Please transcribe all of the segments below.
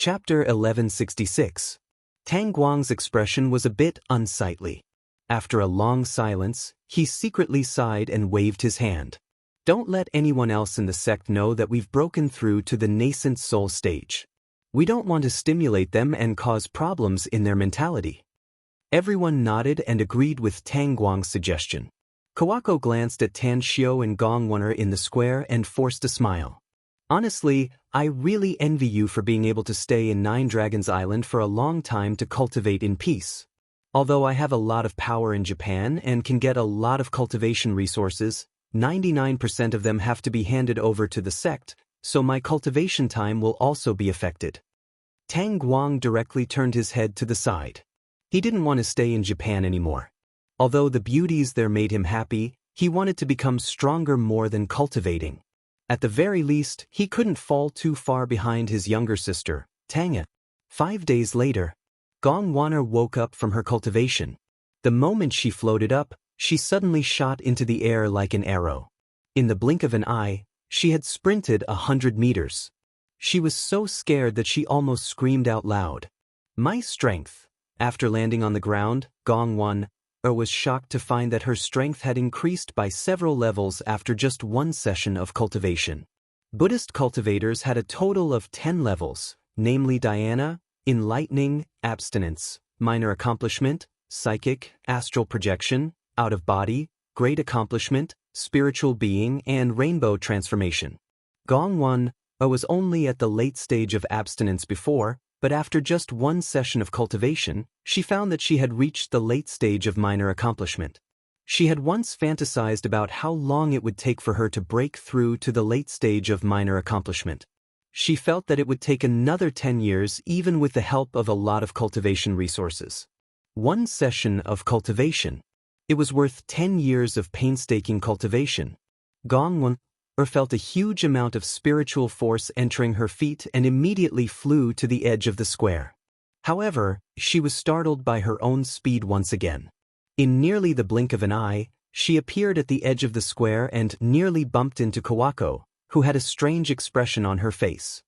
Chapter 1166. Tang Guang's expression was a bit unsightly. After a long silence, he secretly sighed and waved his hand. Don't let anyone else in the sect know that we've broken through to the nascent soul stage. We don't want to stimulate them and cause problems in their mentality. Everyone nodded and agreed with Tang Guang's suggestion. Kawako glanced at Tan Xiao and Gong Wun'er in the square and forced a smile. Honestly, I really envy you for being able to stay in Nine Dragons Island for a long time to cultivate in peace. Although I have a lot of power in Japan and can get a lot of cultivation resources, 99% of them have to be handed over to the sect, so my cultivation time will also be affected. Tang Guang directly turned his head to the side. He didn't want to stay in Japan anymore. Although the beauties there made him happy, he wanted to become stronger more than cultivating. At the very least, he couldn't fall too far behind his younger sister, Tanga. 5 days later, Gong Wun'er woke up from her cultivation. The moment she floated up, she suddenly shot into the air like an arrow. In the blink of an eye, she had sprinted 100 meters. She was so scared that she almost screamed out loud. My strength. After landing on the ground, Gong Wun'er was shocked to find that her strength had increased by several levels after just one session of cultivation. Buddhist cultivators had a total of 10 levels, namely dhyana, enlightening, abstinence, minor accomplishment, psychic, astral projection, out of body, great accomplishment, spiritual being, and rainbow transformation. Gong Wun'er was only at the late stage of abstinence before, but after just one session of cultivation, she found that she had reached the late stage of minor accomplishment. She had once fantasized about how long it would take for her to break through to the late stage of minor accomplishment. She felt that it would take another 10 years even with the help of a lot of cultivation resources. One session of cultivation. It was worth 10 years of painstaking cultivation. Gong Wun'er felt a huge amount of spiritual force entering her feet and immediately flew to the edge of the square. However, she was startled by her own speed once again. In nearly the blink of an eye, she appeared at the edge of the square and nearly bumped into Kawako, who had a strange expression on her face.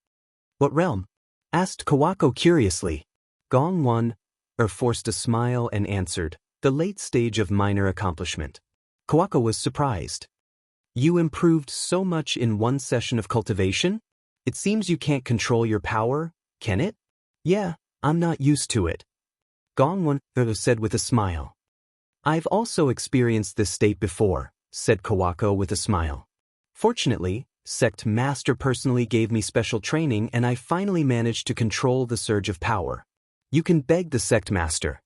What realm? Asked Kawako curiously. Gong Wun'er forced a smile and answered, the late stage of minor accomplishment. Kawako was surprised. You improved so much in one session of cultivation? It seems you can't control your power, can it? Yeah, I'm not used to it. Gong Wun'er said with a smile. I've also experienced this state before, said Kawako with a smile. Fortunately, Sect Master personally gave me special training and I finally managed to control the surge of power. You can beg the Sect Master.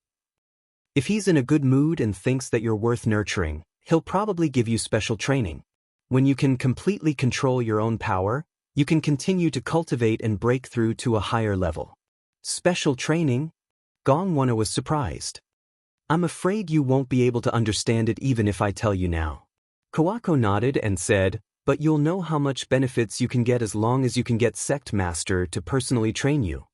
If he's in a good mood and thinks that you're worth nurturing, he'll probably give you special training. When you can completely control your own power, you can continue to cultivate and break through to a higher level. Special training? Gong Wun'er was surprised. I'm afraid you won't be able to understand it even if I tell you now. Kawako nodded and said, but you'll know how much benefits you can get as long as you can get Sect Master to personally train you.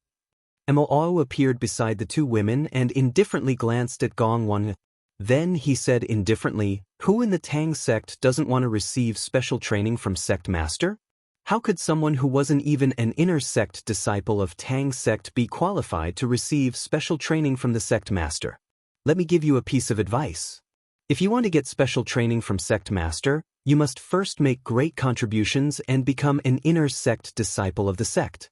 Mo appeared beside the two women and indifferently glanced at Gong Wun'er. Then he said indifferently, who in the Tang sect doesn't want to receive special training from Sect Master? How could someone who wasn't even an inner sect disciple of Tang sect be qualified to receive special training from the Sect Master? Let me give you a piece of advice. If you want to get special training from Sect Master, you must first make great contributions and become an inner sect disciple of the sect.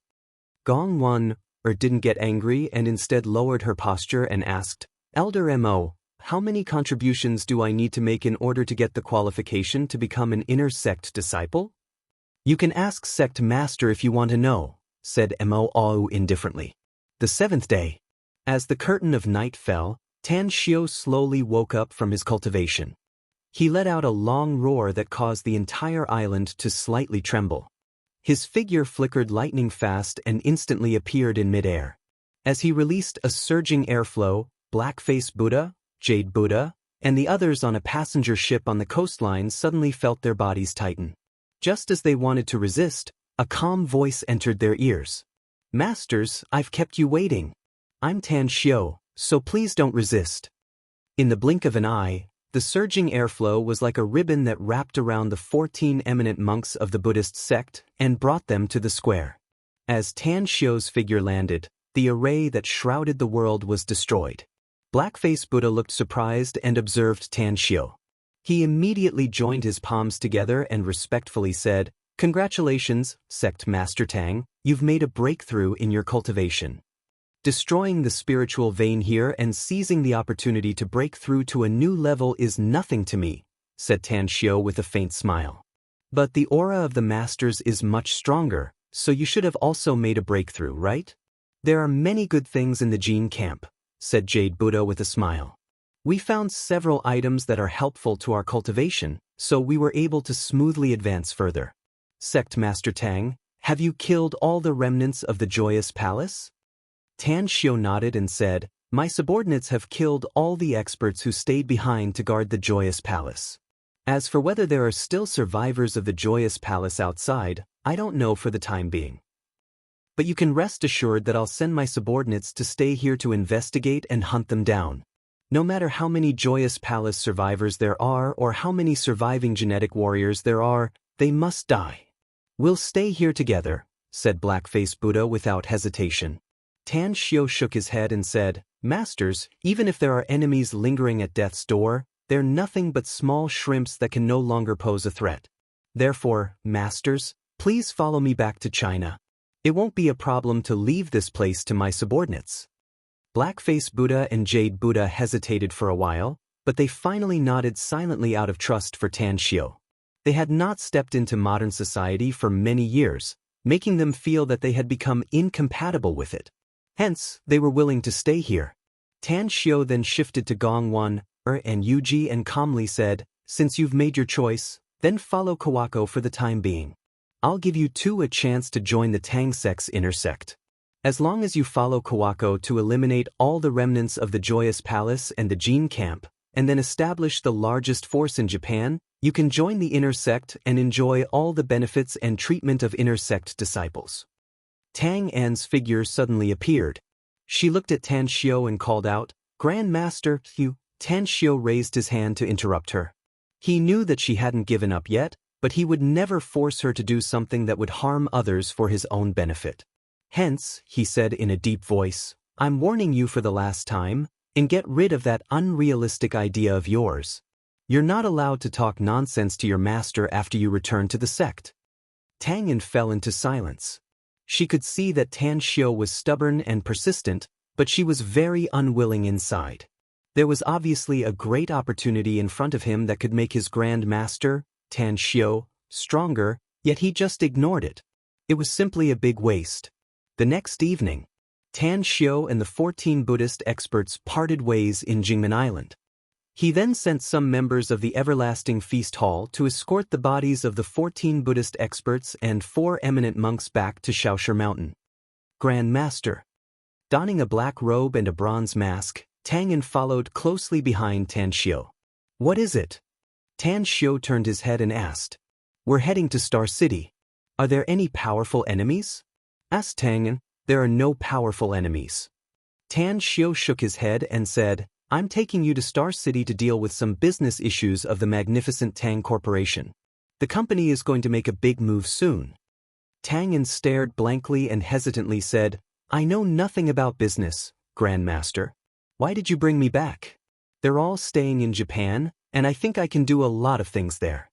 Gong Wun'er didn't get angry and instead lowered her posture and asked, Elder Mo, how many contributions do I need to make in order to get the qualification to become an inner sect disciple? You can ask Sect Master if you want to know, said Mo indifferently. The 7th day. As the curtain of night fell, Tan Xiao slowly woke up from his cultivation. He let out a long roar that caused the entire island to slightly tremble. His figure flickered lightning fast and instantly appeared in midair. As he released a surging airflow, Blackface Buddha, Jade Buddha, and the others on a passenger ship on the coastline suddenly felt their bodies tighten. Just as they wanted to resist, a calm voice entered their ears. Masters, I've kept you waiting. I'm Tan Xiao, so please don't resist. In the blink of an eye, the surging airflow was like a ribbon that wrapped around the 14 eminent monks of the Buddhist sect and brought them to the square. As Tan Xiu's figure landed, the array that shrouded the world was destroyed. Blackface Buddha looked surprised and observed Tan Xiu. He immediately joined his palms together and respectfully said, "Congratulations, Sect Master Tang, you've made a breakthrough in your cultivation. Destroying the spiritual vein here and seizing the opportunity to break through to a new level is nothing to me," said Tan Xiu with a faint smile. "But the aura of the masters is much stronger, so you should have also made a breakthrough, right?" "There are many good things in the Jin camp," said Jade Buddha with a smile. "We found several items that are helpful to our cultivation, so we were able to smoothly advance further. Sect Master Tang, have you killed all the remnants of the Joyous Palace?" Tan Xiu nodded and said, "My subordinates have killed all the experts who stayed behind to guard the Joyous Palace. As for whether there are still survivors of the Joyous Palace outside, I don't know for the time being. But you can rest assured that I'll send my subordinates to stay here to investigate and hunt them down. No matter how many Joyous Palace survivors there are or how many surviving genetic warriors there are, they must die. We'll stay here together," said Blackface Buddha without hesitation. Tan Xiu shook his head and said, "Masters, even if there are enemies lingering at death's door, they're nothing but small shrimps that can no longer pose a threat. Therefore, Masters, please follow me back to China. It won't be a problem to leave this place to my subordinates." Blackface Buddha and Jade Buddha hesitated for a while, but they finally nodded silently out of trust for Tan Xiu. They had not stepped into modern society for many years, making them feel that they had become incompatible with it. Hence, they were willing to stay here. Tan Xiu then shifted to Gongwan, and Yuji and calmly said, "Since you've made your choice, then follow Kawako for the time being. I'll give you two a chance to join the Tang sect's inner sect. As long as you follow Kawako to eliminate all the remnants of the Joyous Palace and the Jin camp, and then establish the largest force in Japan, you can join the inner sect and enjoy all the benefits and treatment of inner sect disciples." Tang An's figure suddenly appeared. She looked at Tan Xiu and called out, "Grand Master Hu." Tan Xiu raised his hand to interrupt her. He knew that she hadn't given up yet, but he would never force her to do something that would harm others for his own benefit. "Hence," he said in a deep voice, "I'm warning you for the last time, and get rid of that unrealistic idea of yours. You're not allowed to talk nonsense to your master after you return to the sect." Tang An fell into silence. She could see that Tan Xiu was stubborn and persistent, but she was very unwilling inside. There was obviously a great opportunity in front of him that could make his Grand Master, Tan Xiu, stronger, yet he just ignored it. It was simply a big waste. The next evening, Tan Xiu and the 14 Buddhist experts parted ways in Jingmen Island. He then sent some members of the Everlasting Feast Hall to escort the bodies of the 14 Buddhist experts and 4 eminent monks back to Shaoshi Mountain. Grand Master. Donning a black robe and a bronze mask, Tang An followed closely behind Tan Xiu. "What is it?" Tan Xiu turned his head and asked. "We're heading to Star City. Are there any powerful enemies?" asked Tang An. "There are no powerful enemies." Tan Xiu shook his head and said, "I'm taking you to Star City to deal with some business issues of the magnificent Tang Corporation. The company is going to make a big move soon." Tang An stared blankly and hesitantly said, "I know nothing about business, Grand Master. Why did you bring me back? They're all staying in Japan, and I think I can do a lot of things there."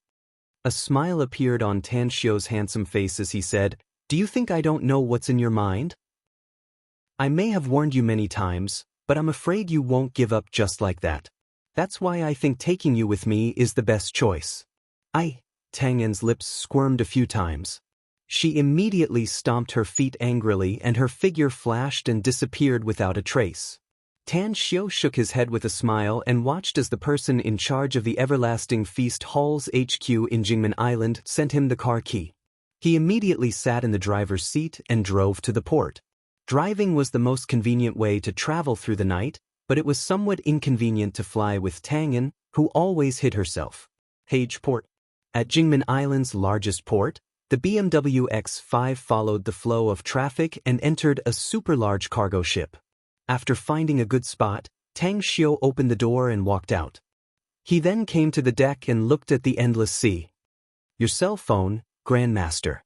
A smile appeared on Tan Xiu's handsome face as he said, "Do you think I don't know what's in your mind? I may have warned you many times, but I'm afraid you won't give up just like that. That's why I think taking you with me is the best choice." Tang An's lips squirmed a few times. She immediately stomped her feet angrily and her figure flashed and disappeared without a trace. Tan Xiu shook his head with a smile and watched as the person in charge of the Everlasting Feast Hall's HQ in Jingmen Island sent him the car key. He immediately sat in the driver's seat and drove to the port. Driving was the most convenient way to travel through the night, but it was somewhat inconvenient to fly with Tang An, who always hid herself. Hage Port. At Jingmen Island's largest port, the BMW X5 followed the flow of traffic and entered a super-large cargo ship. After finding a good spot, Tang Xiu opened the door and walked out. He then came to the deck and looked at the endless sea. "Your cell phone, Grandmaster."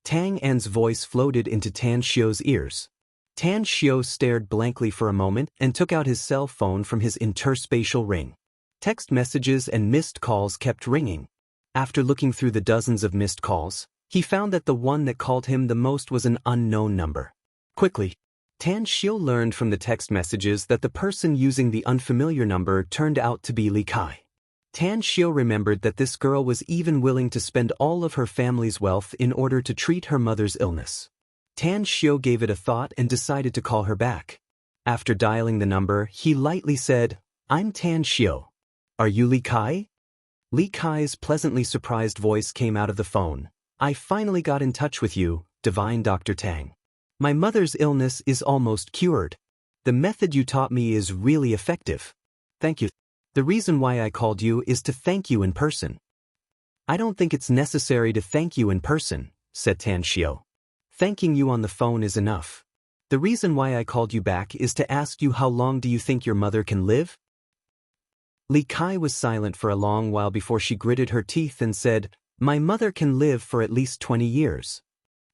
Tang An's voice floated into Tan Xiu's ears. Tan Xiu stared blankly for a moment and took out his cell phone from his interspatial ring. Text messages and missed calls kept ringing. After looking through the dozens of missed calls, he found that the one that called him the most was an unknown number. Quickly, Tan Xiu learned from the text messages that the person using the unfamiliar number turned out to be Li Kai. Tan Xiu remembered that this girl was even willing to spend all of her family's wealth in order to treat her mother's illness. Tan Xiu gave it a thought and decided to call her back. After dialing the number, he lightly said, "I'm Tan Xiu. Are you Li Kai?" Li Kai's pleasantly surprised voice came out of the phone. "I finally got in touch with you, Divine Dr. Tang. My mother's illness is almost cured. The method you taught me is really effective. Thank you. The reason why I called you is to thank you in person." "I don't think it's necessary to thank you in person," said Tan Xiu. "Thanking you on the phone is enough. The reason why I called you back is to ask you how long do you think your mother can live?" Li Kai was silent for a long while before she gritted her teeth and said, "My mother can live for at least 20 years.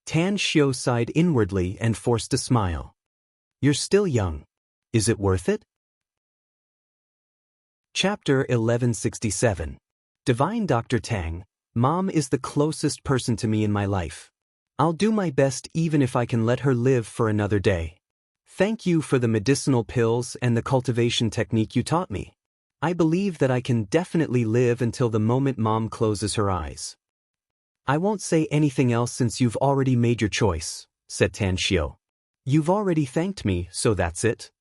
Tan Xiu sighed inwardly and forced a smile. "You're still young. Is it worth it?" Chapter 1167. Divine Dr. Tang, Mom is the closest person to me in my life. I'll do my best even if I can let her live for another day. Thank you for the medicinal pills and the cultivation technique you taught me. I believe that I can definitely live until the moment Mom closes her eyes. "I won't say anything else since you've already made your choice," said Tan Xiu. "You've already thanked me, so that's it."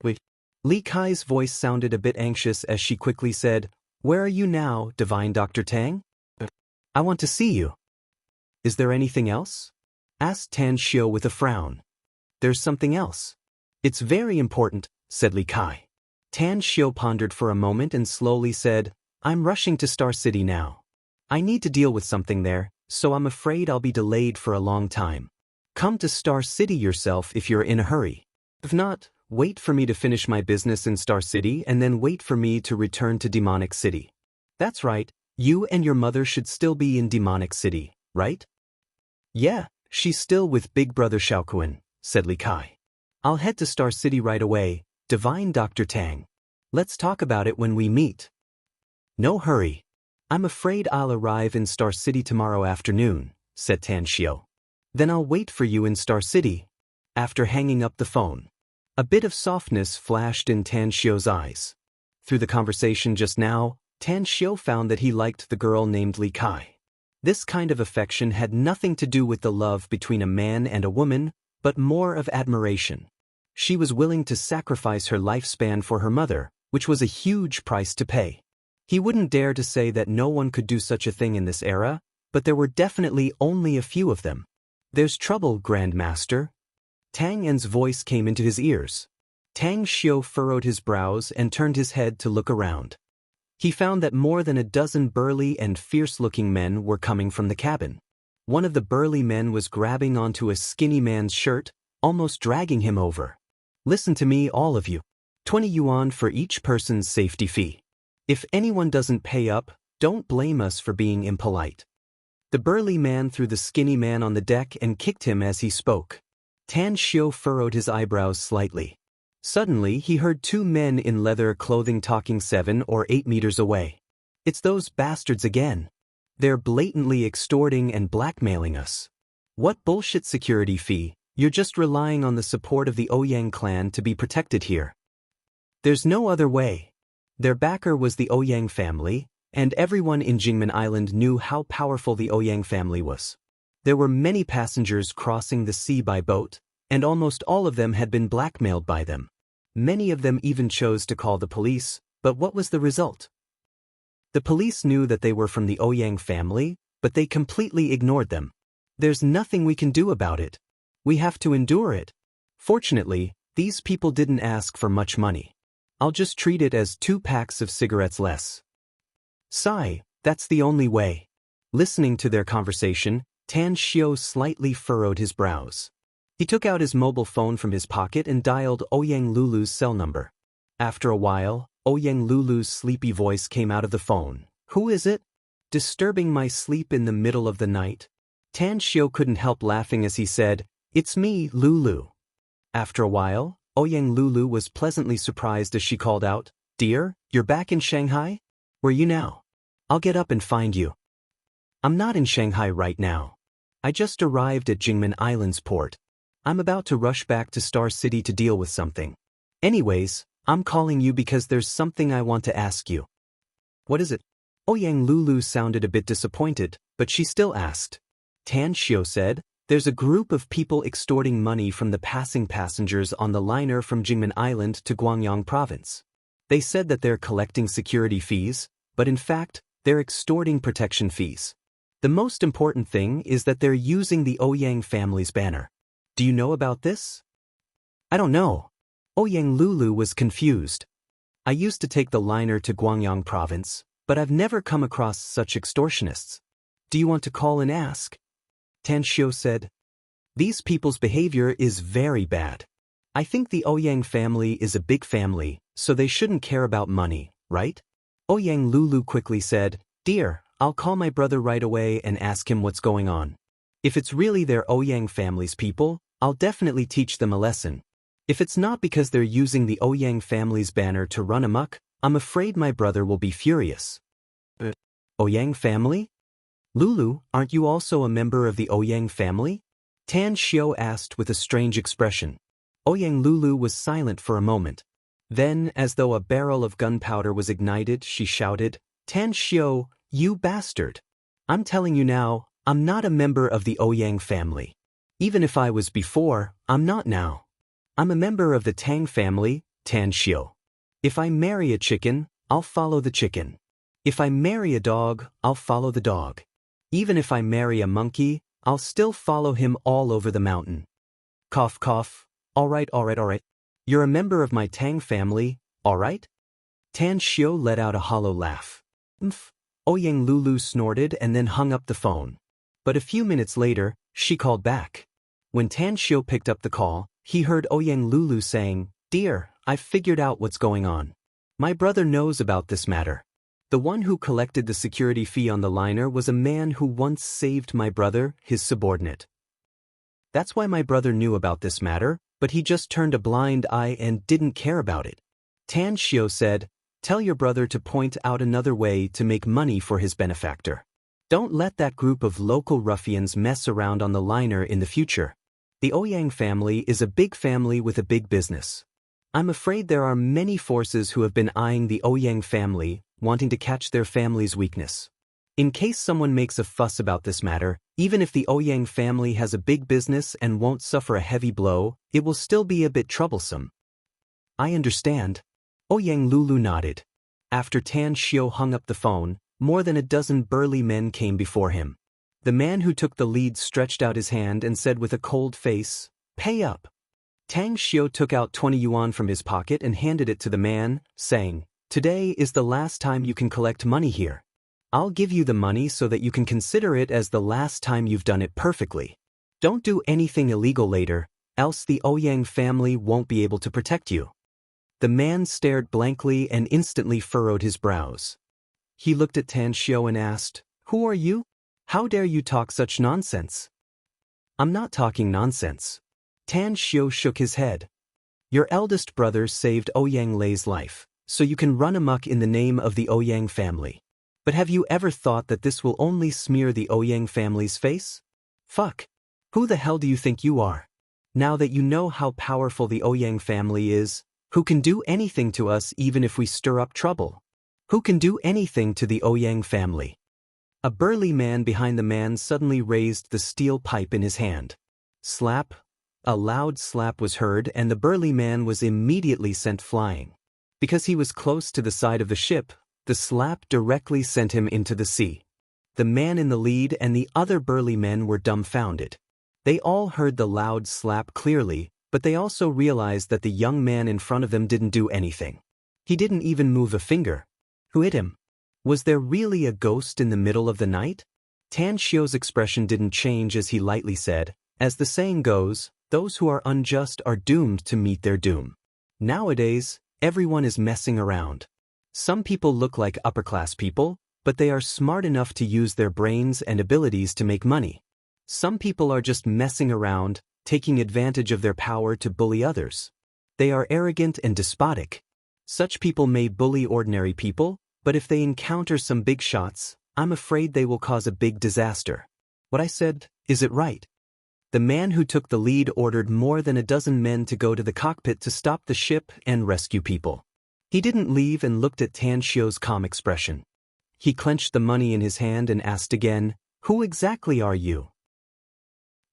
Wait. Li Kai's voice sounded a bit anxious as she quickly said, "Where are you now, Divine Dr. Tang?" "I want to see you." "Is there anything else?" asked Tan Xiu with a frown. "There's something else. It's very important," said Li Kai. Tan Xiu pondered for a moment and slowly said, "I'm rushing to Star City now. I need to deal with something there, so I'm afraid I'll be delayed for a long time. Come to Star City yourself if you're in a hurry. If not, wait for me to finish my business in Star City and then wait for me to return to Demonic City." "That's right, you and your mother should still be in Demonic City, right?" "Yeah, she's still with Big Brother Shaoquan," said Li Kai. "I'll head to Star City right away, Divine Dr. Tang. Let's talk about it when we meet." "No hurry. I'm afraid I'll arrive in Star City tomorrow afternoon," said Tan Xiu. "Then I'll wait for you in Star City." After hanging up the phone, a bit of softness flashed in Tan Xiu's eyes. Through the conversation just now, Tan Xiu found that he liked the girl named Li Kai. This kind of affection had nothing to do with the love between a man and a woman, but more of admiration. She was willing to sacrifice her lifespan for her mother, which was a huge price to pay. He wouldn't dare to say that no one could do such a thing in this era, but there were definitely only a few of them. "There's trouble, Grand Master." Tang An's voice came into his ears. Tang Xiu furrowed his brows and turned his head to look around. He found that more than a dozen burly and fierce-looking men were coming from the cabin. One of the burly men was grabbing onto a skinny man's shirt, almost dragging him over. "Listen to me, all of you. 20 yuan for each person's safety fee. If anyone doesn't pay up, don't blame us for being impolite." The burly man threw the skinny man on the deck and kicked him as he spoke. Tan Xiu furrowed his eyebrows slightly. Suddenly he heard two men in leather clothing talking 7 or 8 meters away. "It's those bastards again. They're blatantly extorting and blackmailing us. What bullshit security fee? You're just relying on the support of the Ouyang clan to be protected here. There's no other way." Their backer was the Ouyang family, and everyone in Jingmen Island knew how powerful the Ouyang family was. There were many passengers crossing the sea by boat, and almost all of them had been blackmailed by them. Many of them even chose to call the police, but what was the result? The police knew that they were from the Ouyang family, but they completely ignored them. "There's nothing we can do about it. We have to endure it. Fortunately, these people didn't ask for much money. I'll just treat it as 2 packs of cigarettes less." "Sigh, that's the only way." Listening to their conversation, Tan Xiu slightly furrowed his brows. He took out his mobile phone from his pocket and dialed Ouyang Lulu's cell number. After a while, Ouyang Lulu's sleepy voice came out of the phone. "Who is it? Disturbing my sleep in the middle of the night?" Tan Xiao couldn't help laughing as he said, "It's me, Lulu." After a while, Ouyang Lulu was pleasantly surprised as she called out, "Dear, you're back in Shanghai? Where are you now? I'll get up and find you." "I'm not in Shanghai right now. I just arrived at Jingmen Island's port. I'm about to rush back to Star City to deal with something. Anyways, I'm calling you because there's something I want to ask you." "What is it?" Ouyang Lulu sounded a bit disappointed, but she still asked. Tan Xiao said, "There's a group of people extorting money from the passing passengers on the liner from Jingmen Island to Guangyang Province. They said that they're collecting security fees, but in fact, they're extorting protection fees. The most important thing is that they're using the Ouyang family's banner. Do you know about this?" "I don't know." Ouyang Lulu was confused. "I used to take the liner to Guangyang Province, but I've never come across such extortionists. Do you want to call and ask?" Tan Xiao said, "These people's behavior is very bad. I think the Ouyang family is a big family, so they shouldn't care about money, right?" Ouyang Lulu quickly said, "Dear, I'll call my brother right away and ask him what's going on. If it's really their Ouyang family's people, I'll definitely teach them a lesson. If it's not because they're using the Ouyang family's banner to run amok, I'm afraid my brother will be furious." "Ouyang family? Lulu, aren't you also a member of the Ouyang family?" Tan Xiao asked with a strange expression. Ouyang Lulu was silent for a moment. Then, as though a barrel of gunpowder was ignited, she shouted, "Tan Xiao, you bastard! I'm telling you now, I'm not a member of the Ouyang family. Even if I was before, I'm not now. I'm a member of the Tang family, Tan Xiao. If I marry a chicken, I'll follow the chicken. If I marry a dog, I'll follow the dog. Even if I marry a monkey, I'll still follow him all over the mountain." Cough cough. All right. You're a member of my Tang family, all right?" Tan Xiao let out a hollow laugh. "Mph." Ouyang Lulu snorted and then hung up the phone. But a few minutes later, she called back. When Tan Xiao picked up the call, he heard Ouyang Lulu saying, "Dear, I've figured out what's going on. My brother knows about this matter. The one who collected the security fee on the liner was a man who once saved my brother, his subordinate. That's why my brother knew about this matter, but he just turned a blind eye and didn't care about it." Tan Xiao said, "Tell your brother to point out another way to make money for his benefactor. Don't let that group of local ruffians mess around on the liner in the future. The Ouyang family is a big family with a big business. I'm afraid there are many forces who have been eyeing the Ouyang family, wanting to catch their family's weakness. In case someone makes a fuss about this matter, even if the Ouyang family has a big business and won't suffer a heavy blow, it will still be a bit troublesome." "I understand." Ouyang Lulu nodded. After Tan Xiao hung up the phone, more than a dozen burly men came before him. The man who took the lead stretched out his hand and said with a cold face, "Pay up." Tang Xiao took out 20 yuan from his pocket and handed it to the man, saying, "Today is the last time you can collect money here. I'll give you the money so that you can consider it as the last time you've done it perfectly. Don't do anything illegal later, else the Ouyang family won't be able to protect you." The man stared blankly and instantly furrowed his brows. He looked at Tan Xiao and asked, "Who are you? How dare you talk such nonsense?" "I'm not talking nonsense." Tan Xiao shook his head. "Your eldest brother saved Ouyang Lei's life, so you can run amok in the name of the Ouyang family. But have you ever thought that this will only smear the Ouyang family's face? Fuck. Who the hell do you think you are? Now that you know how powerful the Ouyang family is, who can do anything to us even if we stir up trouble? Who can do anything to the Ouyang family?" A burly man behind the man suddenly raised the steel pipe in his hand. Slap. A loud slap was heard and the burly man was immediately sent flying. Because he was close to the side of the ship, the slap directly sent him into the sea. The man in the lead and the other burly men were dumbfounded. They all heard the loud slap clearly, but they also realized that the young man in front of them didn't do anything. He didn't even move a finger. Who hit him? Was there really a ghost in the middle of the night? Tan Xiao's expression didn't change as he lightly said, "As the saying goes, those who are unjust are doomed to meet their doom. Nowadays, everyone is messing around. Some people look like upper-class people, but they are smart enough to use their brains and abilities to make money. Some people are just messing around, taking advantage of their power to bully others. They are arrogant and despotic. Such people may bully ordinary people, but if they encounter some big shots, I'm afraid they will cause a big disaster. What I said, is it right? The man who took the lead ordered more than a dozen men to go to the cockpit to stop the ship and rescue people. He didn't leave and looked at Tan Xiu's calm expression. He clenched the money in his hand and asked again, "Who exactly are you?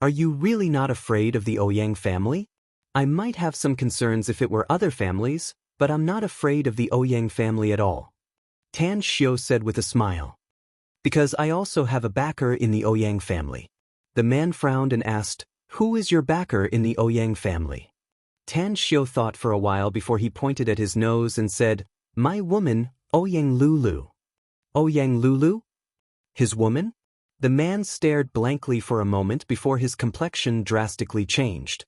Are you really not afraid of the Ouyang family? I might have some concerns if it were other families, but I'm not afraid of the Ouyang family at all," Tan Xiu said with a smile. "Because I also have a backer in the Ouyang family." The man frowned and asked, "Who is your backer in the Ouyang family?" Tan Xiu thought for a while before he pointed at his nose and said, "My woman, Ouyang Lulu." "Ouyang Lulu? His woman?" The man stared blankly for a moment before his complexion drastically changed.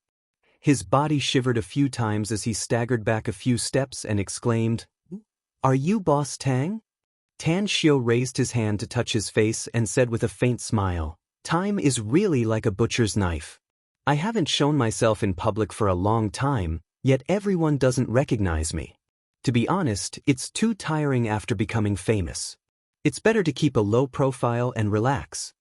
His body shivered a few times as he staggered back a few steps and exclaimed, "Are you Boss Tang?" Tan Xiu raised his hand to touch his face and said with a faint smile, "Time is really like a butcher's knife. I haven't shown myself in public for a long time, yet everyone doesn't recognize me. To be honest, it's too tiring after becoming famous. It's better to keep a low profile and relax."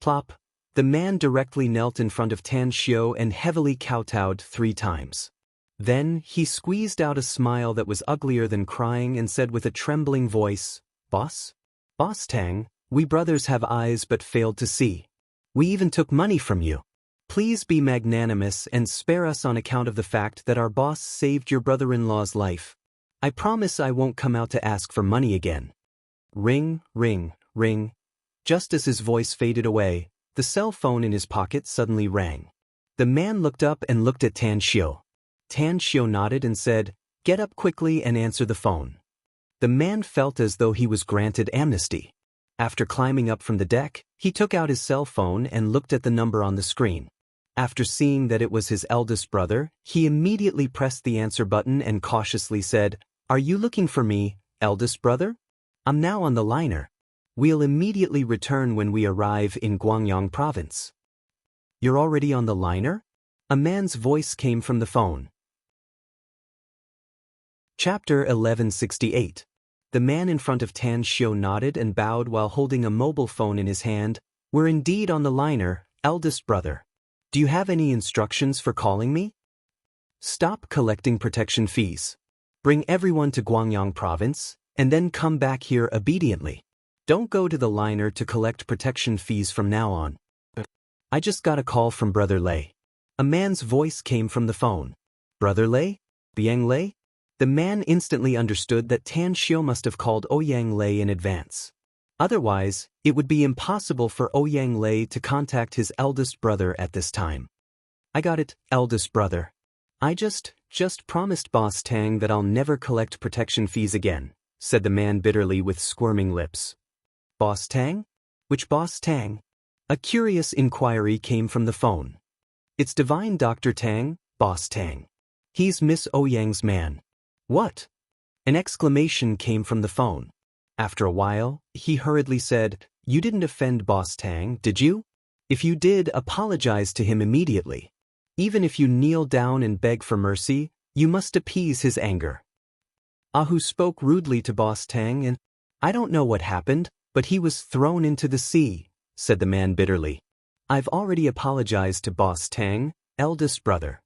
Plop. The man directly knelt in front of Tan Xiu and heavily kowtowed 3 times. Then, he squeezed out a smile that was uglier than crying and said with a trembling voice, "Boss? Boss Tang, we brothers have eyes but failed to see. We even took money from you. Please be magnanimous and spare us on account of the fact that our boss saved your brother-in-law's life. I promise I won't come out to ask for money again." Ring, ring, ring. Just as his voice faded away, the cell phone in his pocket suddenly rang. The man looked up and looked at Tan Xiu. Tan Xiu nodded and said, "Get up quickly and answer the phone." The man felt as though he was granted amnesty. After climbing up from the deck, he took out his cell phone and looked at the number on the screen. After seeing that it was his eldest brother, he immediately pressed the answer button and cautiously said, "Are you looking for me, eldest brother? I'm now on the liner. We'll immediately return when we arrive in Guangyang province." "You're already on the liner?" A man's voice came from the phone. Chapter 1168. The man in front of Tan Xiu nodded and bowed while holding a mobile phone in his hand. "We're indeed on the liner, eldest brother. Do you have any instructions for calling me?" "Stop collecting protection fees. Bring everyone to Guangyang province, and then come back here obediently. Don't go to the liner to collect protection fees from now on." "I just got a call from Brother Lei." A man's voice came from the phone. "Brother Lei? Biang Lei?" The man instantly understood that Tan Xiu must have called Ouyang Lei in advance. Otherwise, it would be impossible for Ouyang Lei to contact his eldest brother at this time. "I got it, eldest brother. I just promised Boss Tang that I'll never collect protection fees again," said the man bitterly with squirming lips. "Boss Tang? Which Boss Tang?" A curious inquiry came from the phone. "It's Divine Dr. Tang, Boss Tang. He's Miss Ouyang's man." "What?" An exclamation came from the phone. After a while, he hurriedly said, "You didn't offend Boss Tang, did you? If you did, apologize to him immediately. Even if you kneel down and beg for mercy, you must appease his anger." Ahu spoke rudely to Boss Tang and, "I don't know what happened, but he was thrown into the sea," said the man bitterly. "I've already apologized to Boss Tang, eldest brother."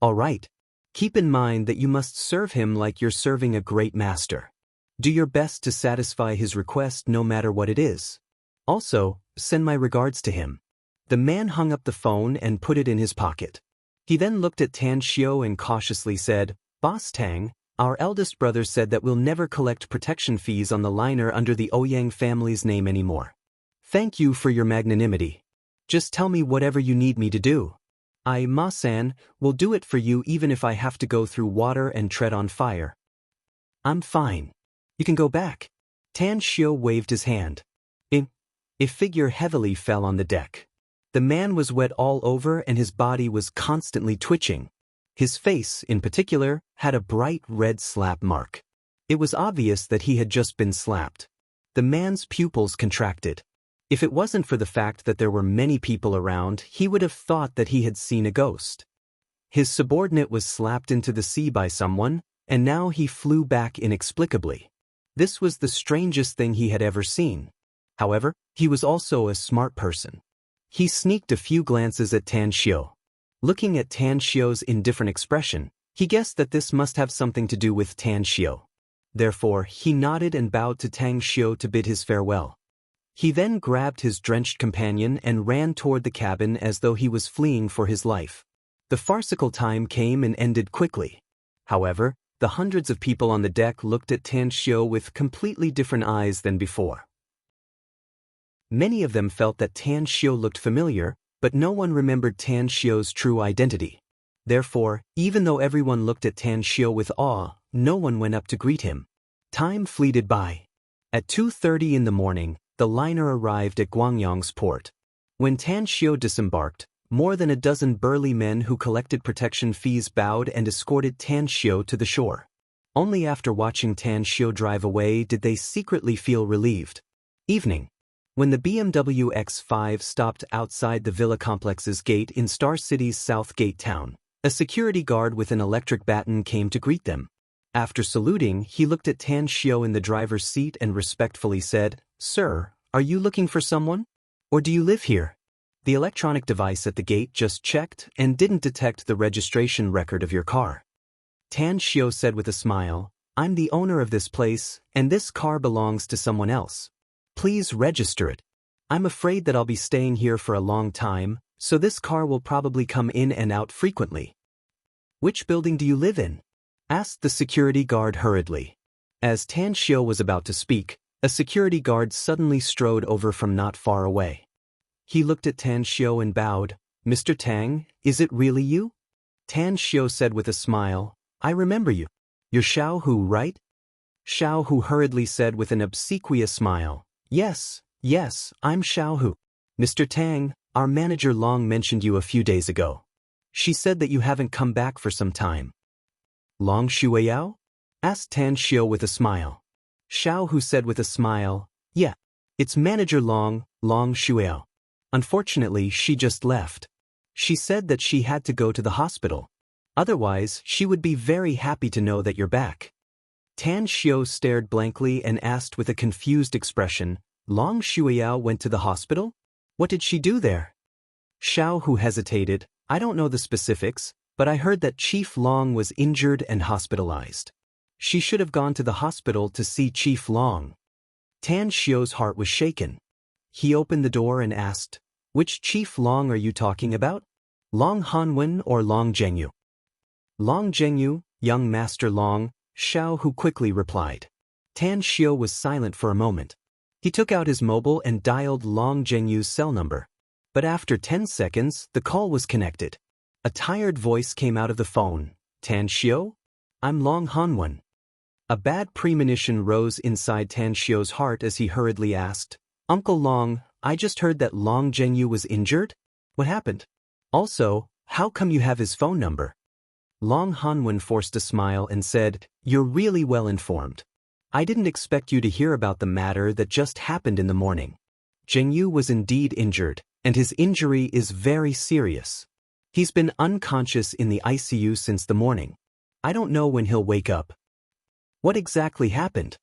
"All right. Keep in mind that you must serve him like you're serving a great master. Do your best to satisfy his request no matter what it is. Also, send my regards to him." The man hung up the phone and put it in his pocket. He then looked at Tan Xiu and cautiously said, "Boss Tang, our eldest brother said that we'll never collect protection fees on the liner under the Ouyang family's name anymore. Thank you for your magnanimity. Just tell me whatever you need me to do. I, Ma-san, will do it for you even if I have to go through water and tread on fire." "I'm fine. You can go back." Tan Xiu waved his hand. A figure heavily fell on the deck. The man was wet all over and his body was constantly twitching. His face, in particular, had a bright red slap mark. It was obvious that he had just been slapped. The man's pupils contracted. If it wasn't for the fact that there were many people around, he would have thought that he had seen a ghost. His subordinate was slapped into the sea by someone, and now he flew back inexplicably. This was the strangest thing he had ever seen. However, he was also a smart person. He sneaked a few glances at Tan Xiu. Looking at Tan Xiu's indifferent expression, he guessed that this must have something to do with Tan Xiu. Therefore, he nodded and bowed to Tan Xiu to bid his farewell. He then grabbed his drenched companion and ran toward the cabin as though he was fleeing for his life. The farcical time came and ended quickly. However, the hundreds of people on the deck looked at Tan Xiu with completely different eyes than before. Many of them felt that Tan Xiu looked familiar, but no one remembered Tan Xiu's true identity. Therefore, even though everyone looked at Tan Xiu with awe, no one went up to greet him. Time fleeted by. At 2:30 in the morning, the liner arrived at Guangyang's port. When Tan Xiu disembarked, more than a dozen burly men who collected protection fees bowed and escorted Tan Xiu to the shore. Only after watching Tan Xiu drive away did they secretly feel relieved. Evening. When the BMW X5 stopped outside the villa complex's gate in Star City's South Gate town, a security guard with an electric baton came to greet them. After saluting, he looked at Tan Xiu in the driver's seat and respectfully said, "Sir, are you looking for someone? Or do you live here?" The electronic device at the gate just checked and didn't detect the registration record of your car. Tan Xiu said with a smile, "I'm the owner of this place, and this car belongs to someone else. Please register it. I'm afraid that I'll be staying here for a long time, so this car will probably come in and out frequently." "Which building do you live in?" asked the security guard hurriedly. As Tan Xiu was about to speak, a security guard suddenly strode over from not far away. He looked at Tan Xiu and bowed. "Mr. Tang, is it really you?" Tan Xiu said with a smile, "I remember you. You're Xiao Hu, right?" Xiao Hu hurriedly said with an obsequious smile, Yes, I'm Xiao Hu. Mr. Tang, our manager Long mentioned you a few days ago. She said that you haven't come back for some time." "Long Shuiyao?" asked Tan Xiu with a smile. Xiao Hu said with a smile, "Yeah, it's manager Long Shuiyao. Unfortunately, she just left. She said that she had to go to the hospital. Otherwise, she would be very happy to know that you're back." Tan Xiu stared blankly and asked with a confused expression, "Long Shuiyao went to the hospital? What did she do there?" Xiao Hu hesitated. "I don't know the specifics, but I heard that Chief Long was injured and hospitalized. She should have gone to the hospital to see Chief Long." Tan Xiu's heart was shaken. He opened the door and asked, "Which Chief Long are you talking about? Long Hanwen or Long Zhengyu?" "Long Zhengyu, young Master Long," Xiao Hu quickly replied. Tan Xiu was silent for a moment. He took out his mobile and dialed Long Zhengyu's cell number. But after 10 seconds, the call was connected. A tired voice came out of the phone. "Tan Xiu? I'm Long Hanwen." A bad premonition rose inside Tan Xiu's heart as he hurriedly asked, "Uncle Long, I just heard that Long Zhengyu was injured? What happened? Also, how come you have his phone number?" Long Hanwen forced a smile and said, "You're really well informed. I didn't expect you to hear about the matter that just happened in the morning. Zhengyu was indeed injured, and his injury is very serious. He's been unconscious in the ICU since the morning. I don't know when he'll wake up." "What exactly happened?"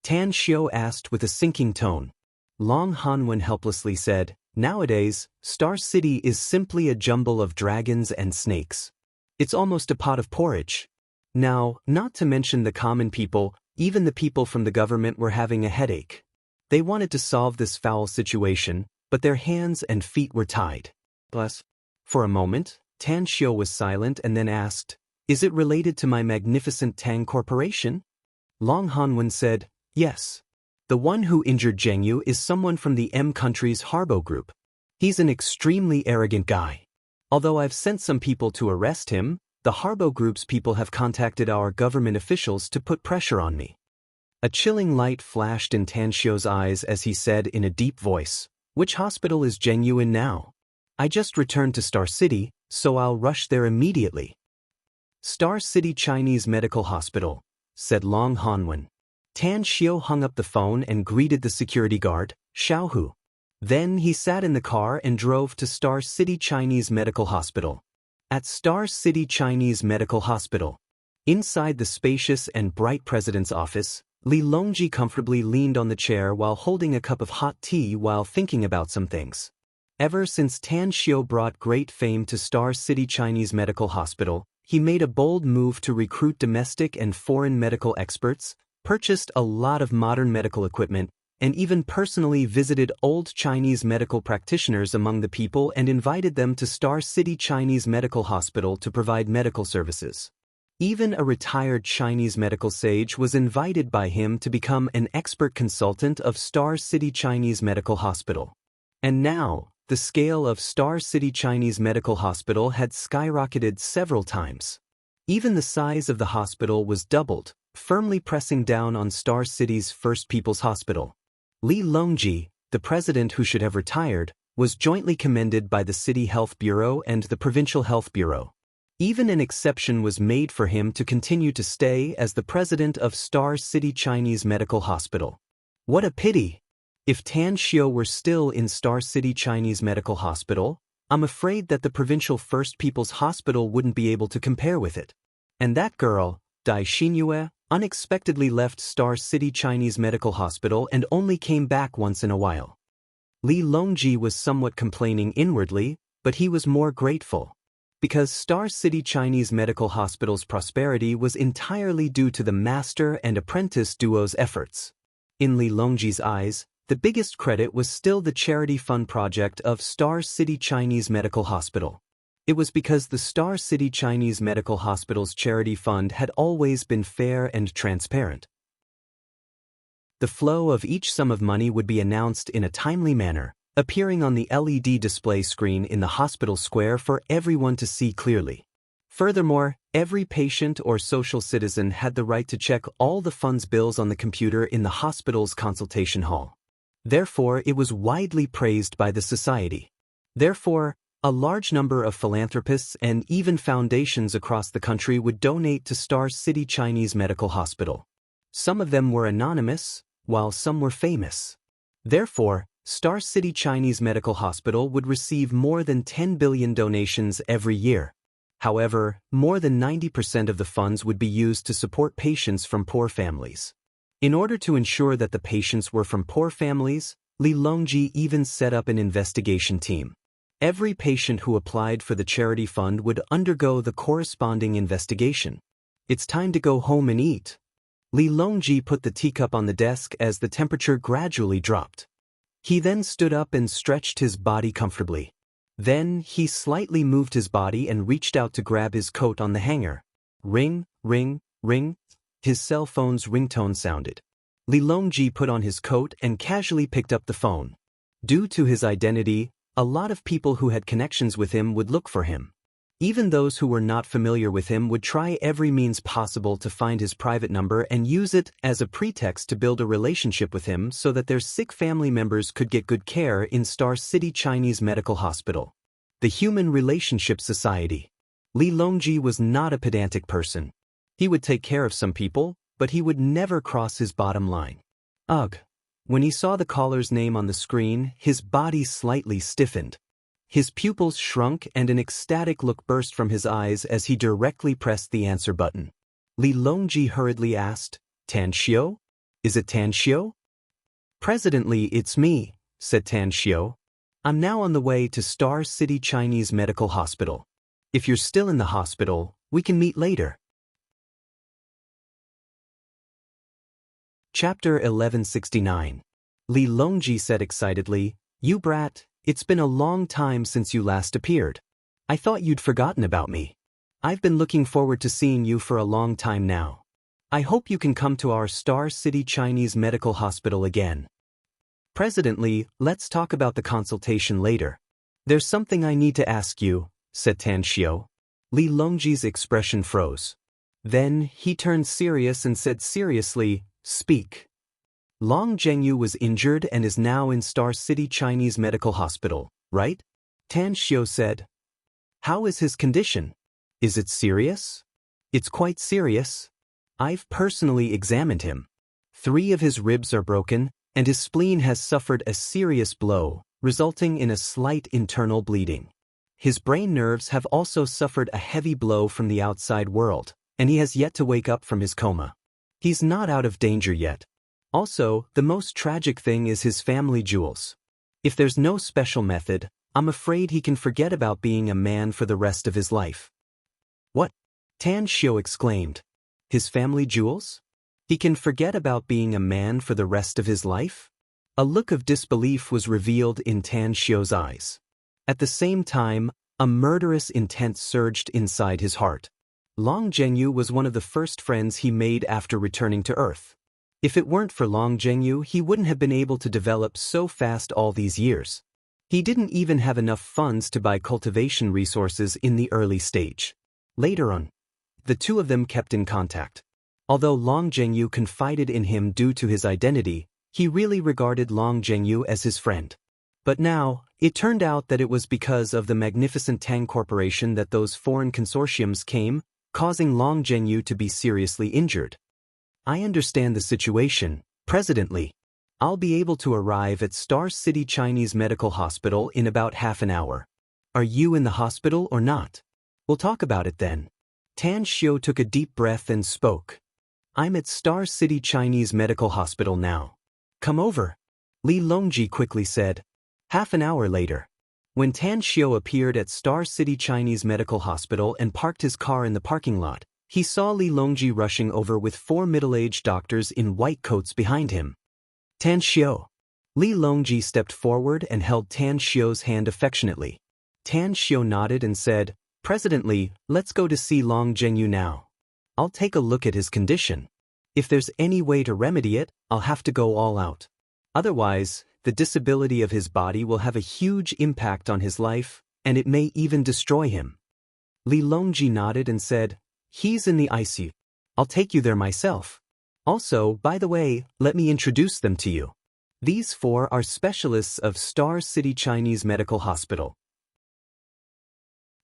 Tan Xiu asked with a sinking tone. Long Hanwen helplessly said, "Nowadays, Star City is simply a jumble of dragons and snakes. It's almost a pot of porridge. Now, not to mention the common people, even the people from the government were having a headache. They wanted to solve this foul situation, but their hands and feet were tied." Bless. For a moment, Tan Xiu was silent and then asked, "Is it related to my magnificent Tang Corporation?" Long Hanwen said, "Yes. The one who injured Zhengyu is someone from the M country's Harbo group. He's an extremely arrogant guy. Although I've sent some people to arrest him, the Harbo group's people have contacted our government officials to put pressure on me." A chilling light flashed in Tan Xiu's eyes as he said in a deep voice, "Which hospital is Zhengyu in now?" "I just returned to Star City, so I'll rush there immediately." "Star City Chinese Medical Hospital," said Long Hanwen. Tan Xiao hung up the phone and greeted the security guard, Xiaohu. Then he sat in the car and drove to Star City Chinese Medical Hospital. At Star City Chinese Medical Hospital, inside the spacious and bright president's office, Li Longji comfortably leaned on the chair while holding a cup of hot tea while thinking about some things. Ever since Tan Xiao brought great fame to Star City Chinese Medical Hospital, he made a bold move to recruit domestic and foreign medical experts, purchased a lot of modern medical equipment, and even personally visited old Chinese medical practitioners among the people and invited them to Star City Chinese Medical Hospital to provide medical services. Even a retired Chinese medical sage was invited by him to become an expert consultant of Star City Chinese Medical Hospital. And now, the scale of Star City Chinese Medical Hospital had skyrocketed several times. Even the size of the hospital was doubled, firmly pressing down on Star City's First People's Hospital. Li Longji, the president who should have retired, was jointly commended by the City Health Bureau and the Provincial Health Bureau. Even an exception was made for him to continue to stay as the president of Star City Chinese Medical Hospital. What a pity! If Tan Xiao were still in Star City Chinese Medical Hospital, I'm afraid that the Provincial First People's Hospital wouldn't be able to compare with it. And that girl, Dai Xinyue, unexpectedly left Star City Chinese Medical Hospital and only came back once in a while. Li Longji was somewhat complaining inwardly, but he was more grateful. Because Star City Chinese Medical Hospital's prosperity was entirely due to the master and apprentice duo's efforts. In Li Longji's eyes, the biggest credit was still the charity fund project of Star City Chinese Medical Hospital. It was because the Star City Chinese Medical Hospital's charity fund had always been fair and transparent. The flow of each sum of money would be announced in a timely manner, appearing on the LED display screen in the hospital square for everyone to see clearly. Furthermore, every patient or social citizen had the right to check all the fund's bills on the computer in the hospital's consultation hall. Therefore, it was widely praised by the society. Therefore, a large number of philanthropists and even foundations across the country would donate to Star City Chinese Medical Hospital. Some of them were anonymous, while some were famous. Therefore, Star City Chinese Medical Hospital would receive more than 10 billion donations every year. However, more than 90% of the funds would be used to support patients from poor families. In order to ensure that the patients were from poor families, Li Longji even set up an investigation team. Every patient who applied for the charity fund would undergo the corresponding investigation. It's time to go home and eat. Li Longji put the teacup on the desk as the temperature gradually dropped. He then stood up and stretched his body comfortably. Then he slightly moved his body and reached out to grab his coat on the hanger. Ring, ring, ring. His cell phone's ringtone sounded. Li Longji put on his coat and casually picked up the phone. Due to his identity, a lot of people who had connections with him would look for him. Even those who were not familiar with him would try every means possible to find his private number and use it as a pretext to build a relationship with him so that their sick family members could get good care in Star City Chinese Medical Hospital. The Human Relationship Society. Li Longji was not a pedantic person. He would take care of some people, but he would never cross his bottom line. Ugh. When he saw the caller's name on the screen, his body slightly stiffened. His pupils shrunk and an ecstatic look burst from his eyes as he directly pressed the answer button. Li Longji hurriedly asked, "Tan Xiao? Is it Tan Xiao?" "Presidently, it's me," said Tan Xiao. "I'm now on the way to Star City Chinese Medical Hospital. If you're still in the hospital, we can meet later." Chapter 1169. Li Longji said excitedly, "You brat, it's been a long time since you last appeared. I thought you'd forgotten about me. I've been looking forward to seeing you for a long time now. I hope you can come to our Star City Chinese Medical Hospital again. Presidently, let's talk about the consultation later. There's something I need to ask you," said Tan Xiao. Li Longji's expression froze. Then he turned serious and said seriously, "Speak." Long Zhengyu was injured and is now in Star City Chinese Medical Hospital, right? Tan Xiao said. "How is his condition? Is it serious?" "It's quite serious. I've personally examined him. 3 of his ribs are broken, and his spleen has suffered a serious blow, resulting in a slight internal bleeding. His brain nerves have also suffered a heavy blow from the outside world, and he has yet to wake up from his coma. He's not out of danger yet. Also, the most tragic thing is his family jewels. If there's no special method, I'm afraid he can forget about being a man for the rest of his life. What? Tan Xiu exclaimed. His family jewels? He can forget about being a man for the rest of his life? A look of disbelief was revealed in Tan Xiu's eyes. At the same time, a murderous intent surged inside his heart. Long Zhengyu was one of the first friends he made after returning to Earth. If it weren't for Long Zhengyu, he wouldn't have been able to develop so fast all these years. He didn't even have enough funds to buy cultivation resources in the early stage. Later on, the two of them kept in contact. Although Long Zhengyu confided in him due to his identity, he really regarded Long Zhengyu as his friend. But now, it turned out that it was because of the magnificent Tang Corporation that those foreign consortiums came, causing Long Zhengyu to be seriously injured. I understand the situation, President Li. I'll be able to arrive at Star City Chinese Medical Hospital in about half an hour. Are you in the hospital or not? We'll talk about it then. Tan Xiu took a deep breath and spoke. I'm at Star City Chinese Medical Hospital now. Come over. Li Longji quickly said. Half an hour later, when Tan Xiu appeared at Star City Chinese Medical Hospital and parked his car in the parking lot, he saw Li Longji rushing over with 4 middle-aged doctors in white coats behind him. Tan Xiu. Li Longji stepped forward and held Tan Xiu's hand affectionately. Tan Xiu nodded and said, President Li, let's go to see Long Zhengyu now. I'll take a look at his condition. If there's any way to remedy it, I'll have to go all out. Otherwise, the disability of his body will have a huge impact on his life, and it may even destroy him. Li Longji nodded and said, He's in the ICU. I'll take you there myself. Also, by the way, let me introduce them to you. These 4 are specialists of Star City Chinese Medical Hospital.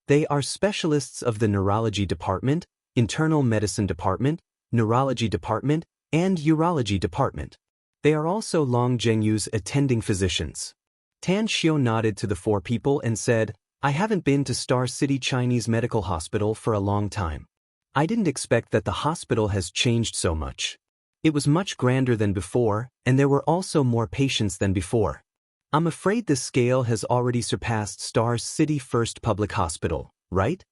They are specialists of the Neurology Department, Internal Medicine Department, Neurology Department, and Urology Department. They are also Long Zhengyu's attending physicians. Tan Xiu nodded to the 4 people and said, I haven't been to Star City Chinese Medical Hospital for a long time. I didn't expect that the hospital has changed so much. It was much grander than before, and there were also more patients than before. I'm afraid the scale has already surpassed Star City First Public Hospital, right?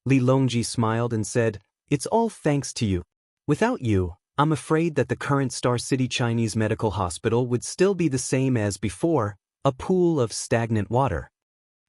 Li Longji smiled and said, It's all thanks to you. Without you, I'm afraid that the current Star City Chinese Medical Hospital would still be the same as before, a pool of stagnant water.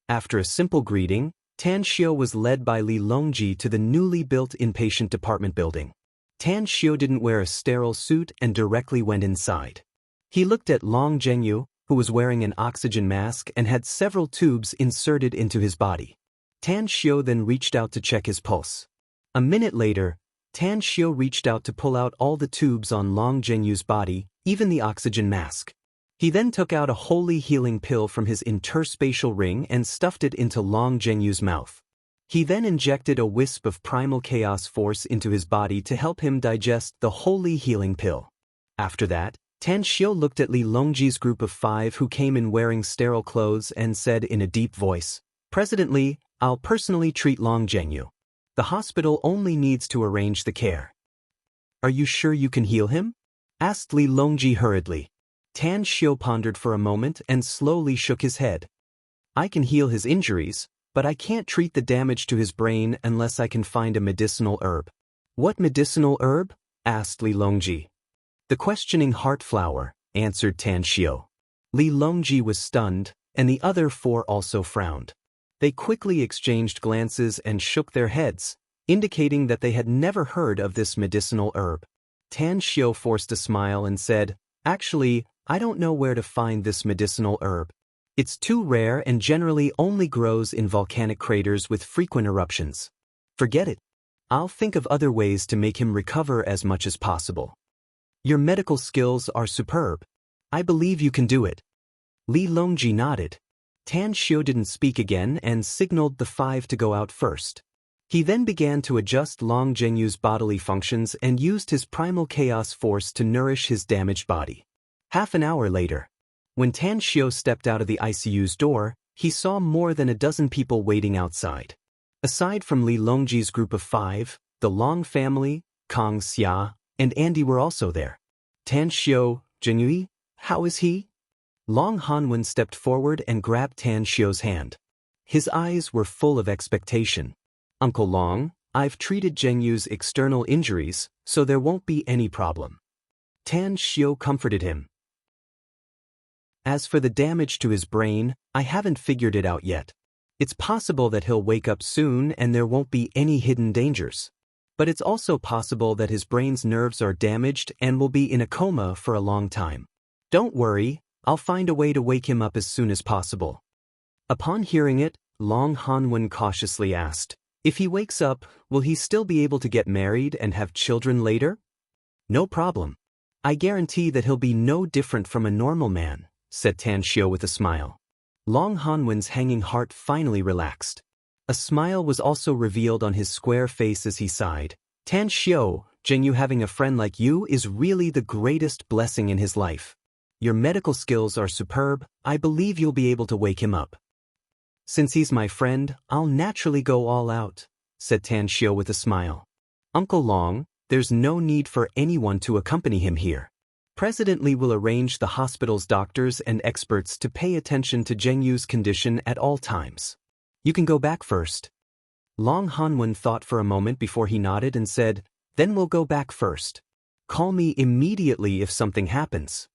After a simple greeting, Tan Xiu was led by Li Longji to the newly built inpatient department building. Tan Xiu didn't wear a sterile suit and directly went inside. He looked at Long Zhengyu, who was wearing an oxygen mask and had several tubes inserted into his body. Tan Xiu then reached out to check his pulse. A minute later, Tan Xiu reached out to pull out all the tubes on Long Zhengyu's body, even the oxygen mask. He then took out a holy healing pill from his interspatial ring and stuffed it into Long Zhengyu's mouth. He then injected a wisp of primal chaos force into his body to help him digest the holy healing pill. After that, Tan Xiu looked at Li Longji's group of 5 who came in wearing sterile clothes and said in a deep voice, President Li, I'll personally treat Long Zhengyu. The hospital only needs to arrange the care. Are you sure you can heal him? Asked Li Longji hurriedly. Tan Xiu pondered for a moment and slowly shook his head. I can heal his injuries, but I can't treat the damage to his brain unless I can find a medicinal herb. What medicinal herb? Asked Li Longji. The questioning heart flower, answered Tan Xiu. Li Longji was stunned, and the other 4 also frowned. They quickly exchanged glances and shook their heads, indicating that they had never heard of this medicinal herb. Tan Xiu forced a smile and said, Actually, I don't know where to find this medicinal herb. It's too rare and generally only grows in volcanic craters with frequent eruptions. Forget it. I'll think of other ways to make him recover as much as possible. Your medical skills are superb. I believe you can do it. Li Longji nodded. Tan Xiu didn't speak again and signaled the 5 to go out first. He then began to adjust Long Zhengyu's bodily functions and used his primal chaos force to nourish his damaged body. Half an hour later, when Tan Xiao stepped out of the ICU's door, he saw more than a dozen people waiting outside. Aside from Li Longji's group of 5, the Long family, Kang Xia, and Andy were also there. Tan Xiao, Zhenyu, how is he? Long Hanwen stepped forward and grabbed Tan Xiao's hand. His eyes were full of expectation. Uncle Long, I've treated Zhengyu's external injuries, so there won't be any problem. Tan Xiao comforted him. As for the damage to his brain, I haven't figured it out yet. It's possible that he'll wake up soon and there won't be any hidden dangers. But it's also possible that his brain's nerves are damaged and will be in a coma for a long time. Don't worry, I'll find a way to wake him up as soon as possible. Upon hearing it, Long Hanwen cautiously asked, if he wakes up, will he still be able to get married and have children later? No problem. I guarantee that he'll be no different from a normal man, said Tan Xiao with a smile. Long Hanwen's hanging heart finally relaxed. A smile was also revealed on his square face as he sighed. Tan Xiao, Zhenyu having a friend like you is really the greatest blessing in his life. Your medical skills are superb, I believe you'll be able to wake him up. Since he's my friend, I'll naturally go all out, said Tan Xiao with a smile. Uncle Long, there's no need for anyone to accompany him here. President Li will arrange the hospital's doctors and experts to pay attention to Zhengyu's condition at all times. You can go back first. Long Hanwen thought for a moment before he nodded and said, then we'll go back first. Call me immediately if something happens.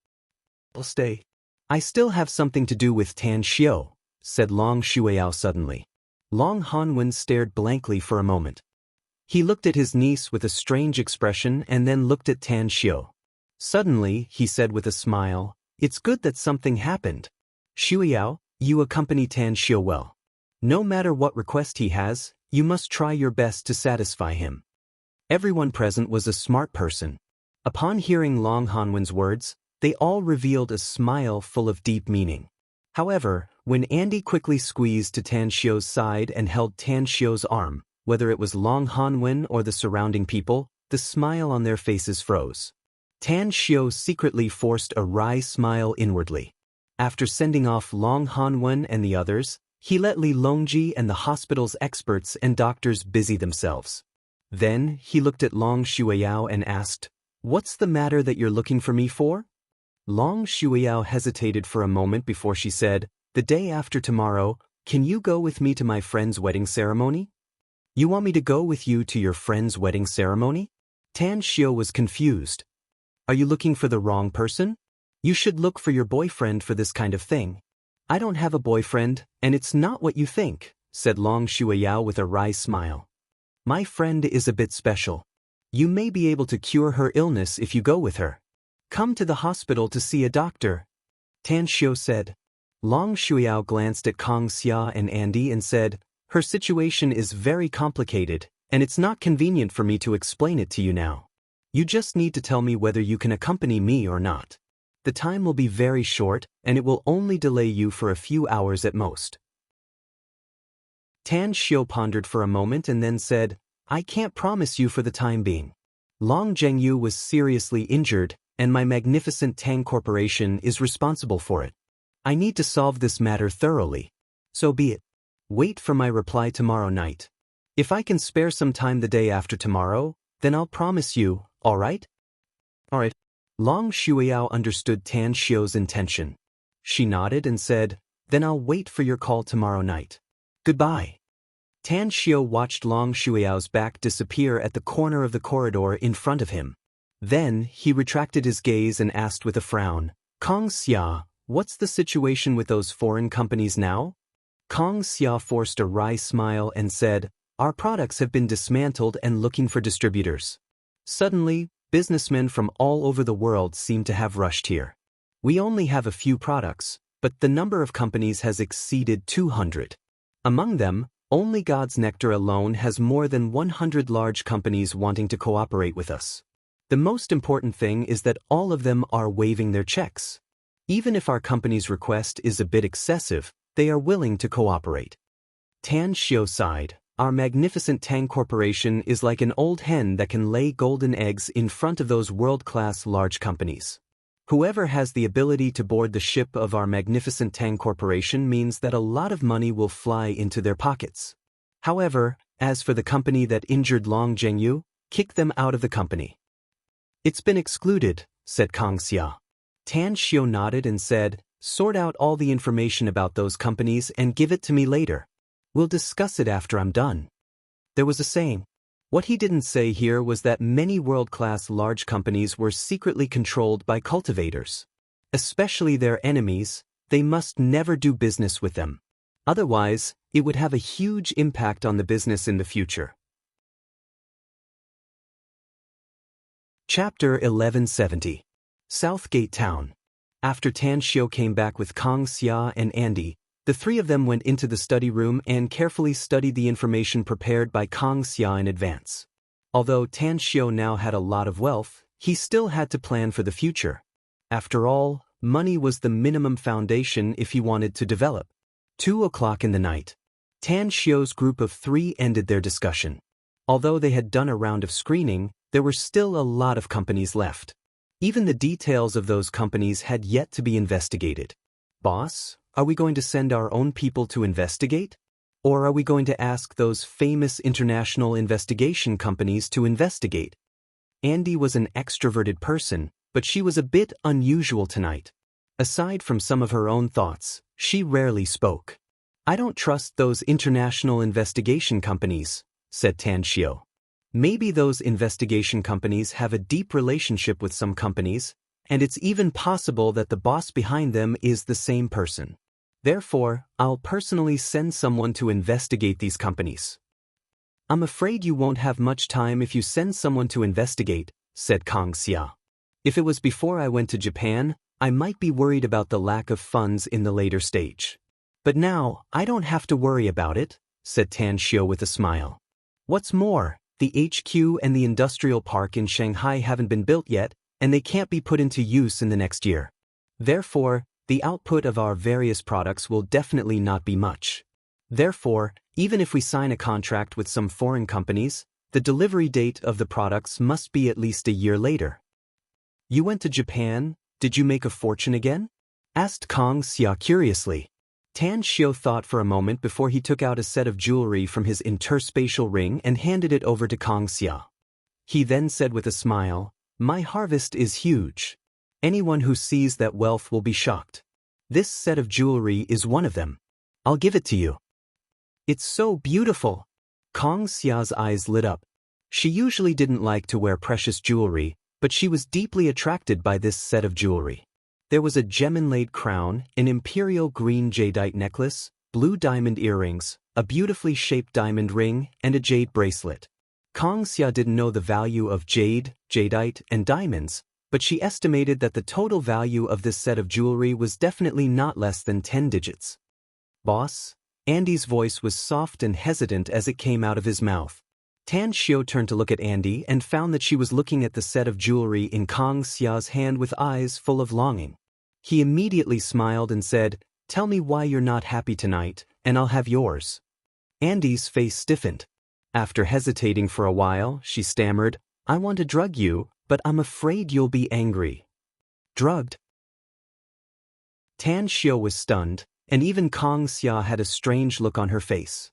I'll stay. I still have something to do with Tan Xiao, said Long Shuiao suddenly. Long Hanwen stared blankly for a moment. He looked at his niece with a strange expression and then looked at Tan Xiao. Suddenly, he said with a smile, it's good that something happened. Shuiao, you accompany Tan Xiao well. No matter what request he has, you must try your best to satisfy him. Everyone present was a smart person. Upon hearing Long Hanwen's words, they all revealed a smile full of deep meaning. However, when Andy quickly squeezed to Tan Xiao's side and held Tan Xiao's arm, whether it was Long Hanwen or the surrounding people, the smile on their faces froze. Tan Xiao secretly forced a wry smile inwardly. After sending off Long Hanwen and the others, he let Li Longji and the hospital's experts and doctors busy themselves. Then, he looked at Long Shuiao and asked, what's the matter that you're looking for me for? Long Shuiao hesitated for a moment before she said, the day after tomorrow, can you go with me to my friend's wedding ceremony? You want me to go with you to your friend's wedding ceremony? Tan Xiao was confused. Are you looking for the wrong person? You should look for your boyfriend for this kind of thing. I don't have a boyfriend, and it's not what you think, said Long Shuiao with a wry smile. My friend is a bit special. You may be able to cure her illness if you go with her. Come to the hospital to see a doctor, Tan Xiao said. Long Shuiao glanced at Kang Xia and Andy and said, her situation is very complicated, and it's not convenient for me to explain it to you now. You just need to tell me whether you can accompany me or not. The time will be very short, and it will only delay you for a few hours at most. Tan Xiao pondered for a moment and then said, I can't promise you for the time being. Long Zhengyu was seriously injured, and my magnificent Tang Corporation is responsible for it. I need to solve this matter thoroughly. So be it. Wait for my reply tomorrow night. If I can spare some time the day after tomorrow, then I'll promise you, all right? All right. Long Shuiao understood Tan Xiao's intention. She nodded and said, then I'll wait for your call tomorrow night. Goodbye. Tan Xiao watched Long Shuiao's back disappear at the corner of the corridor in front of him. Then, he retracted his gaze and asked with a frown, Kang Xia, what's the situation with those foreign companies now? Kang Xia forced a wry smile and said, our products have been dismantled and looking for distributors. Suddenly, businessmen from all over the world seem to have rushed here. We only have a few products, but the number of companies has exceeded 200. Among them, only God's Nectar alone has more than 100 large companies wanting to cooperate with us. The most important thing is that all of them are waiving their checks. Even if our company's request is a bit excessive, they are willing to cooperate. Tan Xiao sighed. our magnificent Tang Corporation is like an old hen that can lay golden eggs in front of those world-class large companies. Whoever has the ability to board the ship of our magnificent Tang Corporation means that a lot of money will fly into their pockets. However, as for the company that injured Long Zhengyu, kick them out of the company. It's been excluded, said Kang Xia. Tan Xiu nodded and said, sort out all the information about those companies and give it to me later. We'll discuss it after I'm done. There was a saying. What he didn't say here was that many world-class large companies were secretly controlled by cultivators. Especially their enemies, they must never do business with them. Otherwise, it would have a huge impact on the business in the future. Chapter 1170. Southgate Town. After Tan Xiu came back with Kang Xia and Andy, the three of them went into the study room and carefully studied the information prepared by Kang Xia in advance. Although Tan Xiu now had a lot of wealth, he still had to plan for the future. After all, money was the minimum foundation if he wanted to develop. 2 o'clock in the night. Tan Xiu's group of 3 ended their discussion. Although they had done a round of screening, there were still a lot of companies left. Even the details of those companies had yet to be investigated. Boss, are we going to send our own people to investigate? Or are we going to ask those famous international investigation companies to investigate? Andy was an extroverted person, but she was a bit unusual tonight. Aside from some of her own thoughts, she rarely spoke. I don't trust those international investigation companies, said Tan Xiu. Maybe those investigation companies have a deep relationship with some companies, and it's even possible that the boss behind them is the same person. Therefore, I'll personally send someone to investigate these companies. I'm afraid you won't have much time if you send someone to investigate, said Kang Xia. If it was before I went to Japan, I might be worried about the lack of funds in the later stage. But now, I don't have to worry about it, said Tan Xiu with a smile. What's more, the HQ and the industrial park in Shanghai haven't been built yet, and they can't be put into use in the next year. Therefore, the output of our various products will definitely not be much. Therefore, even if we sign a contract with some foreign companies, the delivery date of the products must be at least a year later. You went to Japan, did you make a fortune again? Asked Kang Xia curiously. Tan Xiu thought for a moment before he took out a set of jewelry from his interspatial ring and handed it over to Kang Xia. He then said with a smile, my harvest is huge. Anyone who sees that wealth will be shocked. This set of jewelry is one of them. I'll give it to you. It's so beautiful. Kang Xia's eyes lit up. She usually didn't like to wear precious jewelry, but she was deeply attracted by this set of jewelry. There was a gem-inlaid crown, an imperial green jadeite necklace, blue diamond earrings, a beautifully shaped diamond ring, and a jade bracelet. Kang Xia didn't know the value of jade, jadeite, and diamonds, but she estimated that the total value of this set of jewelry was definitely not less than 10 digits. Boss? Andy's voice was soft and hesitant as it came out of his mouth. Tan Xiu turned to look at Andy and found that she was looking at the set of jewelry in Kang Xia's hand with eyes full of longing. He immediately smiled and said, tell me why you're not happy tonight, and I'll have yours. Andy's face stiffened. After hesitating for a while, she stammered, I want to drug you, but I'm afraid you'll be angry. Drugged? Tan Xiu was stunned, and even Kang Xia had a strange look on her face.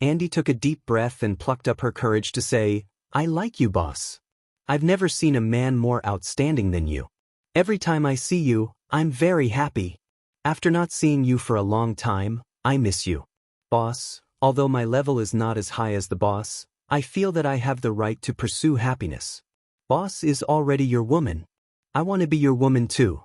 Andy took a deep breath and plucked up her courage to say, I like you, boss. I've never seen a man more outstanding than you. Every time I see you, I'm very happy. After not seeing you for a long time, I miss you. Boss, although my level is not as high as the boss, I feel that I have the right to pursue happiness. Boss is already your woman. I want to be your woman too.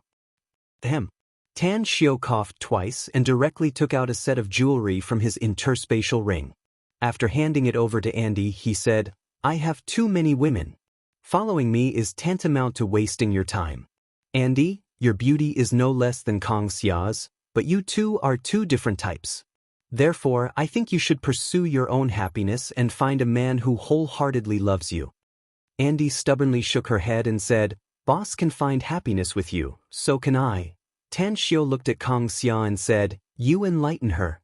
Ahem. Tan Xiu coughed twice and directly took out a set of jewelry from his interspatial ring. After handing it over to Andy, he said, I have too many women. Following me is tantamount to wasting your time. Andy, your beauty is no less than Kang Xia's, but you two are two different types. Therefore, I think you should pursue your own happiness and find a man who wholeheartedly loves you. Andy stubbornly shook her head and said, Boss can find happiness with you, so can I. Tan Xiu looked at Kang Xia and said, You enlighten her.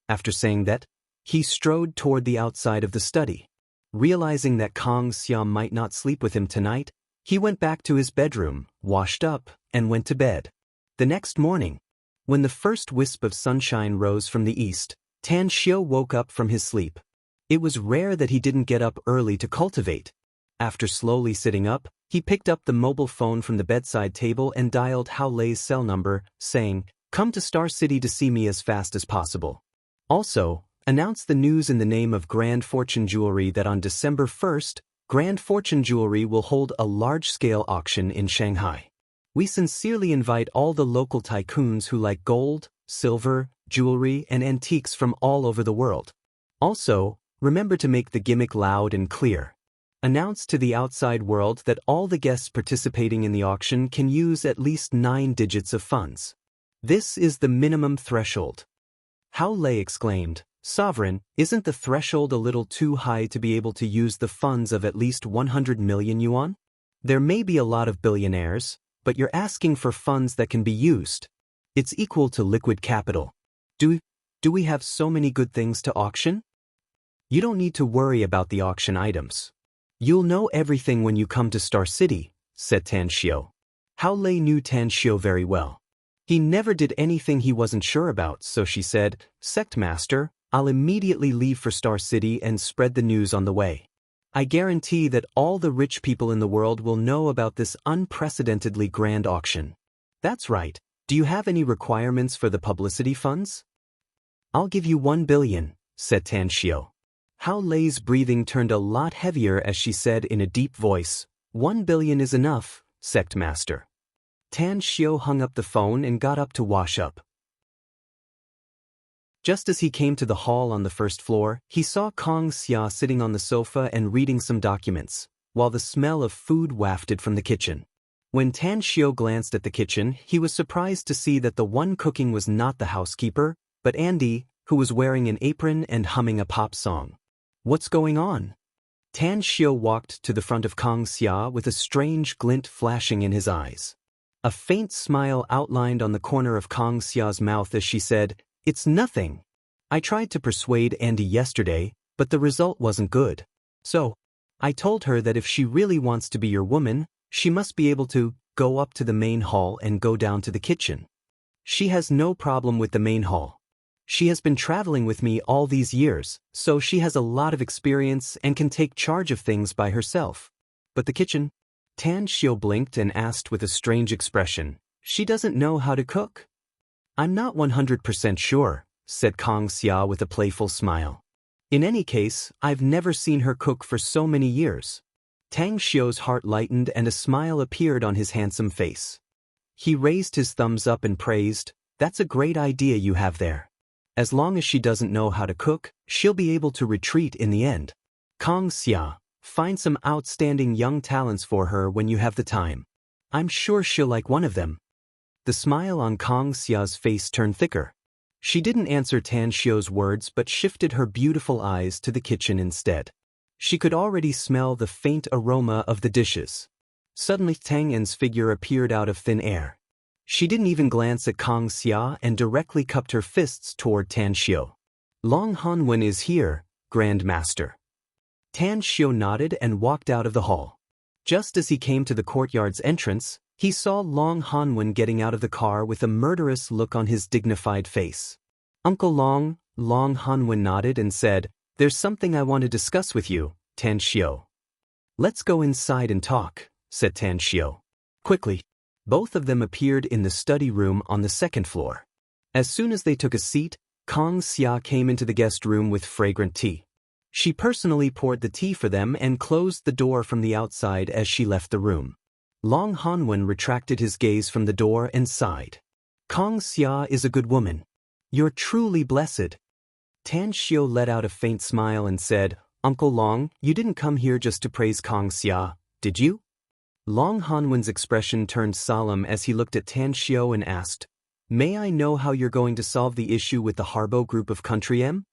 After saying that, He strode toward the outside of the study. Realizing that Kang Xiao might not sleep with him tonight, he went back to his bedroom, washed up, and went to bed. The next morning, when the first wisp of sunshine rose from the east, Tan Xiao woke up from his sleep. It was rare that he didn't get up early to cultivate. After slowly sitting up, he picked up the mobile phone from the bedside table and dialed Hao Lei's cell number, saying, "Come to Star City to see me as fast as possible. Also, announce the news in the name of Grand Fortune Jewelry that on December 1st, Grand Fortune Jewelry will hold a large-scale auction in Shanghai. We sincerely invite all the local tycoons who like gold, silver, jewelry, and antiques from all over the world. Also, remember to make the gimmick loud and clear. Announce to the outside world that all the guests participating in the auction can use at least 9 digits of funds. This is the minimum threshold." Hao Lei exclaimed, "Sovereign, isn't the threshold a little too high to be able to use the funds of at least 100 million yuan? There may be a lot of billionaires, but you're asking for funds that can be used. It's equal to liquid capital. Do we have so many good things to auction? You don't need to worry about the auction items. You'll know everything when you come to Star City," said Tan Xiao. Hao Lei knew Tan Xiao very well. He never did anything he wasn't sure about, so she said, "Sect Master, I'll immediately leave for Star City and spread the news on the way. I guarantee that all the rich people in the world will know about this unprecedentedly grand auction." "That's right. Do you have any requirements for the publicity funds?" "I'll give you 1 billion, said Tan Xiao. Hao Lei's breathing turned a lot heavier as she said in a deep voice, 1 billion is enough, Sect Master." Tan Xiao hung up the phone and got up to wash up. Just as he came to the hall on the first floor, he saw Kang Xia sitting on the sofa and reading some documents, while the smell of food wafted from the kitchen. When Tan Xiao glanced at the kitchen, he was surprised to see that the one cooking was not the housekeeper, but Andy, who was wearing an apron and humming a pop song. "What's going on?" Tan Xiao walked to the front of Kang Xia with a strange glint flashing in his eyes. A faint smile outlined on the corner of Kang Xia's mouth as she said, "It's nothing. I tried to persuade Andy yesterday, but the result wasn't good. So, I told her that if she really wants to be your woman, she must be able to go up to the main hall and go down to the kitchen. She has no problem with the main hall. She has been traveling with me all these years, so she has a lot of experience and can take charge of things by herself. But the kitchen?" Tan Xiao blinked and asked with a strange expression, "She doesn't know how to cook?" "I'm not 100% sure, said Kang Xia with a playful smile. "In any case, I've never seen her cook for so many years." Tang Xiao's heart lightened and a smile appeared on his handsome face. He raised his thumbs up and praised, "That's a great idea you have there. As long as she doesn't know how to cook, she'll be able to retreat in the end. Kang Xia, find some outstanding young talents for her when you have the time. I'm sure she'll like one of them." The smile on Kang Xia's face turned thicker. She didn't answer Tan Xiao's words but shifted her beautiful eyes to the kitchen instead. She could already smell the faint aroma of the dishes. Suddenly Tang En's figure appeared out of thin air. She didn't even glance at Kang Xia and directly cupped her fists toward Tan Xiao. "Long Hanwen is here, Grand Master." Tan Xiao nodded and walked out of the hall. Just as he came to the courtyard's entrance, he saw Long Hanwen getting out of the car with a murderous look on his dignified face. "Uncle Long," Long Hanwen nodded and said, "There's something I want to discuss with you, Tan Xiao." "Let's go inside and talk," said Tan Xiao. Quickly, both of them appeared in the study room on the second floor. As soon as they took a seat, Kang Xia came into the guest room with fragrant tea. She personally poured the tea for them and closed the door from the outside as she left the room. Long Hanwen retracted his gaze from the door and sighed. "Kang Xia is a good woman. You're truly blessed." Tan Xiao let out a faint smile and said, "Uncle Long, you didn't come here just to praise Kang Xia, did you?" Long Hanwen's expression turned solemn as he looked at Tan Xiao and asked, "May I know how you're going to solve the issue with the Harbo Group of Country M?"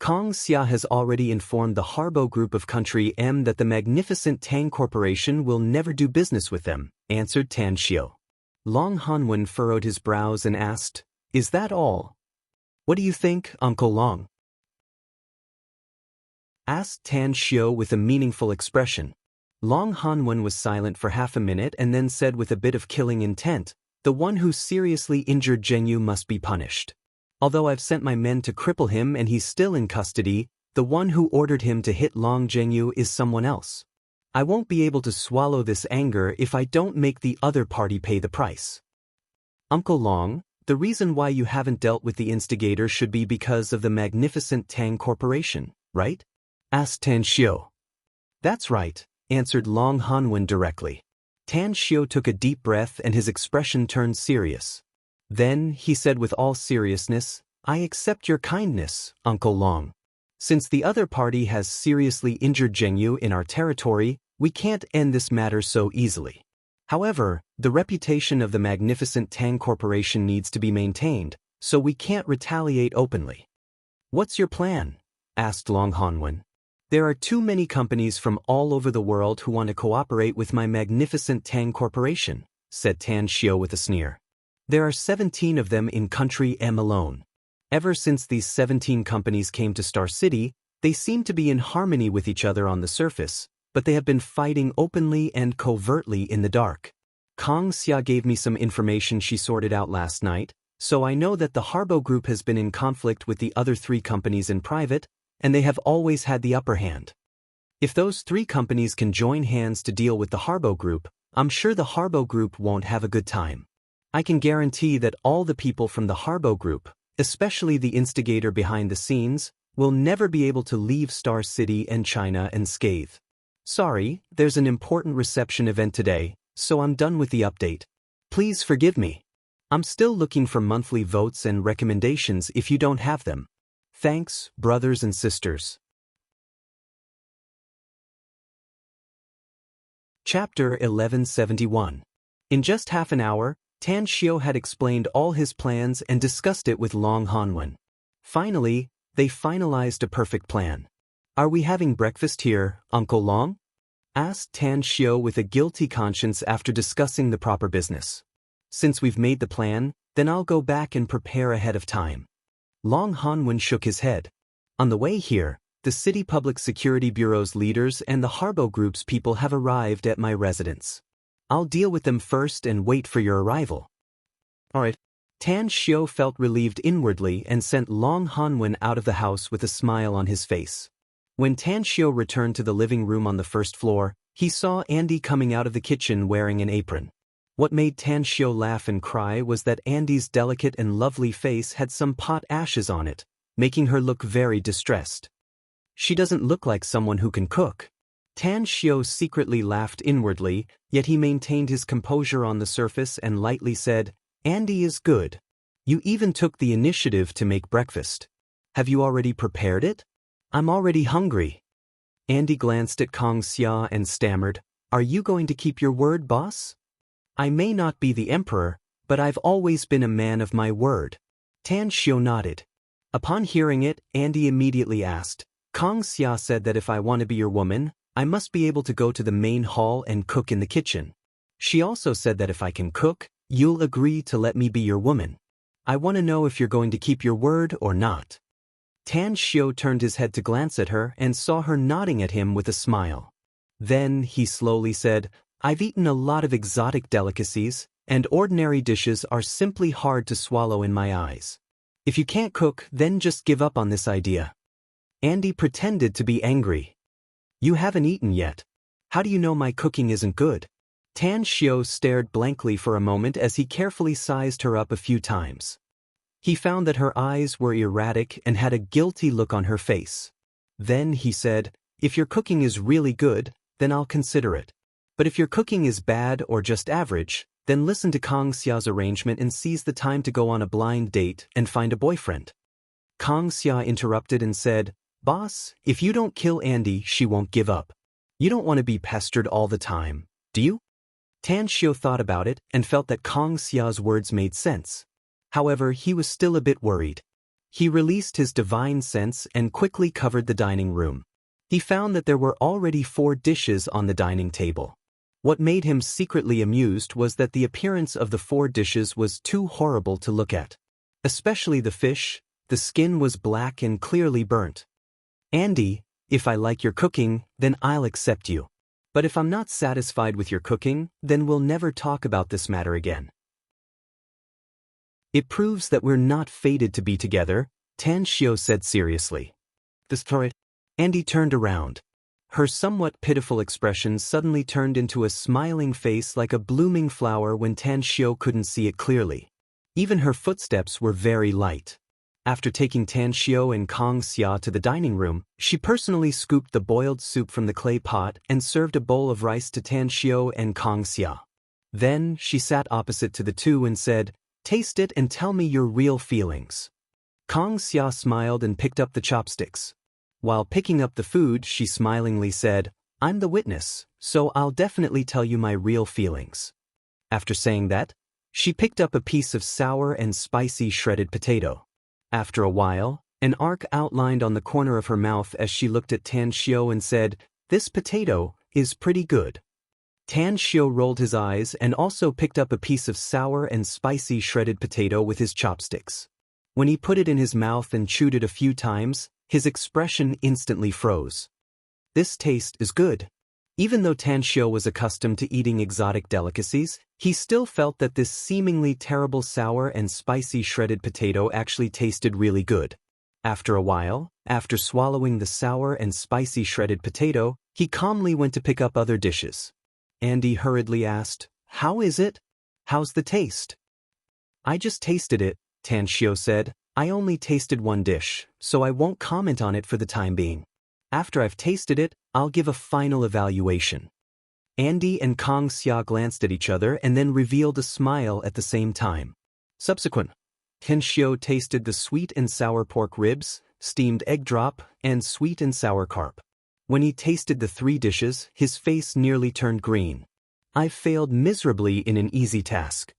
Kang Xia has already informed the Harbo Group of Country M that the magnificent Tang Corporation will never do business with them, answered Tan Xiao. Long Hanwen furrowed his brows and asked, "Is that all? What do you think, Uncle Long?" asked Tan Xiao with a meaningful expression. Long Hanwen was silent for half a minute and then said with a bit of killing intent, "The one who seriously injured Zhengyu must be punished. Although I've sent my men to cripple him and he's still in custody, the one who ordered him to hit Long Zhengyu is someone else. I won't be able to swallow this anger if I don't make the other party pay the price." Uncle Long, the reason why you haven't dealt with the instigator should be because of the magnificent Tang Corporation, right? Asked Tan Xiao. That's right, answered Long Hanwen directly. Tan Xiao took a deep breath and his expression turned serious. Then, he said with all seriousness, "I accept your kindness, Uncle Long. Since the other party has seriously injured Zhengyu in our territory, we can't end this matter so easily. However, the reputation of the magnificent Tang Corporation needs to be maintained, so we can't retaliate openly." "What's your plan?" asked Long Hanwen. "There are too many companies from all over the world who want to cooperate with my magnificent Tang Corporation," said Tan Xiao with a sneer. "There are 17 of them in country M alone. Ever since these 17 companies came to Star City, they seem to be in harmony with each other on the surface, but they have been fighting openly and covertly in the dark. Kong Xia gave me some information she sorted out last night, so I know that the Harbo Group has been in conflict with the other 3 companies in private, and they have always had the upper hand. If those 3 companies can join hands to deal with the Harbo Group, I'm sure the Harbo Group won't have a good time. I can guarantee that all the people from the Harbo Group, especially the instigator behind the scenes, will never be able to leave Star City and China unscathed. Sorry, there's an important reception event today, so I'm done with the update. Please forgive me. I'm still looking for monthly votes and recommendations if you don't have them. Thanks, brothers and sisters." Chapter 1171. In just half an hour, Tan Xiao had explained all his plans and discussed it with Long Hanwen. Finally, they finalized a perfect plan. "Are we having breakfast here, Uncle Long?" asked Tan Xiao with a guilty conscience after discussing the proper business. "Since we've made the plan, then I'll go back and prepare ahead of time." Long Hanwen shook his head. "On the way here, the City Public Security Bureau's leaders and the Harbo Group's people have arrived at my residence. I'll deal with them first and wait for your arrival." "All right." Tan Xiao felt relieved inwardly and sent Long Hanwen out of the house with a smile on his face. When Tan Xiao returned to the living room on the first floor, he saw Andy coming out of the kitchen wearing an apron. What made Tan Xiao laugh and cry was that Andy's delicate and lovely face had some pot ashes on it, making her look very distressed. "She doesn't look like someone who can cook." Tan Xiao secretly laughed inwardly, yet he maintained his composure on the surface and lightly said, "Andy is good. You even took the initiative to make breakfast. Have you already prepared it? I'm already hungry." Andy glanced at Kong Xia and stammered, "Are you going to keep your word, boss?" "I may not be the emperor, but I've always been a man of my word." Tan Xiao nodded. Upon hearing it, Andy immediately asked, "Kong Xia said that if I want to be your woman, I must be able to go to the main hall and cook in the kitchen. She also said that if I can cook, you'll agree to let me be your woman. I want to know if you're going to keep your word or not." Tan Xiao turned his head to glance at her and saw her nodding at him with a smile. Then he slowly said, "I've eaten a lot of exotic delicacies, and ordinary dishes are simply hard to swallow in my eyes. If you can't cook, then just give up on this idea." Andy pretended to be angry. "You haven't eaten yet. How do you know my cooking isn't good?" Tan Xiao stared blankly for a moment as he carefully sized her up a few times. He found that her eyes were erratic and had a guilty look on her face. Then he said, "If your cooking is really good, then I'll consider it. But if your cooking is bad or just average, then listen to Kong Xia's arrangement and seize the time to go on a blind date and find a boyfriend." Kong Xia interrupted and said, "Boss, if you don't kill Andy, she won't give up. You don't want to be pestered all the time, do you?" Tan Xiao thought about it and felt that Kong Xia's words made sense. However, he was still a bit worried. He released his divine sense and quickly covered the dining room. He found that there were already 4 dishes on the dining table. What made him secretly amused was that the appearance of the 4 dishes was too horrible to look at. Especially the fish, the skin was black and clearly burnt. "Andy, If I like your cooking, then I'll accept you. But if I'm not satisfied with your cooking, then we'll never talk about this matter again. It proves that we're not fated to be together, Tan Xiao said seriously. The story. Andy turned around. Her somewhat pitiful expression suddenly turned into a smiling face like a blooming flower when Tan Xiao couldn't see it clearly. Even her footsteps were very light. After taking Tan Xiao and Kong Xia to the dining room, she personally scooped the boiled soup from the clay pot and served a bowl of rice to Tan Xiao and Kong Xia. Then, she sat opposite to the two and said, "Taste it and tell me your real feelings." Kong Xia smiled and picked up the chopsticks. While picking up the food, she smilingly said, "I'm the witness, so I'll definitely tell you my real feelings." After saying that, she picked up a piece of sour and spicy shredded potato. After a while, an arc outlined on the corner of her mouth as she looked at Tan Xiao and said, "This potato is pretty good." Tan Xiao rolled his eyes and also picked up a piece of sour and spicy shredded potato with his chopsticks. When he put it in his mouth and chewed it a few times, his expression instantly froze. This taste is good. Even though Tan Xiao was accustomed to eating exotic delicacies, he still felt that this seemingly terrible sour and spicy shredded potato actually tasted really good. After a while, after swallowing the sour and spicy shredded potato, he calmly went to pick up other dishes. Andy hurriedly asked, "How is it? How's the taste?" "I just tasted it," Tan Xiao said. "I only tasted one dish, so I won't comment on it for the time being. After I've tasted it, I'll give a final evaluation." Andy and Kong Xia glanced at each other and then revealed a smile at the same time. Subsequent, Tan Xiao tasted the sweet and sour pork ribs, steamed egg drop, and sweet and sour carp. When he tasted the three dishes, his face nearly turned green. "I've failed miserably in an easy task."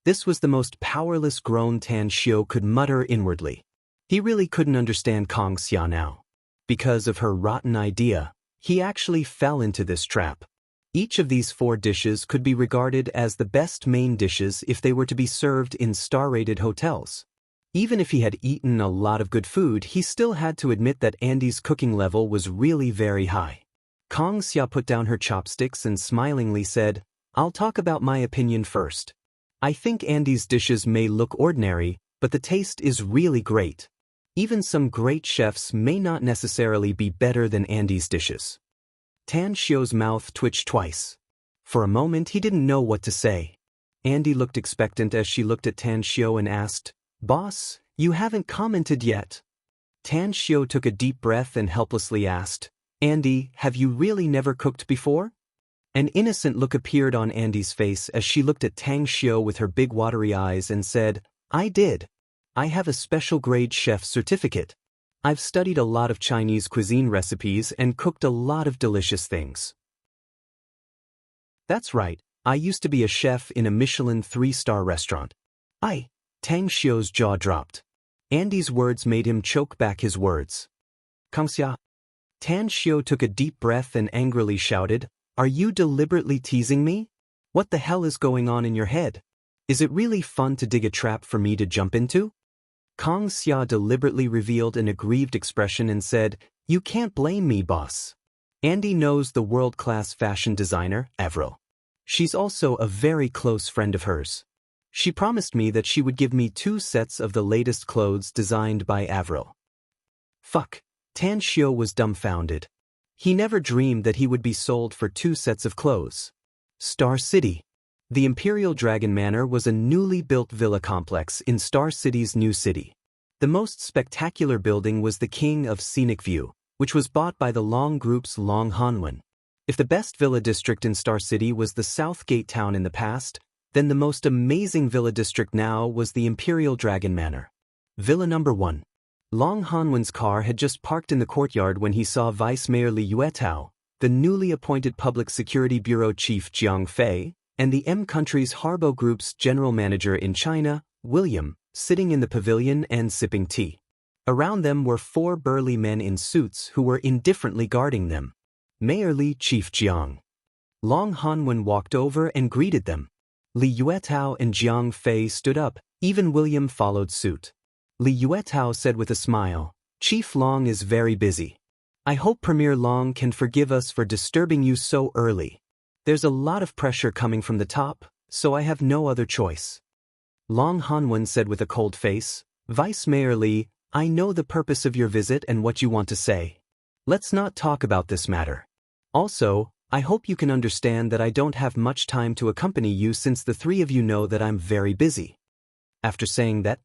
This was the most powerless groan Tan Xiao could mutter inwardly. He really couldn't understand Kong Xia now. Because of her rotten idea, he actually fell into this trap. Each of these 4 dishes could be regarded as the best main dishes if they were to be served in star-rated hotels. Even if he had eaten a lot of good food, he still had to admit that Andy's cooking level was really very high. Kong Xia put down her chopsticks and smilingly said, "I'll talk about my opinion first. I think Andy's dishes may look ordinary, but the taste is really great. Even some great chefs may not necessarily be better than Andy's dishes." Tan Xiao's mouth twitched twice. For a moment he didn't know what to say. Andy looked expectant as she looked at Tan Xiao and asked, "Boss, you haven't commented yet." Tan Xiao took a deep breath and helplessly asked, "Andy, have you really never cooked before?" An innocent look appeared on Andy's face as she looked at Tan Xiao with her big watery eyes and said, "I did. I have a special grade chef certificate. I've studied a lot of Chinese cuisine recipes and cooked a lot of delicious things." "That's right, I used to be a chef in a Michelin 3-star restaurant." Tan Xiao's jaw dropped. Andy's words made him choke back his words. "Kong Xia." Tan Xiao took a deep breath and angrily shouted, "Are you deliberately teasing me? What the hell is going on in your head? Is it really fun to dig a trap for me to jump into?" Kong Xia deliberately revealed an aggrieved expression and said, "You can't blame me, boss. Andy knows the world-class fashion designer, Avril. She's also a very close friend of hers. She promised me that she would give me 2 sets of the latest clothes designed by Avril." Fuck. Tan Xiao was dumbfounded. He never dreamed that he would be sold for 2 sets of clothes. Star City. The Imperial Dragon Manor was a newly built villa complex in Star City's new city. The most spectacular building was the King of Scenic View, which was bought by the Long Group's Long Hanwen. If the best villa district in Star City was the South Gate Town in the past, then the most amazing villa district now was the Imperial Dragon Manor. Villa number 1. Long Hanwen's car had just parked in the courtyard when he saw Vice Mayor Li Yuetao, the newly appointed Public Security Bureau Chief Jiang Fei, and the M Country's Harbo Group's general manager in China, William, sitting in the pavilion and sipping tea. Around them were 4 burly men in suits who were indifferently guarding them. Mayor Li, Chief Jiang. Long Hanwen walked over and greeted them. Li Yuetao and Jiang Fei stood up, even William followed suit. Li Yuetao said with a smile, "Chief Long is very busy. I hope Premier Long can forgive us for disturbing you so early. There's a lot of pressure coming from the top, so I have no other choice. Long Hanwen said with a cold face, Vice Mayor Li, I know the purpose of your visit and what you want to say. Let's not talk about this matter. Also, I hope you can understand that I don't have much time to accompany you since the three of you know that I'm very busy. After saying that,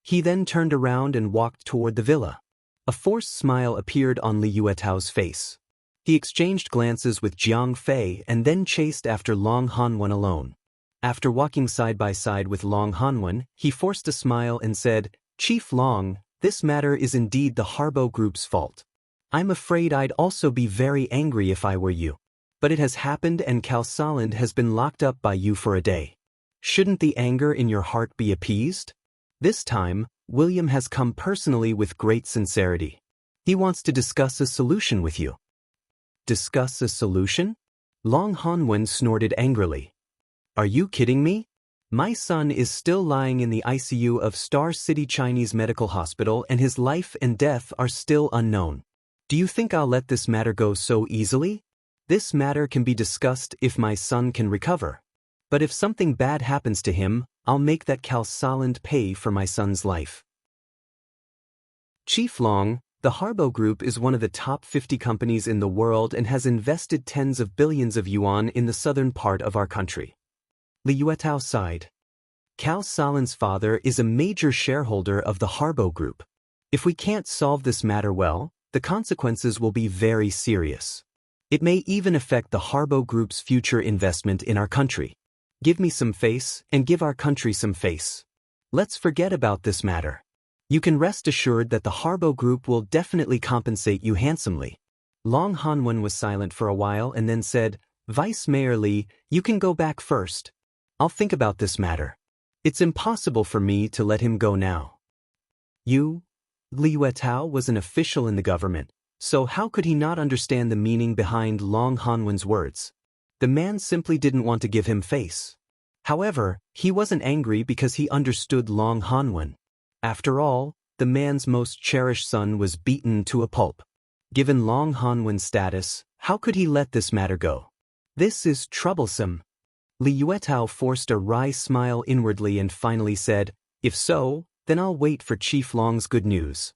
he then turned around and walked toward the villa. A forced smile appeared on Li Yuetao's face. He exchanged glances with Jiang Fei and then chased after Long Hanwen alone. After walking side by side with Long Hanwen, he forced a smile and said, Chief Long, this matter is indeed the Harbo Group's fault. I'm afraid I'd also be very angry if I were you. But it has happened and Kalsaland has been locked up by you for a day. Shouldn't the anger in your heart be appeased? This time, William has come personally with great sincerity. He wants to discuss a solution with you. Discuss a solution? Long Hanwen snorted angrily. Are you kidding me? My son is still lying in the ICU of Star City Chinese Medical Hospital and his life and death are still unknown. Do you think I'll let this matter go so easily? This matter can be discussed if my son can recover. But if something bad happens to him, I'll make that Kalsaland pay for my son's life. Chief Long, the Harbo Group is one of the top 50 companies in the world and has invested tens of billions of yuan in the southern part of our country. Li Yuetao sighed. Kalsaland's father is a major shareholder of the Harbo Group. If we can't solve this matter well, the consequences will be very serious. It may even affect the Harbo Group's future investment in our country. Give me some face and give our country some face. Let's forget about this matter. You can rest assured that the Harbo Group will definitely compensate you handsomely. Long Hanwen was silent for a while and then said, Vice Mayor Li, you can go back first. I'll think about this matter. It's impossible for me to let him go now. Li Yuetao was an official in the government, so how could he not understand the meaning behind Long Hanwen's words? The man simply didn't want to give him face. However, he wasn't angry because he understood Long Hanwen. After all, the man's most cherished son was beaten to a pulp. Given Long Hanwen's status, how could he let this matter go? This is troublesome. Li Yuetao forced a wry smile inwardly and finally said, If so, then I'll wait for Chief Long's good news.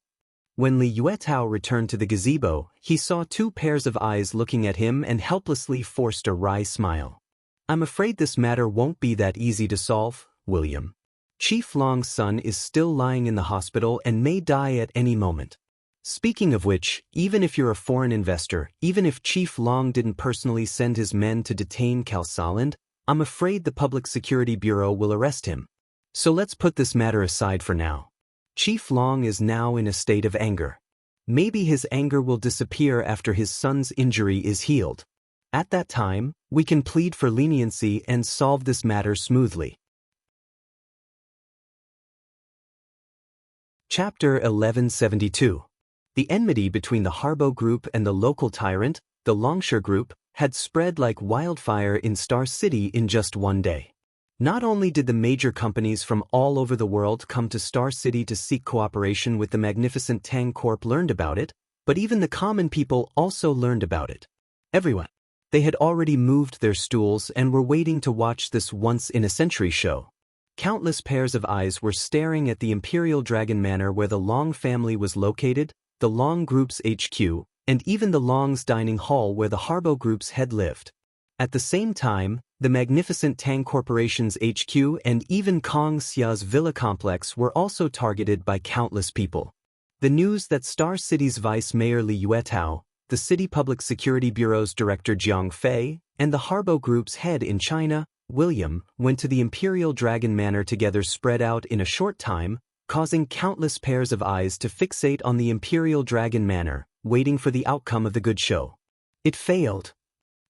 When Li Yuetao returned to the gazebo, he saw two pairs of eyes looking at him and helplessly forced a wry smile. I'm afraid this matter won't be that easy to solve, William. Chief Long's son is still lying in the hospital and may die at any moment. Speaking of which, even if you're a foreign investor, even if Chief Long didn't personally send his men to detain Kalsaland, I'm afraid the Public Security Bureau will arrest him. So let's put this matter aside for now. Chief Long is now in a state of anger. Maybe his anger will disappear after his son's injury is healed. At that time, we can plead for leniency and solve this matter smoothly. Chapter 1172. The enmity between the Harbo Group and the local tyrant, the Longsher Group, had spread like wildfire in Star City in just one day. Not only did the major companies from all over the world come to Star City to seek cooperation with the magnificent Tang Corp learned about it, but even the common people also learned about it. Everyone. They had already moved their stools and were waiting to watch this once-in-a-century show. Countless pairs of eyes were staring at the Imperial Dragon Manor where the Long family was located, the Long Group's HQ, and even the Long's dining hall where the Harbo Group's head lived. At the same time, the magnificent Tang Corporation's HQ and even Kong Xia's villa complex were also targeted by countless people. The news that Star City's Vice Mayor Li Yuetao, the City Public Security Bureau's Director Jiang Fei, and the Harbo Group's head in China, William, went to the Imperial Dragon Manor together spread out in a short time, causing countless pairs of eyes to fixate on the Imperial Dragon Manor, waiting for the outcome of the good show. It failed.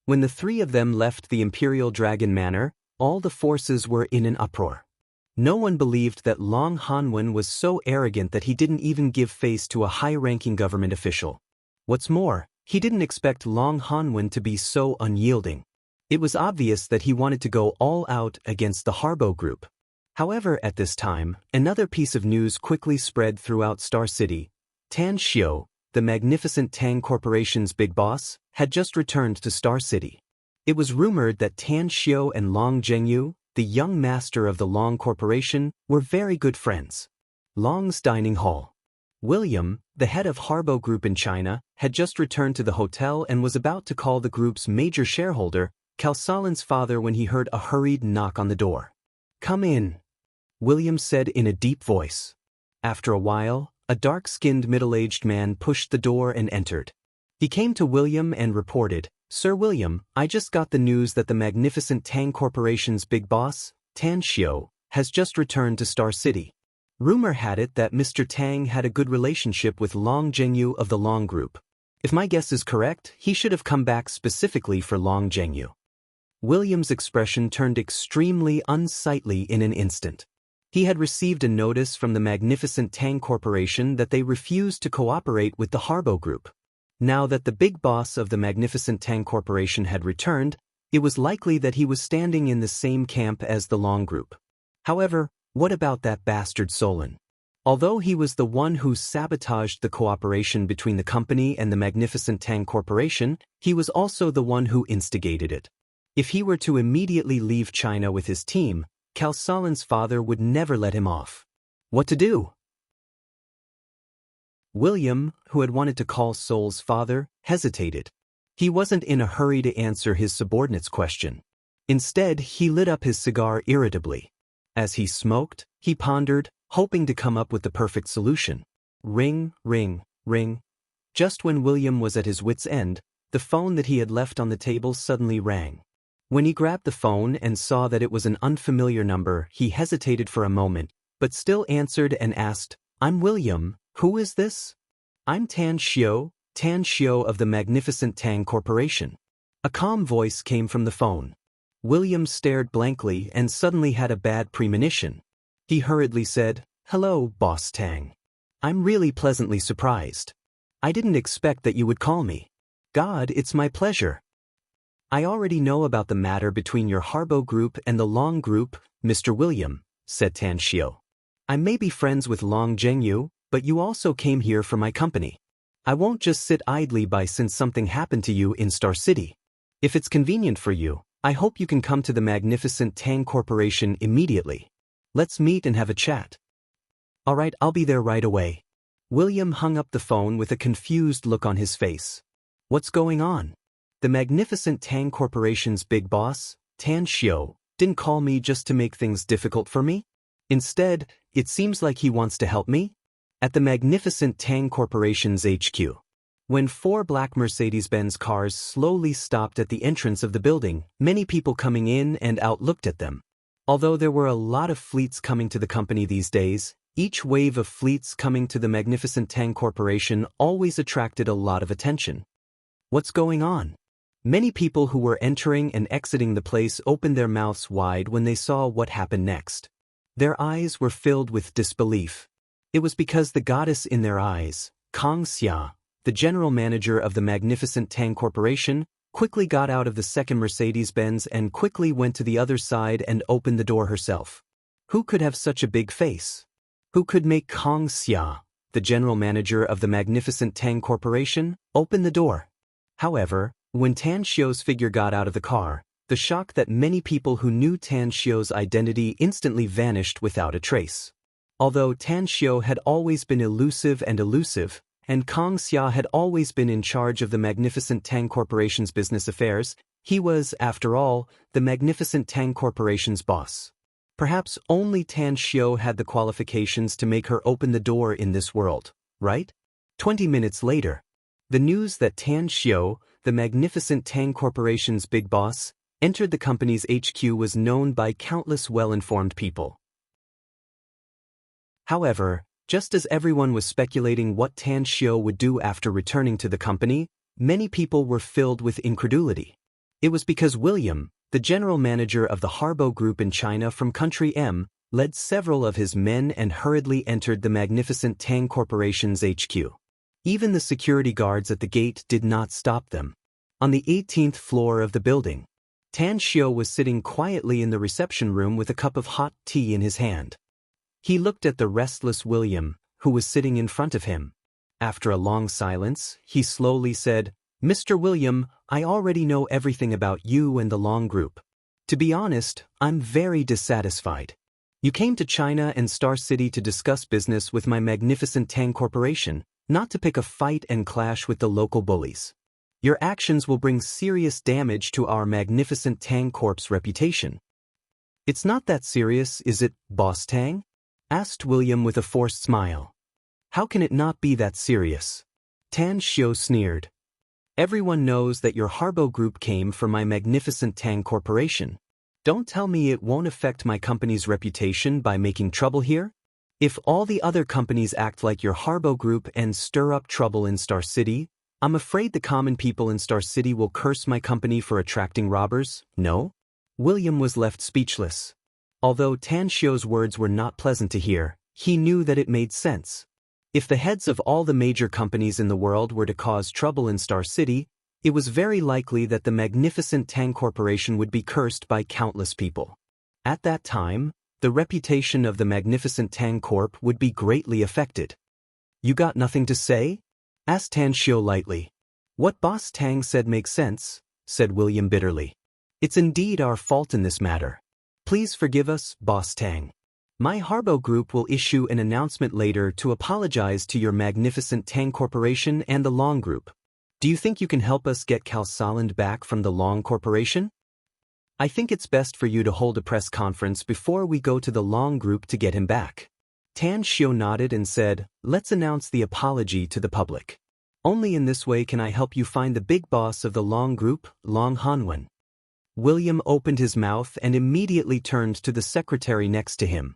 When the three of them left the Imperial Dragon Manor, all the forces were in an uproar. No one believed that Long Hanwen was so arrogant that he didn't even give face to a high-ranking government official. What's more, he didn't expect Long Hanwen to be so unyielding. It was obvious that he wanted to go all out against the Harbo Group. However, at this time, another piece of news quickly spread throughout Star City. Tan Xiu, the magnificent Tang Corporation's big boss, had just returned to Star City. It was rumored that Tan Xiao and Long Zhengyu, the young master of the Long Corporation, were very good friends. Long's dining hall. William, the head of Harbo Group in China, had just returned to the hotel and was about to call the group's major shareholder, Calsalin's father, when he heard a hurried knock on the door. "Come in," William said in a deep voice. After a while, a dark-skinned middle-aged man pushed the door and entered. He came to William and reported, "Sir William, I just got the news that the magnificent Tang Corporation's big boss, Tan Xiao, has just returned to Star City. Rumor had it that Mr. Tang had a good relationship with Long Zhengyu of the Long Group. If my guess is correct, he should have come back specifically for Long Zhengyu." William's expression turned extremely unsightly in an instant. He had received a notice from the magnificent Tang Corporation that they refused to cooperate with the Harbo Group. Now that the big boss of the magnificent Tang Corporation had returned, it was likely that he was standing in the same camp as the Long Group. However, what about that bastard Solon? Although he was the one who sabotaged the cooperation between the company and the magnificent Tang Corporation, he was also the one who instigated it. If he were to immediately leave China with his team, Calsalin's father would never let him off. What to do? William, who had wanted to call Sol's father, hesitated. He wasn't in a hurry to answer his subordinate's question. Instead, he lit up his cigar irritably. As he smoked, he pondered, hoping to come up with the perfect solution. Ring, ring, ring. Just when William was at his wit's end, the phone that he had left on the table suddenly rang. When he grabbed the phone and saw that it was an unfamiliar number, he hesitated for a moment, but still answered and asked, "I'm William, who is this?" "I'm Tan Xiao of the magnificent Tang Corporation." A calm voice came from the phone. William stared blankly and suddenly had a bad premonition. He hurriedly said, "Hello, Boss Tang. I'm really pleasantly surprised. I didn't expect that you would call me." "God, it's my pleasure. I already know about the matter between your Harbo Group and the Long Group, Mr. William," said Tan Xiao. "I may be friends with Long Zhengyu, but you also came here for my company. I won't just sit idly by since something happened to you in Star City. If it's convenient for you, I hope you can come to the magnificent Tang Corporation immediately. Let's meet and have a chat." "All right, I'll be there right away." William hung up the phone with a confused look on his face. What's going on? The magnificent Tang Corporation's big boss, Tan Xiao, didn't call me just to make things difficult for me? Instead, it seems like he wants to help me? At the magnificent Tang Corporation's HQ. When 4 black Mercedes-Benz cars slowly stopped at the entrance of the building, many people coming in and out looked at them. Although there were a lot of fleets coming to the company these days, each wave of fleets coming to the magnificent Tang Corporation always attracted a lot of attention. What's going on? Many people who were entering and exiting the place opened their mouths wide when they saw what happened next. Their eyes were filled with disbelief. It was because the goddess in their eyes, Kang Xia, the general manager of the magnificent Tang Corporation, quickly got out of the second Mercedes-Benz and quickly went to the other side and opened the door herself. Who could have such a big face? Who could make Kang Xia, the general manager of the magnificent Tang Corporation, open the door? However, when Tan Xiao's figure got out of the car, the shock that many people who knew Tan Xiao's identity instantly vanished without a trace. Although Tan Xiao had always been elusive, and Kang Xia had always been in charge of the magnificent Tang Corporation's business affairs, he was, after all, the magnificent Tang Corporation's boss. Perhaps only Tan Xiao had the qualifications to make her open the door in this world, right? 20 minutes later, the news that Tan Xiao, the magnificent Tang Corporation's big boss, entered the company's HQ was known by countless well-informed people. However, just as everyone was speculating what Tan Xiao would do after returning to the company, many people were filled with incredulity. It was because William, the general manager of the Harbo Group in China from Country M, led several of his men and hurriedly entered the magnificent Tang Corporation's HQ. Even the security guards at the gate did not stop them. On the 18th floor of the building, Tan Xiao was sitting quietly in the reception room with a cup of hot tea in his hand. He looked at the restless William, who was sitting in front of him. After a long silence, he slowly said, "Mr. William, I already know everything about you and the Long Group. To be honest, I'm very dissatisfied. You came to China and Star City to discuss business with my magnificent Tang Corporation, not to pick a fight and clash with the local bullies. Your actions will bring serious damage to our magnificent Tang Corp's reputation." "It's not that serious, is it, Boss Tang?" asked William with a forced smile. "How can it not be that serious?" Tan Xiu sneered. "Everyone knows that your Harbo Group came from my magnificent Tang Corporation. Don't tell me it won't affect my company's reputation by making trouble here? If all the other companies act like your Harbo Group and stir up trouble in Star City, I'm afraid the common people in Star City will curse my company for attracting robbers, no?" William was left speechless. Although Tan Xiu's words were not pleasant to hear, he knew that it made sense. If the heads of all the major companies in the world were to cause trouble in Star City, it was very likely that the magnificent Tang Corporation would be cursed by countless people. At that time, the reputation of the magnificent Tang Corp would be greatly affected. "You got nothing to say?" asked Tan Xiu lightly. "What Boss Tang said makes sense," said William bitterly. "It's indeed our fault in this matter. Please forgive us, Boss Tang. My Harbo Group will issue an announcement later to apologize to your magnificent Tang Corporation and the Long Group. Do you think you can help us get Cal Saland back from the Long Corporation? I think it's best for you to hold a press conference before we go to the Long Group to get him back." Tan Xiu nodded and said, "Let's announce the apology to the public. Only in this way can I help you find the big boss of the Long Group, Long Hanwen." William opened his mouth and immediately turned to the secretary next to him.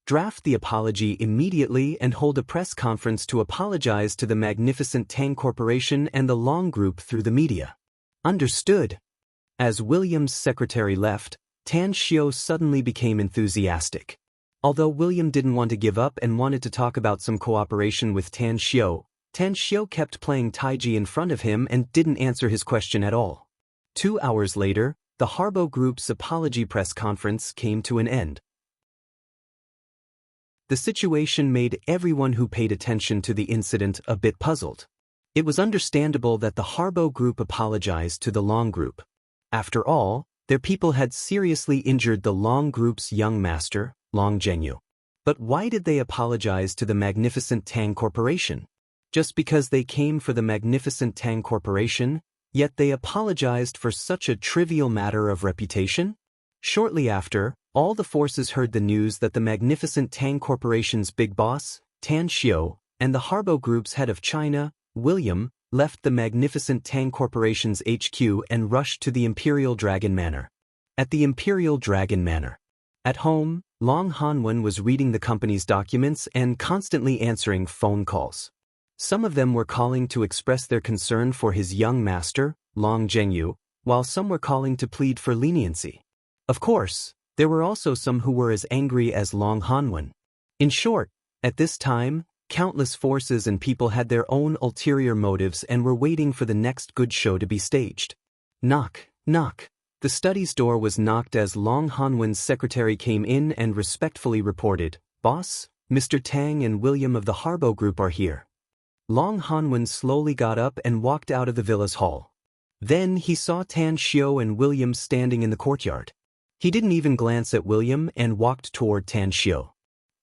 "Draft the apology immediately and hold a press conference to apologize to the magnificent Tang Corporation and the Long Group through the media." "Understood." As William's secretary left, Tan Xiu suddenly became enthusiastic. Although William didn't want to give up and wanted to talk about some cooperation with Tan Xiu kept playing Taiji in front of him and didn't answer his question at all. 2 hours later, the Harbo Group's apology press conference came to an end. The situation made everyone who paid attention to the incident a bit puzzled. It was understandable that the Harbo Group apologized to the Long Group. After all, their people had seriously injured the Long Group's young master, Long Zhenyu. But why did they apologize to the magnificent Tang Corporation? Just because they came for the magnificent Tang Corporation, yet they apologized for such a trivial matter of reputation? Shortly after, all the forces heard the news that the magnificent Tang Corporation's big boss, Tan Xiu, and the Harbo Group's head of China, William, left the magnificent Tang Corporation's HQ and rushed to the Imperial Dragon Manor. At the Imperial Dragon Manor. At home, Long Hanwen was reading the company's documents and constantly answering phone calls. Some of them were calling to express their concern for his young master, Long Zhenyu, while some were calling to plead for leniency. Of course, there were also some who were as angry as Long Hanwen. In short, at this time, countless forces and people had their own ulterior motives and were waiting for the next good show to be staged. Knock, knock. The study's door was knocked as Long Hanwen's secretary came in and respectfully reported, "Boss, Mr. Tang and William of the Harbo Group are here." Long Hanwen slowly got up and walked out of the villa's hall. Then he saw Tan Xiu and William standing in the courtyard. He didn't even glance at William and walked toward Tan Xiu.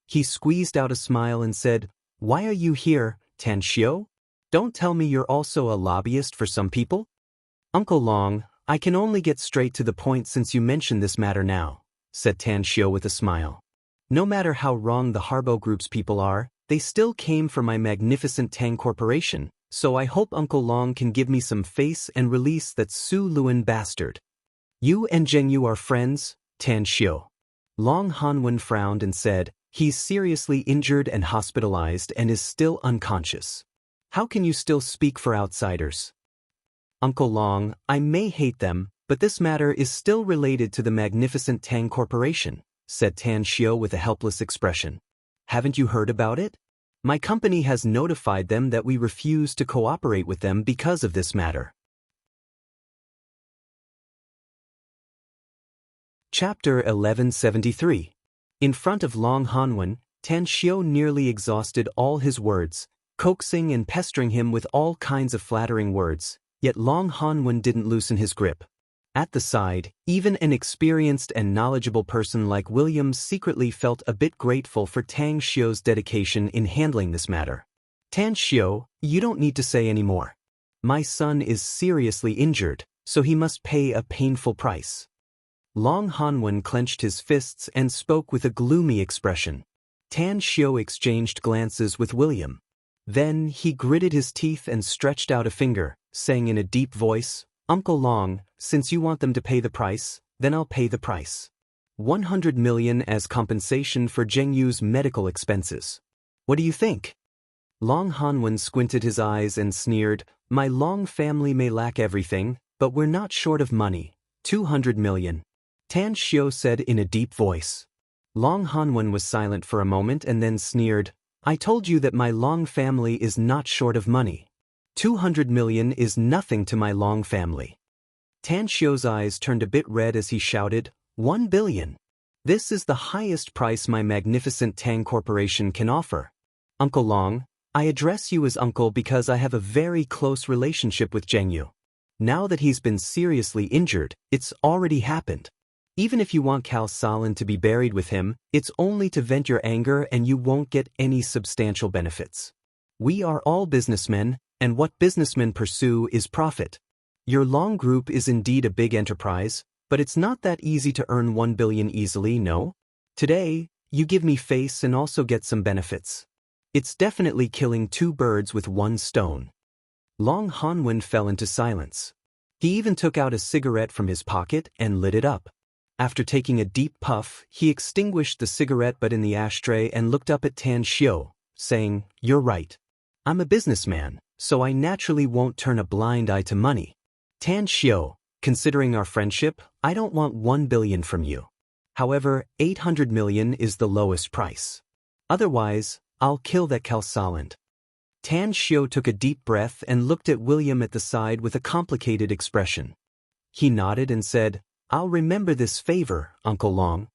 He squeezed out a smile and said, "Why are you here, Tan Xiu? Don't tell me you're also a lobbyist for some people?" "Uncle Long, I can only get straight to the point since you mention this matter now," said Tan Xiu with a smile. "No matter how wrong the Harbo Group's people are, they still came for my magnificent Tang Corporation, so I hope Uncle Long can give me some face and release that Su Luan bastard." "You and Zhenyu are friends, Tan Xiu?" Long Hanwen frowned and said, "He's seriously injured and hospitalized and is still unconscious. How can you still speak for outsiders?" "Uncle Long, I may hate them, but this matter is still related to the magnificent Tang Corporation," said Tan Xiu with a helpless expression. "Haven't you heard about it? My company has notified them that we refuse to cooperate with them because of this matter." Chapter 1173. In front of Long Hanwen, Tan Xiu nearly exhausted all his words, coaxing and pestering him with all kinds of flattering words, yet Long Hanwen didn't loosen his grip. At the side, even an experienced and knowledgeable person like William secretly felt a bit grateful for Tang Xiu's dedication in handling this matter. Tang Xiu, you don't need to say any more. My son is seriously injured, so he must pay a painful price. Long Hanwen clenched his fists and spoke with a gloomy expression. Tang Xiu exchanged glances with William. Then he gritted his teeth and stretched out a finger, saying in a deep voice, Uncle Long, since you want them to pay the price, then I'll pay the price. 100 million as compensation for Zheng Yu's medical expenses. What do you think? Long Hanwen squinted his eyes and sneered, My Long family may lack everything, but we're not short of money. 200 million. Tang Xiu said in a deep voice. Long Hanwen was silent for a moment and then sneered, I told you that my Long family is not short of money. 200 million is nothing to my Long family. Tang Xiu's eyes turned a bit red as he shouted, 1 billion. This is the highest price my magnificent Tang Corporation can offer. Uncle Long, I address you as uncle because I have a very close relationship with Zheng Yu. Now that he's been seriously injured, it's already happened. Even if you want Cao Salin to be buried with him, it's only to vent your anger and you won't get any substantial benefits. We are all businessmen, and what businessmen pursue is profit. Your Long Group is indeed a big enterprise, but it's not that easy to earn 1 billion easily, no? Today, you give me face and also get some benefits. It's definitely killing 2 birds with 1 stone. Long Hanwen fell into silence. He even took out a cigarette from his pocket and lit it up. After taking a deep puff, he extinguished the cigarette butt in the ashtray and looked up at Tang Xiu, saying, You're right. I'm a businessman, so I naturally won't turn a blind eye to money. Tang Xiu, considering our friendship, I don't want 1 billion from you. However, 800 million is the lowest price. Otherwise, I'll kill that Cao Salin. Tang Xiu took a deep breath and looked at William at the side with a complicated expression. He nodded and said, I'll remember this favor, Uncle Long.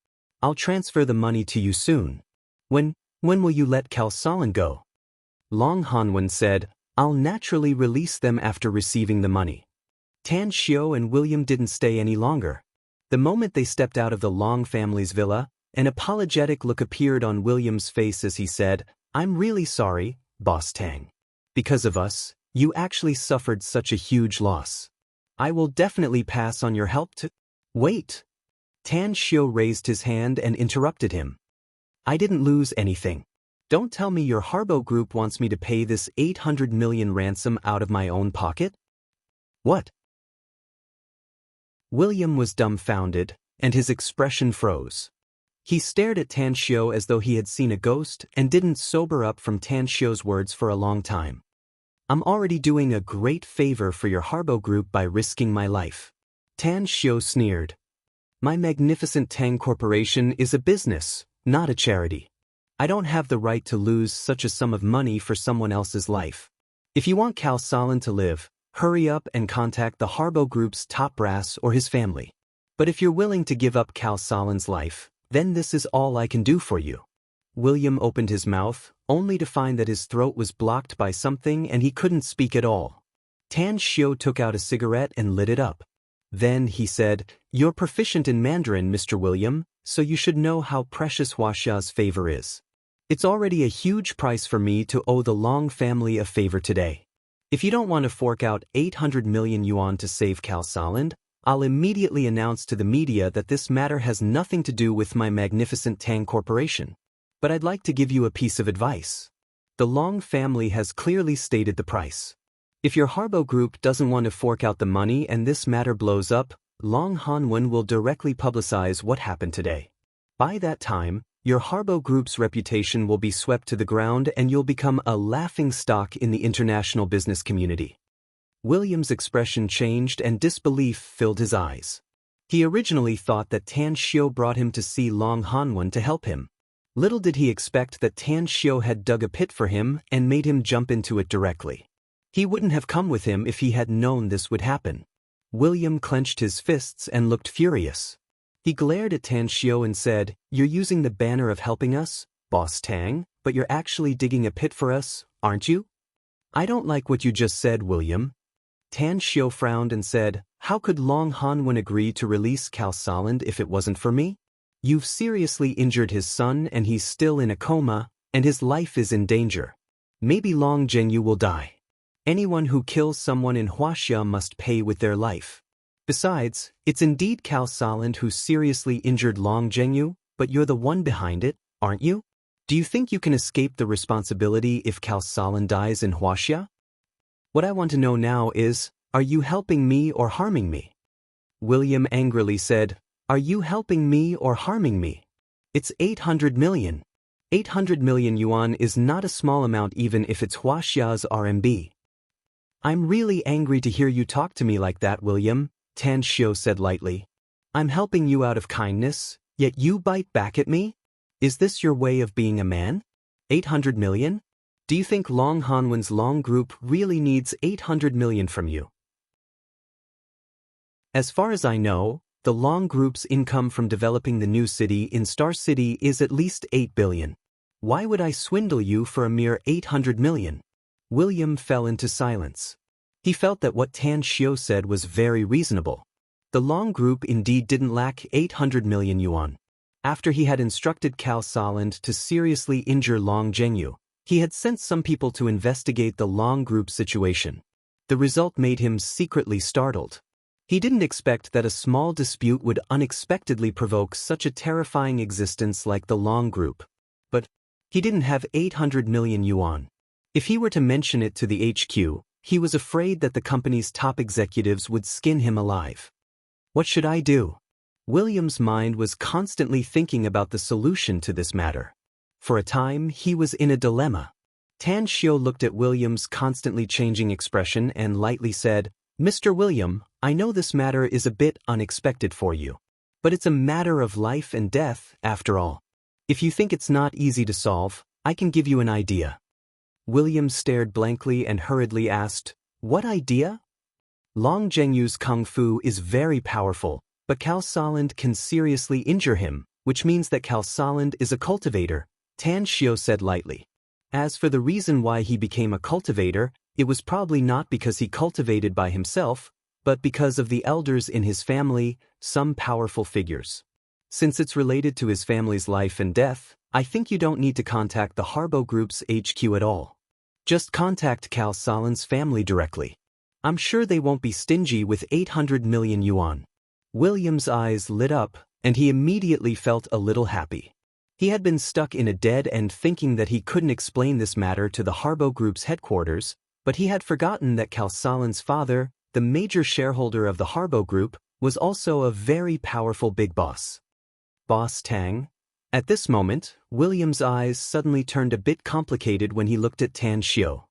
I'll transfer the money to you soon. When will you let Cao Salin go? Long Hanwen said, I'll naturally release them after receiving the money. Tang Xiu and William didn't stay any longer. The moment they stepped out of the Long family's villa, an apologetic look appeared on William's face as he said, I'm really sorry, Boss Tang. Because of us, you actually suffered such a huge loss. I will definitely pass on your help to... Wait. Tang Xiu raised his hand and interrupted him. I didn't lose anything. Don't tell me your Harbo Group wants me to pay this 800 million ransom out of my own pocket? What? William was dumbfounded, and his expression froze. He stared at Tang Xiu as though he had seen a ghost and didn't sober up from Tang Xiu's words for a long time. I'm already doing a great favor for your Harbo Group by risking my life. Tang Xiu sneered. My magnificent Tang Corporation is a business, not a charity. I don't have the right to lose such a sum of money for someone else's life. If you want Cao Salin to live, hurry up and contact the Harbo Group's top brass or his family. But if you're willing to give up Cao Salin's life, then this is all I can do for you. William opened his mouth, only to find that his throat was blocked by something and he couldn't speak at all. Tang Xiu took out a cigarette and lit it up. Then he said, You're proficient in Mandarin, Mr. William, so you should know how precious Huaxia's favor is. It's already a huge price for me to owe the Long family a favor today. If you don't want to fork out 800 million yuan to save Cao Salin, I'll immediately announce to the media that this matter has nothing to do with my magnificent Tang Corporation. But I'd like to give you a piece of advice. The Long family has clearly stated the price. If your Harbo Group doesn't want to fork out the money and this matter blows up, Long Hanwen will directly publicize what happened today. By that time, your Harbo Group's reputation will be swept to the ground and you'll become a laughingstock in the international business community. William's expression changed and disbelief filled his eyes. He originally thought that Tang Xiu brought him to see Long Hanwen to help him. Little did he expect that Tang Xiu had dug a pit for him and made him jump into it directly. He wouldn't have come with him if he had known this would happen. William clenched his fists and looked furious. He glared at Tang Xiu and said, You're using the banner of helping us, Boss Tang, but you're actually digging a pit for us, aren't you? I don't like what you just said, William. Tan Xiao frowned and said, how could Long Hanwen agree to release Cao Saland if it wasn't for me? You've seriously injured his son and he's still in a coma, and his life is in danger. Maybe Long Zhengyu will die. Anyone who kills someone in Huaxia must pay with their life. Besides, it's indeed Cao Saland who seriously injured Long Zhengyu, but you're the one behind it, aren't you? Do you think you can escape the responsibility if Cao Saland dies in Huaxia? What I want to know now is, are you helping me or harming me? William angrily said, are you helping me or harming me? It's 800 million. 800 million yuan is not a small amount even if it's Huaxia's RMB. I'm really angry to hear you talk to me like that, William, Tan Xiao said lightly. I'm helping you out of kindness, yet you bite back at me? Is this your way of being a man? 800 million? Do you think Long Hanwen's Long Group really needs 800 million from you? As far as I know, the Long Group's income from developing the new city in Star City is at least 8 billion. Why would I swindle you for a mere 800 million? William fell into silence. He felt that what Tan Xiao said was very reasonable. The Long Group indeed didn't lack 800 million yuan. After he had instructed Cao Saland to seriously injure Long Zhengyu, he had sent some people to investigate the Long Group situation. The result made him secretly startled. He didn't expect that a small dispute would unexpectedly provoke such a terrifying existence like the Long Group. But he didn't have 800 million yuan. If he were to mention it to the HQ, he was afraid that the company's top executives would skin him alive. What should I do? William's mind was constantly thinking about the solution to this matter. For a time, he was in a dilemma. Tan Xiao looked at William's constantly changing expression and lightly said, Mr. William, I know this matter is a bit unexpected for you. But it's a matter of life and death, after all. If you think it's not easy to solve, I can give you an idea. William stared blankly and hurriedly asked, what idea? Long Zhengyu's kung fu is very powerful, but Cao Saland can seriously injure him, which means that Cao Saland is a cultivator, Tan Xiao said lightly. As for the reason why he became a cultivator, it was probably not because he cultivated by himself, but because of the elders in his family, some powerful figures. Since it's related to his family's life and death, I think you don't need to contact the Harbo Group's HQ at all. Just contact Cao Saland's family directly. I'm sure they won't be stingy with 800 million yuan. William's eyes lit up, and he immediately felt a little happy. He had been stuck in a dead end thinking that he couldn't explain this matter to the Harbo Group's headquarters, but he had forgotten that Cao Saland's father, the major shareholder of the Harbo Group, was also a very powerful big boss. Boss Tang? At this moment, William's eyes suddenly turned a bit complicated when he looked at Tan Xiao.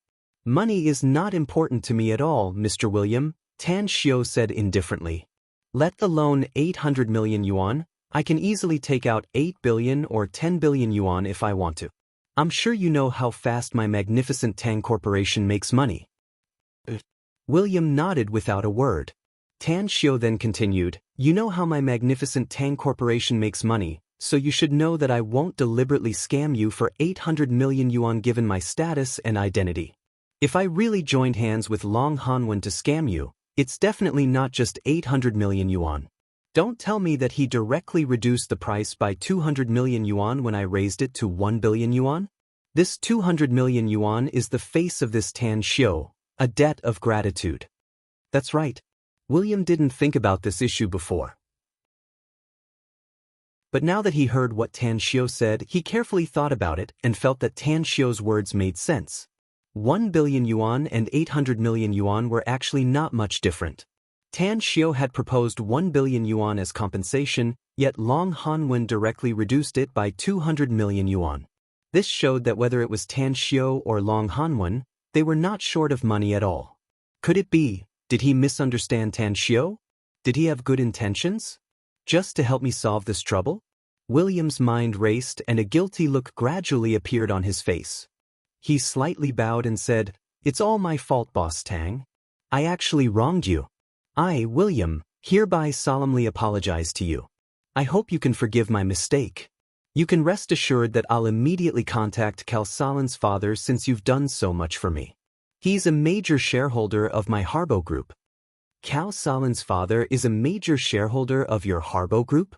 Money is not important to me at all, Mr. William, Tan Xiao said indifferently. Let alone 800 million yuan, I can easily take out 8 billion or 10 billion yuan if I want to. I'm sure you know how fast my magnificent Tang Corporation makes money. William nodded without a word. Tan Xiao then continued, you know how my magnificent Tang Corporation makes money, so you should know that I won't deliberately scam you for 800 million yuan given my status and identity. If I really joined hands with Long Hanwen to scam you, it's definitely not just 800 million yuan. Don't tell me that he directly reduced the price by 200 million yuan when I raised it to 1 billion yuan? This 200 million yuan is the face of this Tan Xiao, a debt of gratitude. That's right. William didn't think about this issue before. But now that he heard what Tan Xiao said, he carefully thought about it and felt that Tan Xiao's words made sense. 1 billion yuan and 800 million yuan were actually not much different. Tan Xiao had proposed 1 billion yuan as compensation, yet Long Hanwen directly reduced it by 200 million yuan. This showed that whether it was Tan Xiao or Long Hanwen, they were not short of money at all. Could it be, did he misunderstand Tan Xiao? Did he have good intentions? Just to help me solve this trouble? William's mind raced and a guilty look gradually appeared on his face. He slightly bowed and said, It's all my fault, Boss Tang. I actually wronged you. I, William, hereby solemnly apologize to you. I hope you can forgive my mistake. You can rest assured that I'll immediately contact Cao Saland's father since you've done so much for me. He's a major shareholder of my Harbo Group. Cao Salin's father is a major shareholder of your Harbo Group?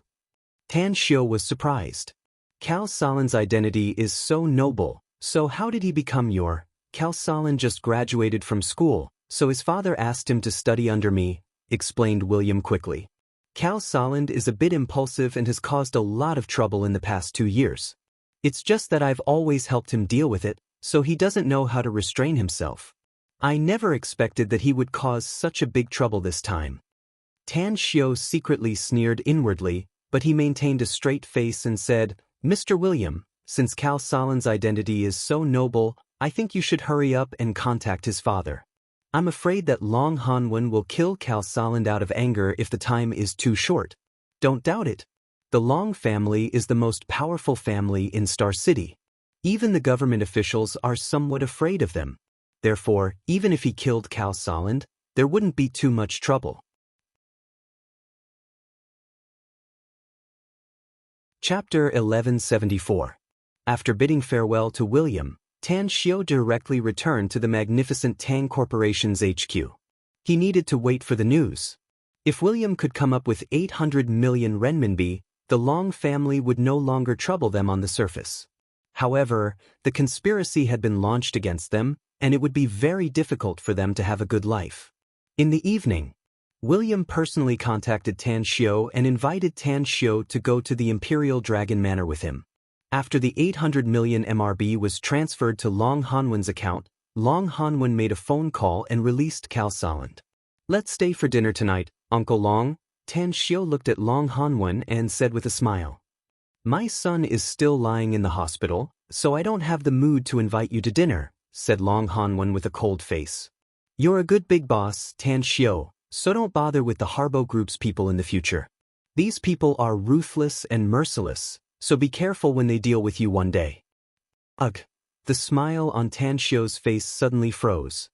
Tan Xiu was surprised. Cao Salin's identity is so noble, so how did he become your? Cao Salin just graduated from school, so his father asked him to study under me, explained William quickly. Cao Salin is a bit impulsive and has caused a lot of trouble in the past 2 years. It's just that I've always helped him deal with it, so he doesn't know how to restrain himself. I never expected that he would cause such a big trouble this time. Tan Xiu secretly sneered inwardly, but he maintained a straight face and said, Mr. William, since Cao Salin's identity is so noble, I think you should hurry up and contact his father. I'm afraid that Long Hanwen will kill Cao Salin out of anger if the time is too short. Don't doubt it. The Long family is the most powerful family in Star City. Even the government officials are somewhat afraid of them. Therefore, even if he killed Cao Salin, there wouldn't be too much trouble. Chapter 1174. After bidding farewell to William, Tan Xiu directly returned to the magnificent Tang Corporation's HQ. He needed to wait for the news. If William could come up with 800 million renminbi, the Long family would no longer trouble them on the surface. However, the conspiracy had been launched against them, and it would be very difficult for them to have a good life. In the evening, William personally contacted Tan Xiu and invited Tan Xiu to go to the Imperial Dragon Manor with him. After the 800 million MRB was transferred to Long Hanwen's account, Long Hanwen made a phone call and released Cao Salin. Let's stay for dinner tonight, Uncle Long. Tan Xiu looked at Long Hanwen and said with a smile. My son is still lying in the hospital, so I don't have the mood to invite you to dinner, said Long Hanwen with a cold face. You're a good big boss, Tan Xiu, so don't bother with the Harbo Group's people in the future. These people are ruthless and merciless, so be careful when they deal with you one day. Ugh. The smile on Tan Xiu's face suddenly froze.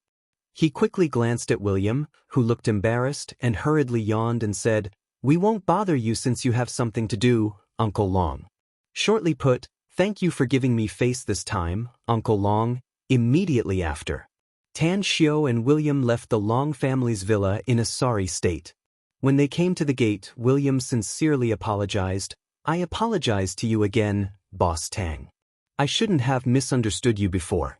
He quickly glanced at William, who looked embarrassed and hurriedly yawned and said, We won't bother you since you have something to do, Uncle Long. Shortly put, thank you for giving me face this time, Uncle Long. Immediately after, Tan Xiu and William left the Long family's villa in a sorry state. When they came to the gate, William sincerely apologized. I apologize to you again, Boss Tang. I shouldn't have misunderstood you before.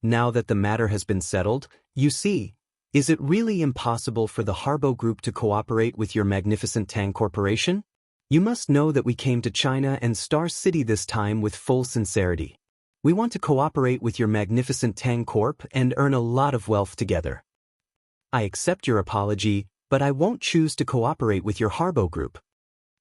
Now that the matter has been settled, you see, is it really impossible for the Harbo Group to cooperate with your magnificent Tang Corporation? You must know that we came to China and Star City this time with full sincerity. We want to cooperate with your magnificent Tang Corp and earn a lot of wealth together. I accept your apology, but I won't choose to cooperate with your Harbo Group.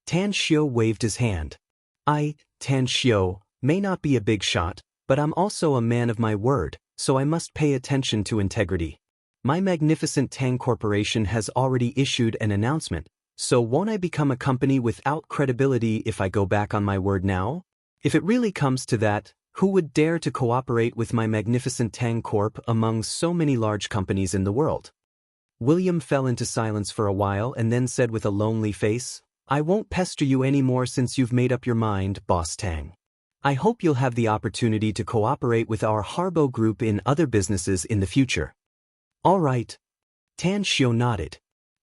Tan Xiu waved his hand. I, Tan Xiu, may not be a big shot, but I'm also a man of my word, so I must pay attention to integrity. My magnificent Tang Corporation has already issued an announcement, so won't I become a company without credibility if I go back on my word now? If it really comes to that, who would dare to cooperate with my magnificent Tang Corp among so many large companies in the world? William fell into silence for a while and then said with a lonely face, I won't pester you anymore since you've made up your mind, Boss Tang. I hope you'll have the opportunity to cooperate with our Harbo Group in other businesses in the future. All right. Tan Xiu nodded.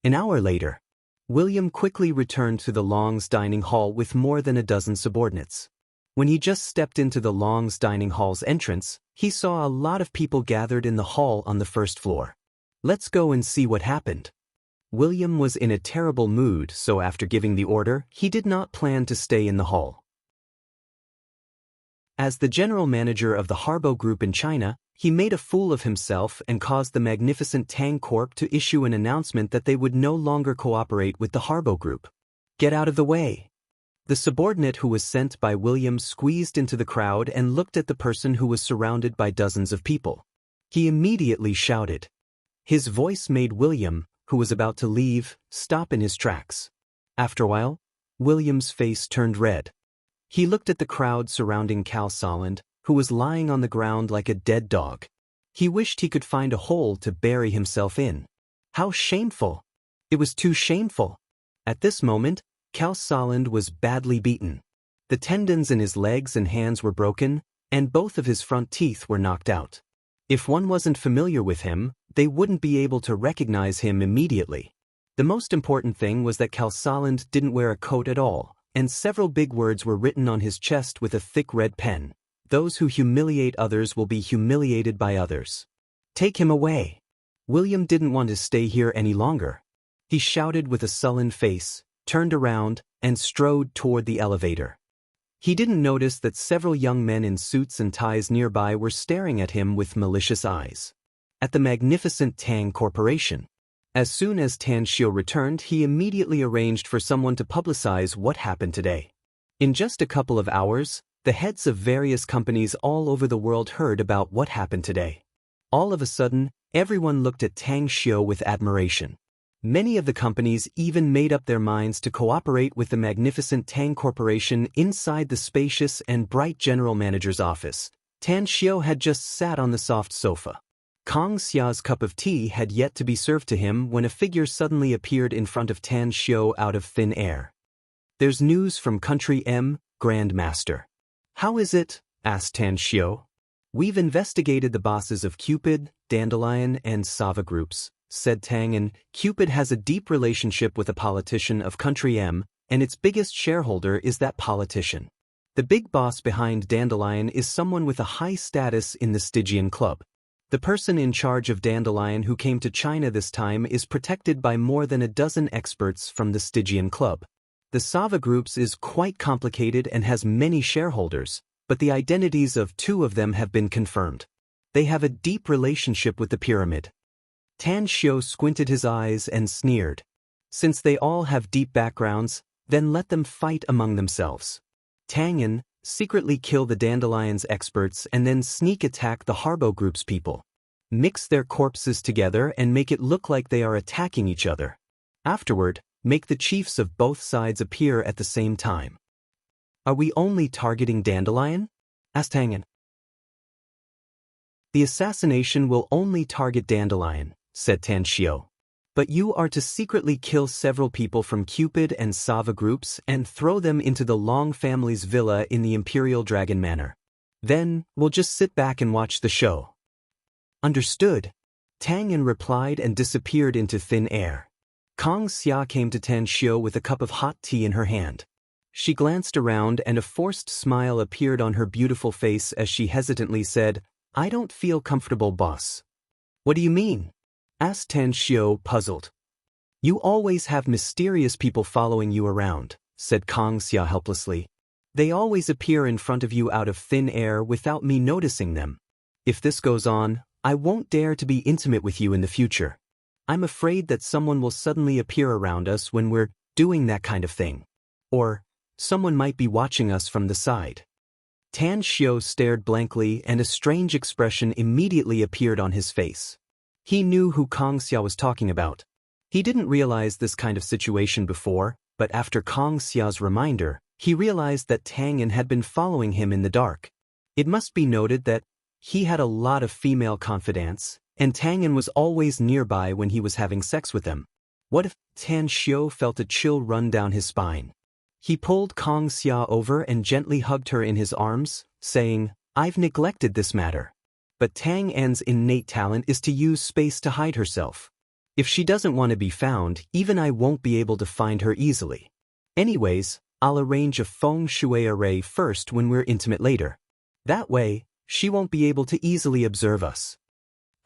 An hour later, William quickly returned to the Long's dining hall with more than a dozen subordinates. When he just stepped into the Long's dining hall's entrance, he saw a lot of people gathered in the hall on the first floor. Let's go and see what happened. William was in a terrible mood, so after giving the order, he did not plan to stay in the hall. As the general manager of the Harbo Group in China, he made a fool of himself and caused the magnificent Tang Corp to issue an announcement that they would no longer cooperate with the Harbo Group. Get out of the way. The subordinate who was sent by William squeezed into the crowd and looked at the person who was surrounded by dozens of people. He immediately shouted. His voice made William, who was about to leave, stop in his tracks. After a while, William's face turned red. He looked at the crowd surrounding Cao Salin, who was lying on the ground like a dead dog. He wished he could find a hole to bury himself in. How shameful! It was too shameful. At this moment, Cao Salin was badly beaten. The tendons in his legs and hands were broken, and both of his front teeth were knocked out. If one wasn't familiar with him, they wouldn't be able to recognize him immediately. The most important thing was that Kalsaland didn't wear a coat at all, and several big words were written on his chest with a thick red pen. Those who humiliate others will be humiliated by others. Take him away. William didn't want to stay here any longer. He shouted with a sullen face, turned around, and strode toward the elevator. He didn't notice that several young men in suits and ties nearby were staring at him with malicious eyes. At the magnificent Tang Corporation. As soon as Tan Xiu returned, he immediately arranged for someone to publicize what happened today. In just a couple of hours, the heads of various companies all over the world heard about what happened today. All of a sudden, everyone looked at Tang Xiu with admiration. Many of the companies even made up their minds to cooperate with the magnificent Tang Corporation inside the spacious and bright general manager's office. Tan Xiu had just sat on the soft sofa. Kong Xia's cup of tea had yet to be served to him when a figure suddenly appeared in front of Tan Xiu out of thin air. "There's news from Country M, Grand Master." "How is it?" asked Tan Xiu. "We've investigated the bosses of Cupid, Dandelion, and Sava groups," said Tang, "and Cupid has a deep relationship with a politician of Country M, and its biggest shareholder is that politician. The big boss behind Dandelion is someone with a high status in the Stygian Club. The person in charge of Dandelion who came to China this time is protected by more than a dozen experts from the Stygian Club. The Sava groups is quite complicated and has many shareholders, but the identities of two of them have been confirmed. They have a deep relationship with the pyramid." Tan Xiu squinted his eyes and sneered. "Since they all have deep backgrounds, then let them fight among themselves. Tangan, secretly kill the Dandelion's experts and then sneak attack the Harbo Group's people. Mix their corpses together and make it look like they are attacking each other. Afterward, make the chiefs of both sides appear at the same time." "Are we only targeting Dandelion?" asked Tangan. "The assassination will only target Dandelion," said Tan Xiu. "But you are to secretly kill several people from Cupid and Sava groups and throw them into the Long family's villa in the Imperial Dragon Manor. Then, we'll just sit back and watch the show." "Understood," Tangan replied and disappeared into thin air. Kong Xia came to Tan Xiu with a cup of hot tea in her hand. She glanced around and a forced smile appeared on her beautiful face as she hesitantly said, "I don't feel comfortable, boss." "What do you mean?" asked Tan Xiu, puzzled. "You always have mysterious people following you around," said Kong Xia helplessly. "They always appear in front of you out of thin air without me noticing them. If this goes on, I won't dare to be intimate with you in the future. I'm afraid that someone will suddenly appear around us when we're doing that kind of thing. Or, someone might be watching us from the side." Tan Xiu stared blankly and a strange expression immediately appeared on his face. He knew who Kong Xia was talking about. He didn't realize this kind of situation before, but after Kong Xia's reminder, he realized that Tangan had been following him in the dark. It must be noted that he had a lot of female confidants, and Tangan was always nearby when he was having sex with them. What if Tan Xiu felt a chill run down his spine? He pulled Kong Xia over and gently hugged her in his arms, saying, "I've neglected this matter. But Tang An's innate talent is to use space to hide herself. If she doesn't want to be found, even I won't be able to find her easily. Anyways, I'll arrange a feng shui array first when we're intimate later. That way, she won't be able to easily observe us.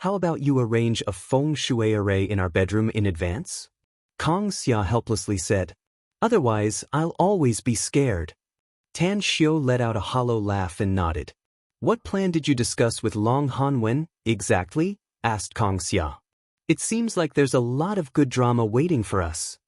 How about you arrange a feng shui array in our bedroom in advance?" Kong Xia helplessly said. "Otherwise, I'll always be scared." Tan Xiu let out a hollow laugh and nodded. "What plan did you discuss with Long Hanwen, exactly?" asked Kong Xia. "It seems like there's a lot of good drama waiting for us.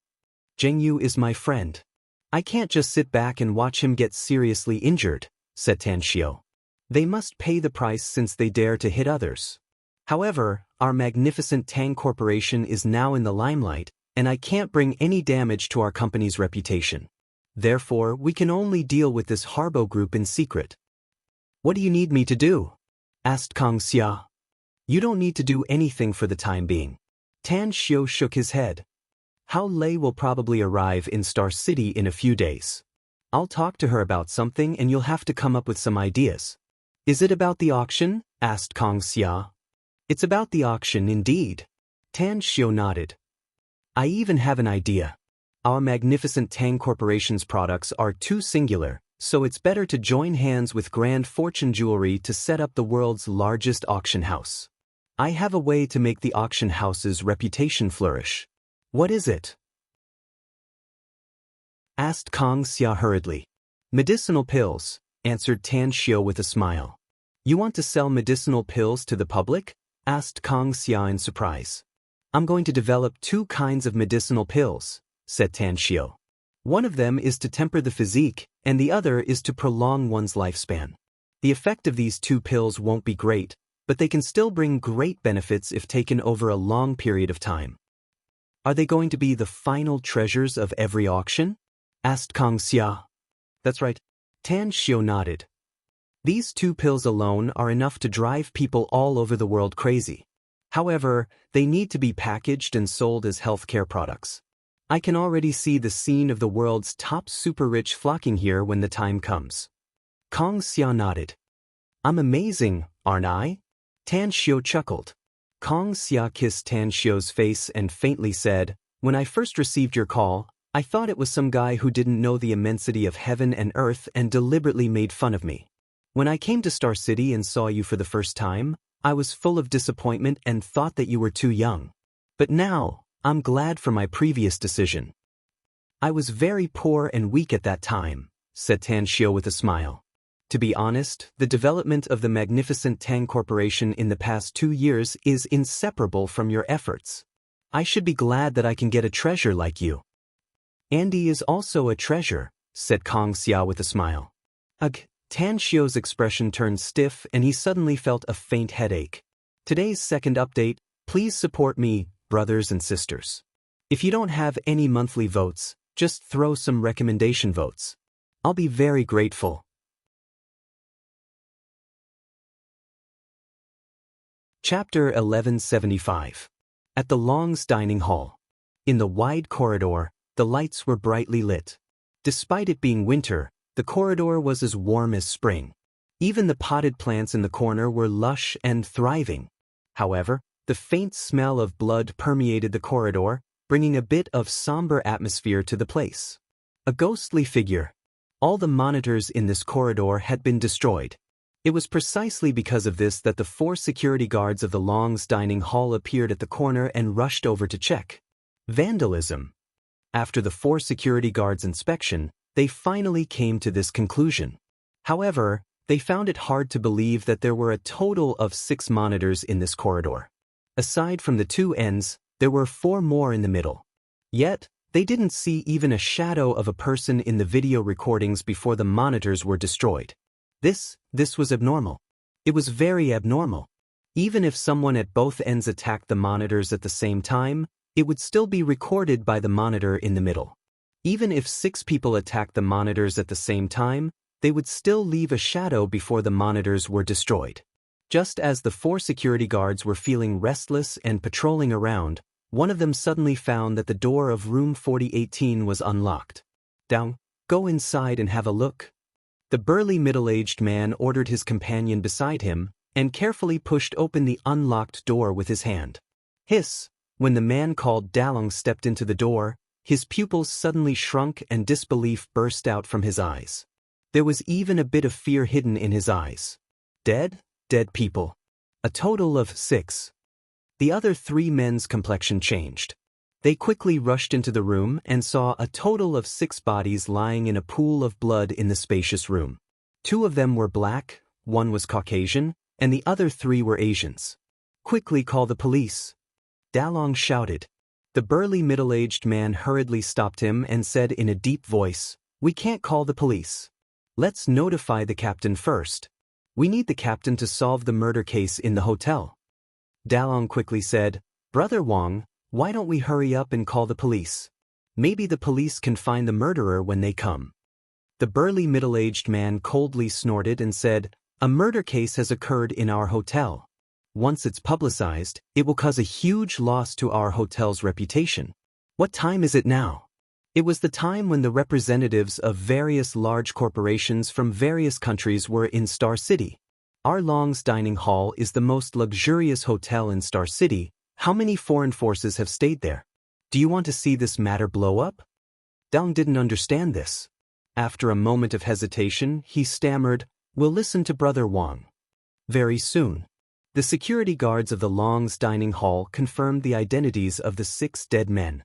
Zheng Yu is my friend. I can't just sit back and watch him get seriously injured," said Tan Xiu. "They must pay the price since they dare to hit others. However, our magnificent Tang Corporation is now in the limelight, and I can't bring any damage to our company's reputation. Therefore, we can only deal with this Harbo group in secret." "What do you need me to do?" asked Kong Xia. "You don't need to do anything for the time being." Tan Xiu shook his head. "Hao Lei will probably arrive in Star City in a few days. I'll talk to her about something and you'll have to come up with some ideas." "Is it about the auction?" asked Kong Xia. It's about the auction indeed. Tan Xiao nodded. I even have an idea. Our magnificent Tang Corporation's products are too singular, so it's better to join hands with Grand Fortune Jewelry to set up the world's largest auction house. I have a way to make the auction house's reputation flourish. What is it? Asked Kong Xia hurriedly. Medicinal pills, answered Tan Xiao with a smile. You want to sell medicinal pills to the public? Asked Kong Xia in surprise. I'm going to develop 2 kinds of medicinal pills, said Tan Xiao. One of them is to temper the physique, and the other is to prolong one's lifespan. The effect of these 2 pills won't be great, but they can still bring great benefits if taken over a long period of time. Are they going to be the final treasures of every auction? Asked Kong Xia. That's right. Tan Xiao nodded. These 2 pills alone are enough to drive people all over the world crazy. However, they need to be packaged and sold as healthcare products. I can already see the scene of the world's top super-rich flocking here when the time comes. Kong Xia nodded. I'm amazing, aren't I? Tan Xiao chuckled. Kong Xia kissed Tan Xiao's face and faintly said, When I first received your call, I thought it was some guy who didn't know the immensity of heaven and earth and deliberately made fun of me. When I came to Star City and saw you for the first time, I was full of disappointment and thought that you were too young. But now, I'm glad for my previous decision. I was very poor and weak at that time, said Tan Xiao with a smile. To be honest, the development of the magnificent Tang Corporation in the past 2 years is inseparable from your efforts. I should be glad that I can get a treasure like you. Andy is also a treasure, said Kong Xia with a smile. Ugh. Tan Xiao's expression turned stiff and he suddenly felt a faint headache. Today's second update, please support me, brothers and sisters. If you don't have any monthly votes, just throw some recommendation votes. I'll be very grateful. Chapter 1175. At the Long's Dining Hall. In the wide corridor, the lights were brightly lit. Despite it being winter, the corridor was as warm as spring. Even the potted plants in the corner were lush and thriving. However, the faint smell of blood permeated the corridor, bringing a bit of somber atmosphere to the place. A ghostly figure. All the monitors in this corridor had been destroyed. It was precisely because of this that the 4 security guards of the Long's Dining Hall appeared at the corner and rushed over to check. Vandalism. After the 4 security guards' inspection, they finally came to this conclusion. However, they found it hard to believe that there were a total of 6 monitors in this corridor. Aside from the 2 ends, there were 4 more in the middle. Yet, they didn't see even a shadow of a person in the video recordings before the monitors were destroyed. This was abnormal. It was very abnormal. Even if someone at both ends attacked the monitors at the same time, it would still be recorded by the monitor in the middle. Even if 6 people attacked the monitors at the same time, they would still leave a shadow before the monitors were destroyed. Just as the 4 security guards were feeling restless and patrolling around, one of them suddenly found that the door of room 4018 was unlocked. Down, go inside and have a look. The burly middle-aged man ordered his companion beside him and carefully pushed open the unlocked door with his hand. Hiss! When the man called Dalong stepped into the door, his pupils suddenly shrunk and disbelief burst out from his eyes. There was even a bit of fear hidden in his eyes. Dead people. A total of 6. The other 3 men's complexion changed. They quickly rushed into the room and saw a total of 6 bodies lying in a pool of blood in the spacious room. 2 of them were black, 1 was Caucasian, and the other 3 were Asians. Quickly call the police. Dalong shouted. The burly middle-aged man hurriedly stopped him and said in a deep voice, We can't call the police. Let's notify the captain first. We need the captain to solve the murder case in the hotel. Dalong quickly said, Brother Wang, why don't we hurry up and call the police? Maybe the police can find the murderer when they come. The burly middle-aged man coldly snorted and said, A murder case has occurred in our hotel. Once it's publicized, it will cause a huge loss to our hotel's reputation. What time is it now? It was the time when the representatives of various large corporations from various countries were in Star City. Our Long's dining hall is the most luxurious hotel in Star City. How many foreign forces have stayed there? Do you want to see this matter blow up? Dong didn't understand this. After a moment of hesitation, he stammered, "We'll listen to Brother Wang." Very soon, the security guards of the Long's dining hall confirmed the identities of the 6 dead men.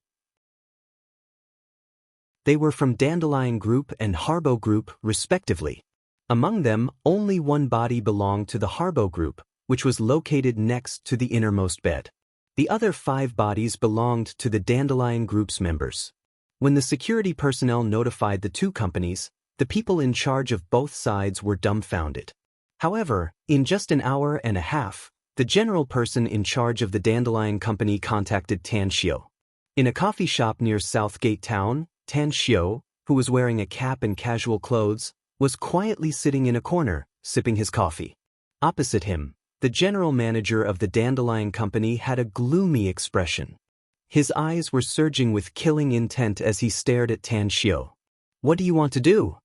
They were from Dandelion Group and Harbo Group, respectively. Among them, only one body belonged to the Harbo Group, which was located next to the innermost bed. The other 5 bodies belonged to the Dandelion Group's members. When the security personnel notified the 2 companies, the people in charge of both sides were dumbfounded. However, in just an hour and a half, the general person in charge of the Dandelion Company contacted Tan Xiu. In a coffee shop near Southgate Town, Tan Xiu, who was wearing a cap and casual clothes, was quietly sitting in a corner, sipping his coffee. Opposite him, the general manager of the Dandelion Company had a gloomy expression. His eyes were surging with killing intent as he stared at Tan Xiu. "What do you want to do?"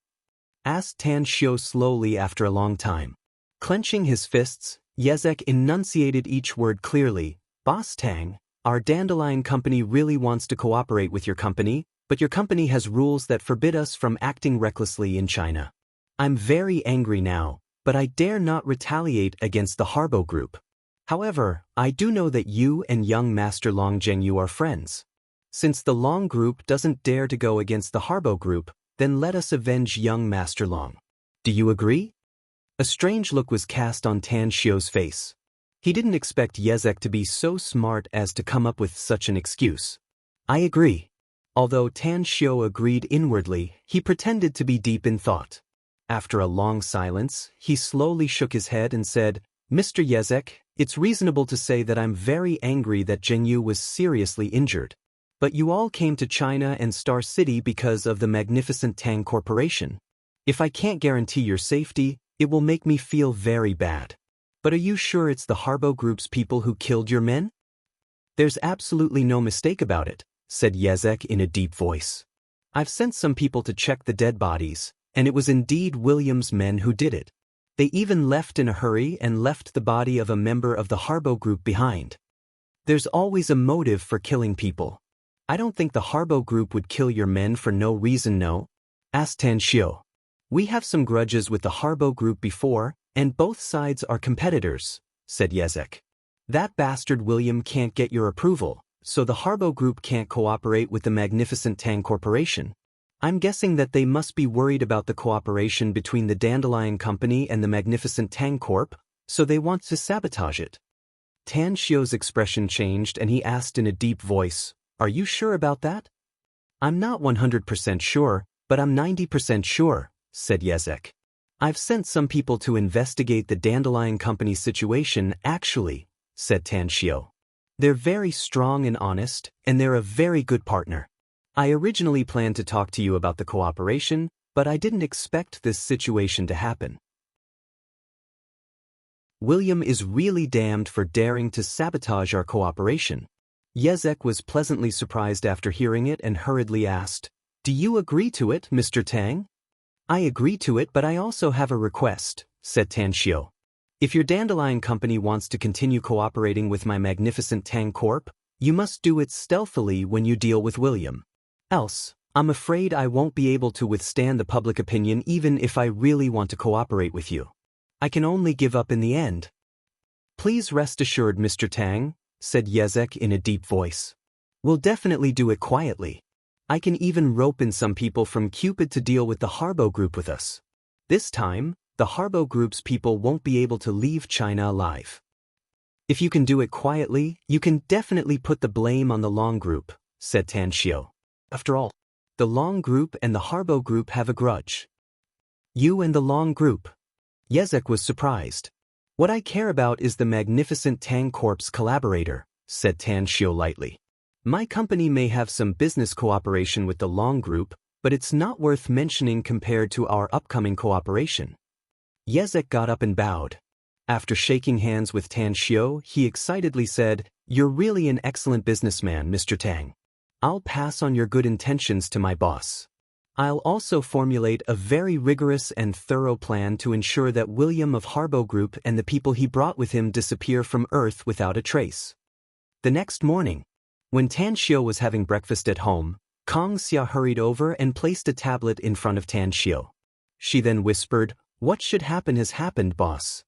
asked Tan Xiu slowly after a long time. Clenching his fists, Yezek enunciated each word clearly. "Boss Tang, our Dandelion Company really wants to cooperate with your company, but your company has rules that forbid us from acting recklessly in China. I'm very angry now, but I dare not retaliate against the Harbo Group. However, I do know that you and young Master Long Zhengyu are friends. Since the Long Group doesn't dare to go against the Harbo Group, then let us avenge young Master Long. Do you agree?" A strange look was cast on Tan Xiu's face. He didn't expect Yezek to be so smart as to come up with such an excuse. "I agree." Although Tan Xiu agreed inwardly, he pretended to be deep in thought. After a long silence, he slowly shook his head and said, "Mr. Yezek, it's reasonable to say that I'm very angry that Zhengyu was seriously injured. But you all came to China and Star City because of the magnificent Tang Corporation. If I can't guarantee your safety, it will make me feel very bad. But are you sure it's the Harbo Group's people who killed your men?" "There's absolutely no mistake about it," said Yezek in a deep voice. "I've sent some people to check the dead bodies, and it was indeed William's men who did it. They even left in a hurry and left the body of a member of the Harbo Group behind. There's always a motive for killing people. I don't think the Harbo Group would kill your men for no reason, no?" asked Tan Xiu. "We have some grudges with the Harbo Group before, and both sides are competitors," said Yezek. "That bastard William can't get your approval, so the Harbo Group can't cooperate with the magnificent Tang Corporation. I'm guessing that they must be worried about the cooperation between the Dandelion Company and the magnificent Tang Corp, so they want to sabotage it." Tan Xiu's expression changed and he asked in a deep voice, "Are you sure about that?" "I'm not 100% sure, but I'm 90% sure," said Yezek. "I've sent some people to investigate the Dandelion Company's situation actually," said Tan Xiu. "They're very strong and honest, and they're a very good partner. I originally planned to talk to you about the cooperation, but I didn't expect this situation to happen. William is really damned for daring to sabotage our cooperation." Yezek was pleasantly surprised after hearing it and hurriedly asked, "Do you agree to it, Mr. Tang?" "I agree to it, but I also have a request," said Tan Xiu. "If your Dandelion Company wants to continue cooperating with my magnificent Tang Corp, you must do it stealthily when you deal with William. Else, I'm afraid I won't be able to withstand the public opinion even if I really want to cooperate with you. I can only give up in the end." "Please rest assured, Mr. Tang," said Yezek in a deep voice. "We'll definitely do it quietly. I can even rope in some people from Cupid to deal with the Harbo Group with us. This time, the Harbo Group's people won't be able to leave China alive. If you can do it quietly, you can definitely put the blame on the Long Group," said Tan Xiu. "After all, the Long Group and the Harbo Group have a grudge." "You and the Long Group?" Yezek was surprised. "What I care about is the magnificent Tang Corp's collaborator," said Tan Xiu lightly. "My company may have some business cooperation with the Long Group, but it's not worth mentioning compared to our upcoming cooperation." Yezek got up and bowed. After shaking hands with Tan Xiu, he excitedly said, "You're really an excellent businessman, Mr. Tang. I'll pass on your good intentions to my boss. I'll also formulate a very rigorous and thorough plan to ensure that William of Harbo Group and the people he brought with him disappear from Earth without a trace. The next morning, when Tan Xiu was having breakfast at home, Kong Xia hurried over and placed a tablet in front of Tan Xiu. She then whispered, "What should happen has happened, boss."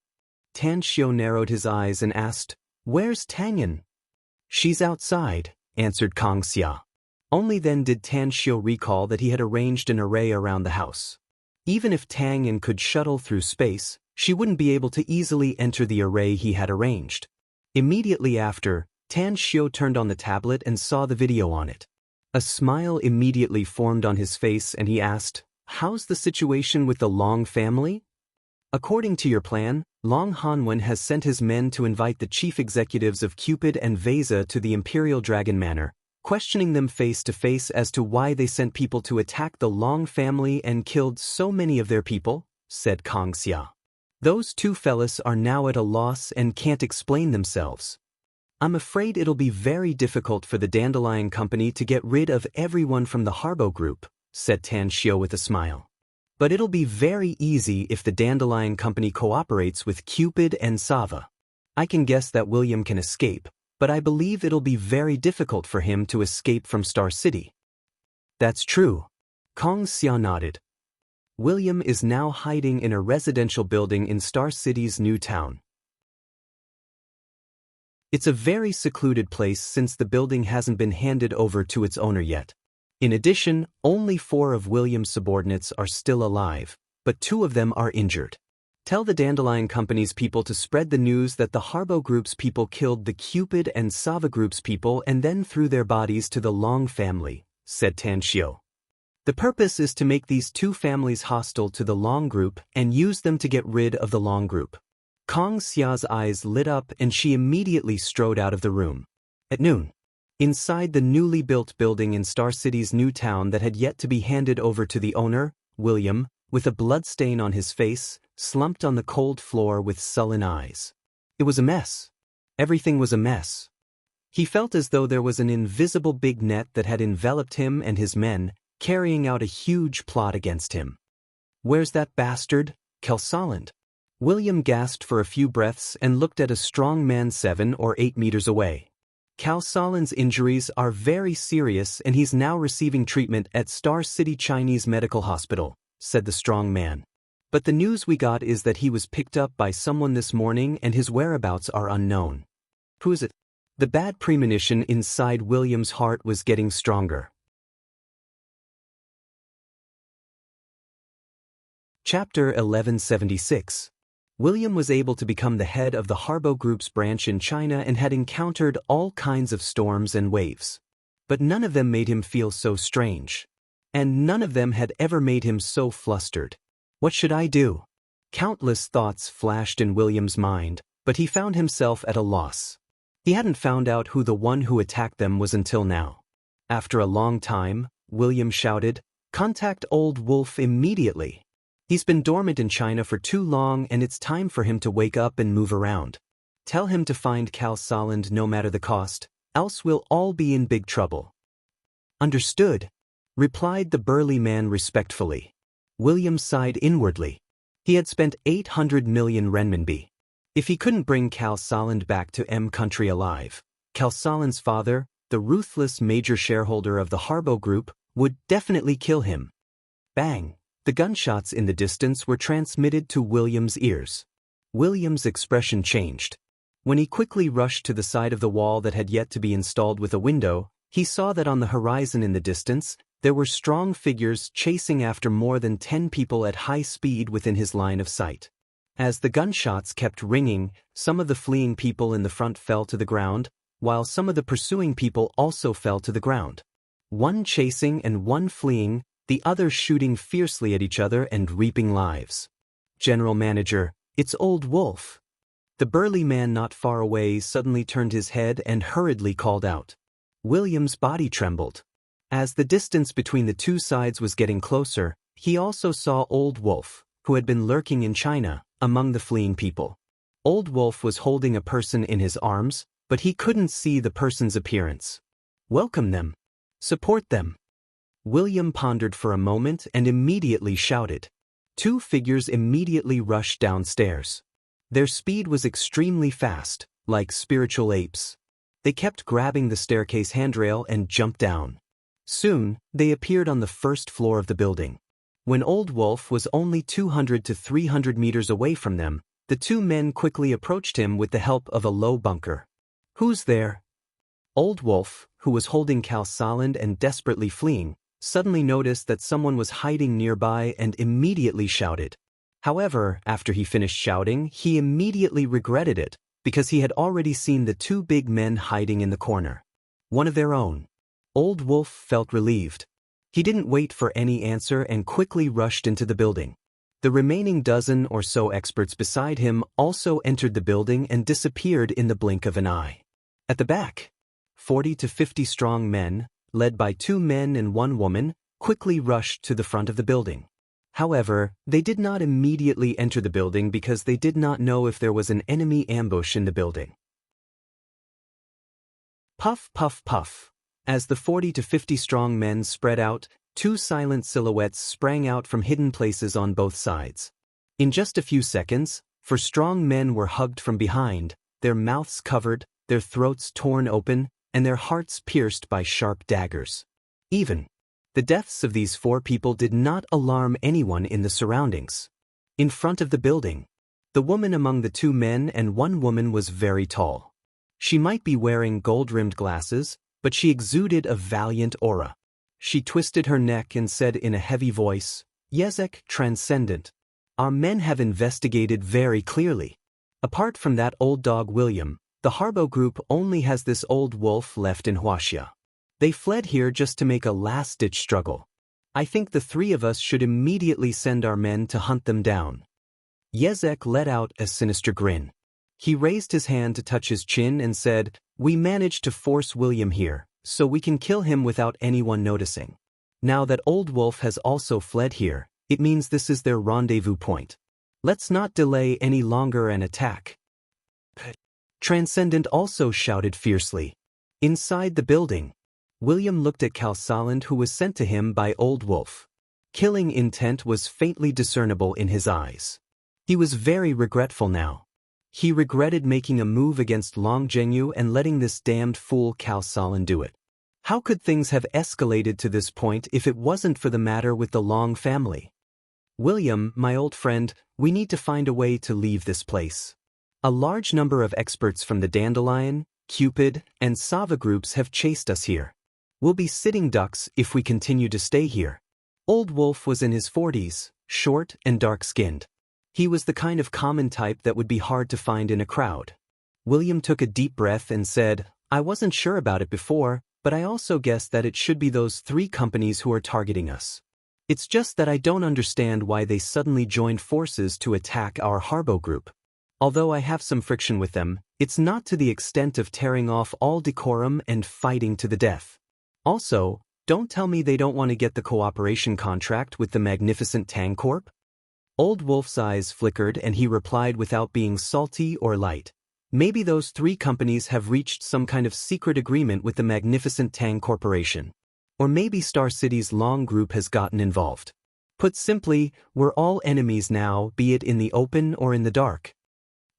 Tan Xiu narrowed his eyes and asked, "Where's Tangyan?" "She's outside," answered Kong Xia. Only then did Tan Xiu recall that he had arranged an array around the house. Even if Tangyan could shuttle through space, she wouldn't be able to easily enter the array he had arranged. Immediately after, Tan Xiu turned on the tablet and saw the video on it. A smile immediately formed on his face and he asked, "How's the situation with the Long family?" "According to your plan, Long Hanwen has sent his men to invite the chief executives of Cupid and Vesa to the Imperial Dragon Manor, questioning them face to face as to why they sent people to attack the Long family and killed so many of their people," said Kong Xia. "Those two fellas are now at a loss and can't explain themselves. I'm afraid it'll be very difficult for the Dandelion Company to get rid of everyone from the Harbo Group," said Tan Xiu with a smile. "But it'll be very easy if the Dandelion Company cooperates with Cupid and Sava. I can guess that William can escape, but I believe it'll be very difficult for him to escape from Star City." "That's true." Kong Xia nodded. "William is now hiding in a residential building in Star City's new town. It's a very secluded place since the building hasn't been handed over to its owner yet. In addition, only 4 of William's subordinates are still alive, but 2 of them are injured. Tell the Dandelion Company's people to spread the news that the Harbo Group's people killed the Cupid and Sava Group's people and then threw their bodies to the Long family," said Tan Xiu. "The purpose is to make these 2 families hostile to the Long Group and use them to get rid of the Long Group." Kong Xia's eyes lit up and she immediately strode out of the room. At noon, inside the newly built building in Star City's new town that had yet to be handed over to the owner, William, with a bloodstain on his face, slumped on the cold floor with sullen eyes. It was a mess. Everything was a mess. He felt as though there was an invisible big net that had enveloped him and his men, carrying out a huge plot against him. "Where's that bastard, Kelsaland?" William gasped for a few breaths and looked at a strong man 7 or 8 meters away. "Kelsaland's injuries are very serious and he's now receiving treatment at Star City Chinese Medical Hospital," said the strong man. "But the news we got is that he was picked up by someone this morning and his whereabouts are unknown." "Who is it?" The bad premonition inside William's heart was getting stronger. Chapter 1176. William was able to become the head of the Harbo Group's branch in China and had encountered all kinds of storms and waves. But none of them made him feel so strange. And none of them had ever made him so flustered. What should I do? Countless thoughts flashed in William's mind, but he found himself at a loss. He hadn't found out who the one who attacked them was until now. After a long time, William shouted, "Contact Old Wolf immediately. He's been dormant in China for too long and it's time for him to wake up and move around. Tell him to find Kelsaland no matter the cost, else we'll all be in big trouble." "Understood," replied the burly man respectfully. William sighed inwardly. He had spent 800 million renminbi. If he couldn't bring Kelsaland back to M country alive, Kelsaland's father, the ruthless major shareholder of the Harbo Group, would definitely kill him. Bang! The gunshots in the distance were transmitted to William's ears. William's expression changed. When he quickly rushed to the side of the wall that had yet to be installed with a window, he saw that on the horizon in the distance, there were strong figures chasing after more than 10 people at high speed within his line of sight. As the gunshots kept ringing, some of the fleeing people in the front fell to the ground, while some of the pursuing people also fell to the ground. One chasing and one fleeing, the others shooting fiercely at each other and reaping lives. "General Manager, it's Old Wolf." The burly man not far away suddenly turned his head and hurriedly called out. William's body trembled. As the distance between the two sides was getting closer, he also saw Old Wolf, who had been lurking in China, among the fleeing people. Old Wolf was holding a person in his arms, but he couldn't see the person's appearance. "Welcome them. Support them." William pondered for a moment and immediately shouted. Two figures immediately rushed downstairs. Their speed was extremely fast, like spiritual apes. They kept grabbing the staircase handrail and jumped down. Soon, they appeared on the first floor of the building. When Old Wolf was only 200 to 300 meters away from them, the two men quickly approached him with the help of a low bunker. "Who's there?" Old Wolf, who was holding Cal Saland and desperately fleeing, suddenly noticed that someone was hiding nearby and immediately shouted. However, after he finished shouting, he immediately regretted it, because he had already seen the two big men hiding in the corner. One of their own. Old Wolf felt relieved. He didn't wait for any answer and quickly rushed into the building. The remaining dozen or so experts beside him also entered the building and disappeared in the blink of an eye. At the back, 40 to 50 strong men, led by 2 men and 1 woman, quickly rushed to the front of the building. However, they did not immediately enter the building because they did not know if there was an enemy ambush in the building. Puff, puff, puff. As the 40 to 50 strong men spread out, 2 silent silhouettes sprang out from hidden places on both sides. In just a few seconds, 4 strong men were hugged from behind, their mouths covered, their throats torn open, and their hearts pierced by sharp daggers. The deaths of these 4 people did not alarm anyone in the surroundings. In front of the building, the woman among the 2 men and 1 woman was very tall. She might be wearing gold-rimmed glasses, but she exuded a valiant aura. She twisted her neck and said in a heavy voice, "Yezek, Transcendent. Our men have investigated very clearly. Apart from that old dog William, the Harbo group only has this Old Wolf left in Huaxia. They fled here just to make a last-ditch struggle. I think the 3 of us should immediately send our men to hunt them down." Yezek let out a sinister grin. He raised his hand to touch his chin and said, "We managed to force William here, so we can kill him without anyone noticing. Now that Old Wolf has also fled here, it means this is their rendezvous point. Let's not delay any longer and attack." Transcendent also shouted fiercely. Inside the building, William looked at Cal Saland, who was sent to him by Old Wolf. Killing intent was faintly discernible in his eyes. He was very regretful now. He regretted making a move against Long Zhengyu and letting this damned fool Cal Saland do it. How could things have escalated to this point if it wasn't for the matter with the Long family? "William, my old friend, we need to find a way to leave this place. A large number of experts from the Dandelion, Cupid, and Sava groups have chased us here. We'll be sitting ducks if we continue to stay here." Old Wolf was in his 40s, short and dark-skinned. He was the kind of common type that would be hard to find in a crowd. William took a deep breath and said, "I wasn't sure about it before, but I also guessed that it should be those 3 companies who are targeting us. It's just that I don't understand why they suddenly joined forces to attack our Harbo group. Although I have some friction with them, it's not to the extent of tearing off all decorum and fighting to the death. Also, don't tell me they don't want to get the cooperation contract with the magnificent Tang Corp?" Old Wolf's eyes flickered and he replied without being salty or light, "Maybe those 3 companies have reached some kind of secret agreement with the magnificent Tang Corporation. Or maybe Star City's Long group has gotten involved. Put simply, we're all enemies now, be it in the open or in the dark."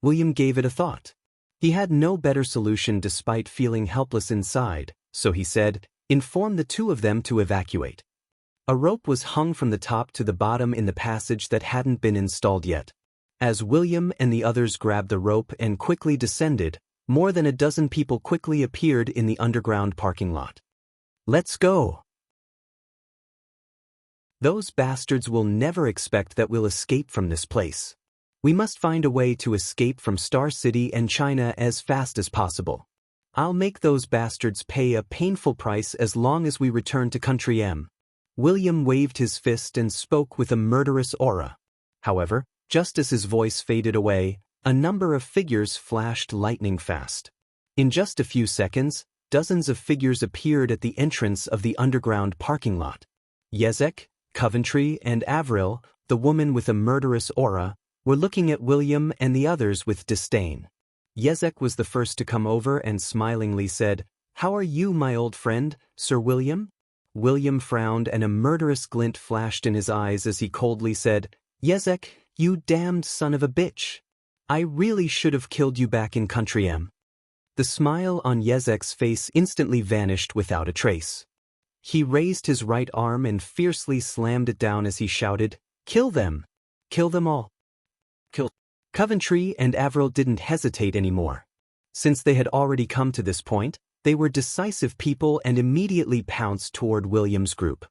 William gave it a thought. He had no better solution despite feeling helpless inside, so he said, "Inform the 2 of them to evacuate." A rope was hung from the top to the bottom in the passage that hadn't been installed yet. As William and the others grabbed the rope and quickly descended, more than a dozen people quickly appeared in the underground parking lot. "Let's go. Those bastards will never expect that we'll escape from this place. We must find a way to escape from Star City and China as fast as possible. I'll make those bastards pay a painful price as long as we return to Country M." William waved his fist and spoke with a murderous aura. However, just as his voice faded away, a number of figures flashed lightning fast. In just a few seconds, dozens of figures appeared at the entrance of the underground parking lot. Yezek, Coventry, and Avril, the woman with a murderous aura, were looking at William and the others with disdain. Yezek was the first to come over and smilingly said, "How are you, my old friend, Sir William?" William frowned and a murderous glint flashed in his eyes as he coldly said, "Yezek, you damned son of a bitch. I really should have killed you back in Country M." The smile on Yezek's face instantly vanished without a trace. He raised his right arm and fiercely slammed it down as he shouted, "Kill them! Kill them all! Kill!" Coventry and Avril didn't hesitate anymore. Since they had already come to this point, they were decisive people and immediately pounced toward William's group.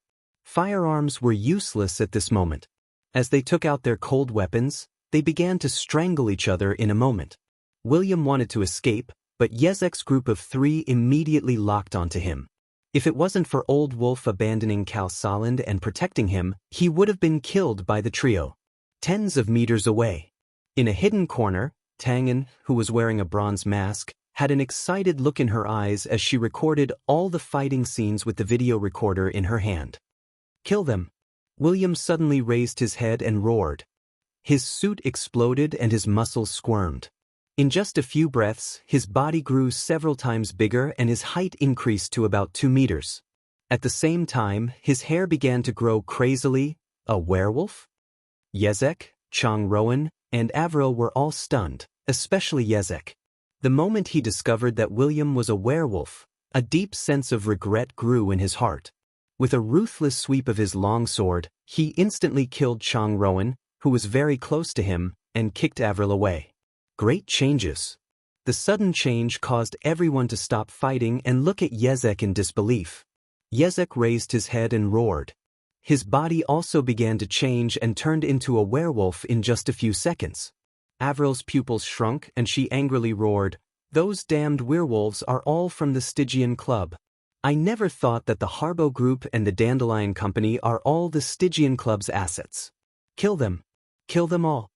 Firearms were useless at this moment. As they took out their cold weapons, they began to strangle each other in a moment. William wanted to escape, but Yezek's group of 3 immediately locked onto him. If it wasn't for Old Wolf abandoning Cal Solend and protecting him, he would have been killed by the trio. Tens of meters away. In a hidden corner, Tangen, who was wearing a bronze mask, had an excited look in her eyes as she recorded all the fighting scenes with the video recorder in her hand. "Kill them!" William suddenly raised his head and roared. His suit exploded and his muscles squirmed. In just a few breaths, his body grew several times bigger and his height increased to about 2 meters. At the same time, his hair began to grow crazily. A werewolf? Yezek, Chang Rowan, and Avril were all stunned, especially Yezek. The moment he discovered that William was a werewolf, a deep sense of regret grew in his heart. With a ruthless sweep of his long sword, he instantly killed Chang Rowan, who was very close to him, and kicked Avril away. Great changes. The sudden change caused everyone to stop fighting and look at Yezek in disbelief. Yezek raised his head and roared. His body also began to change and turned into a werewolf in just a few seconds. Avril's pupils shrunk and she angrily roared, "Those damned werewolves are all from the Stygian Club. I never thought that the Harbo Group and the Dandelion Company are all the Stygian Club's assets. Kill them. Kill them all."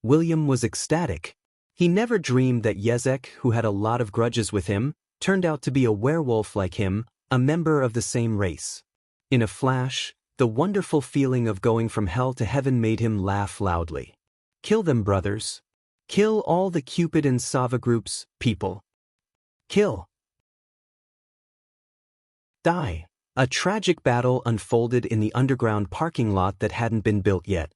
William was ecstatic. He never dreamed that Yezek, who had a lot of grudges with him, turned out to be a werewolf like him, a member of the same race. In a flash, the wonderful feeling of going from hell to heaven made him laugh loudly. "Kill them, brothers. Kill all the Cupid and Sava groups, people. Kill. Die." A tragic battle unfolded in the underground parking lot that hadn't been built yet.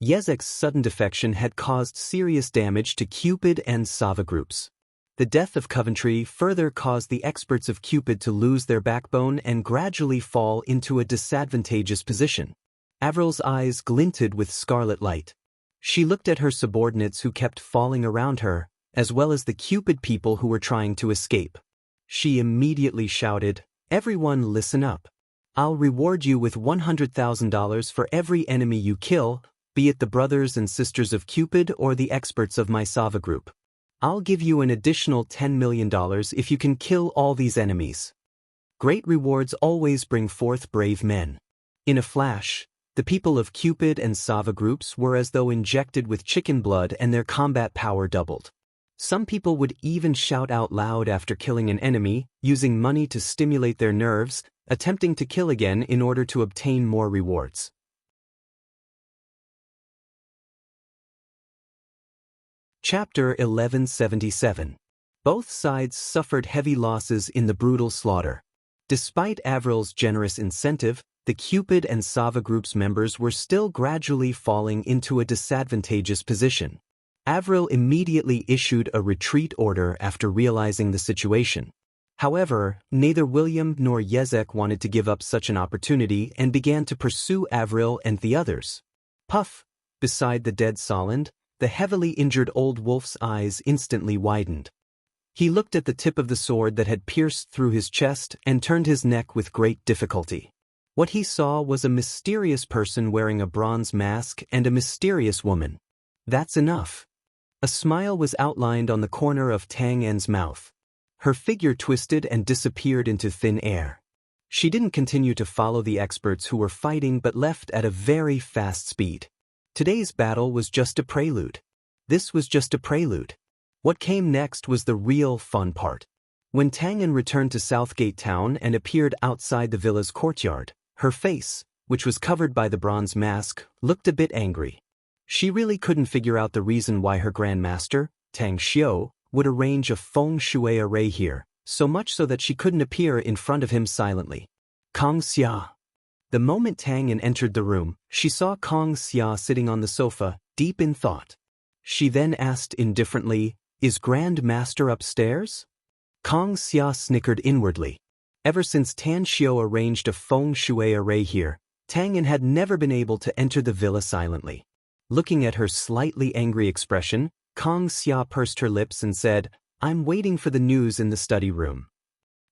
Yezek's sudden defection had caused serious damage to Cupid and Sava groups. The death of Coventry further caused the experts of Cupid to lose their backbone and gradually fall into a disadvantageous position. Avril's eyes glinted with scarlet light. She looked at her subordinates who kept falling around her, as well as the Cupid people who were trying to escape. She immediately shouted, "Everyone listen up. I'll reward you with $100,000 for every enemy you kill, be it the brothers and sisters of Cupid or the experts of my Sava group. I'll give you an additional $10 million if you can kill all these enemies. Great rewards always bring forth brave men." In a flash, the people of Cupid and Sava groups were as though injected with chicken blood and their combat power doubled. Some people would even shout out loud after killing an enemy, using money to stimulate their nerves, attempting to kill again in order to obtain more rewards. Chapter 1177. Both sides suffered heavy losses in the brutal slaughter. Despite Avril's generous incentive, the Cupid and Sava group's members were still gradually falling into a disadvantageous position. Avril immediately issued a retreat order after realizing the situation. However, neither William nor Yezek wanted to give up such an opportunity and began to pursue Avril and the others. Puff! Beside the dead Solend, the heavily injured Old Wolf's eyes instantly widened. He looked at the tip of the sword that had pierced through his chest and turned his neck with great difficulty. What he saw was a mysterious person wearing a bronze mask and a mysterious woman. That's enough. A smile was outlined on the corner of Tang En's mouth. Her figure twisted and disappeared into thin air. She didn't continue to follow the experts who were fighting but left at a very fast speed. Today's battle was just a prelude. This was just a prelude. What came next was the real fun part. When Tang En returned to Southgate Town and appeared outside the villa's courtyard, her face, which was covered by the bronze mask, looked a bit angry. She really couldn't figure out the reason why her grandmaster, Tang Xiu, would arrange a feng shui array here, so much so that she couldn't appear in front of him silently. Kong Xia. The moment Tang Yin entered the room, she saw Kong Xia sitting on the sofa, deep in thought. She then asked indifferently, "Is Grand Master upstairs?" Kong Xia snickered inwardly. Ever since Tan Xiao arranged a feng shui array here, Tang Yin had never been able to enter the villa silently. Looking at her slightly angry expression, Kong Xia pursed her lips and said, "I'm waiting for the news in the study room."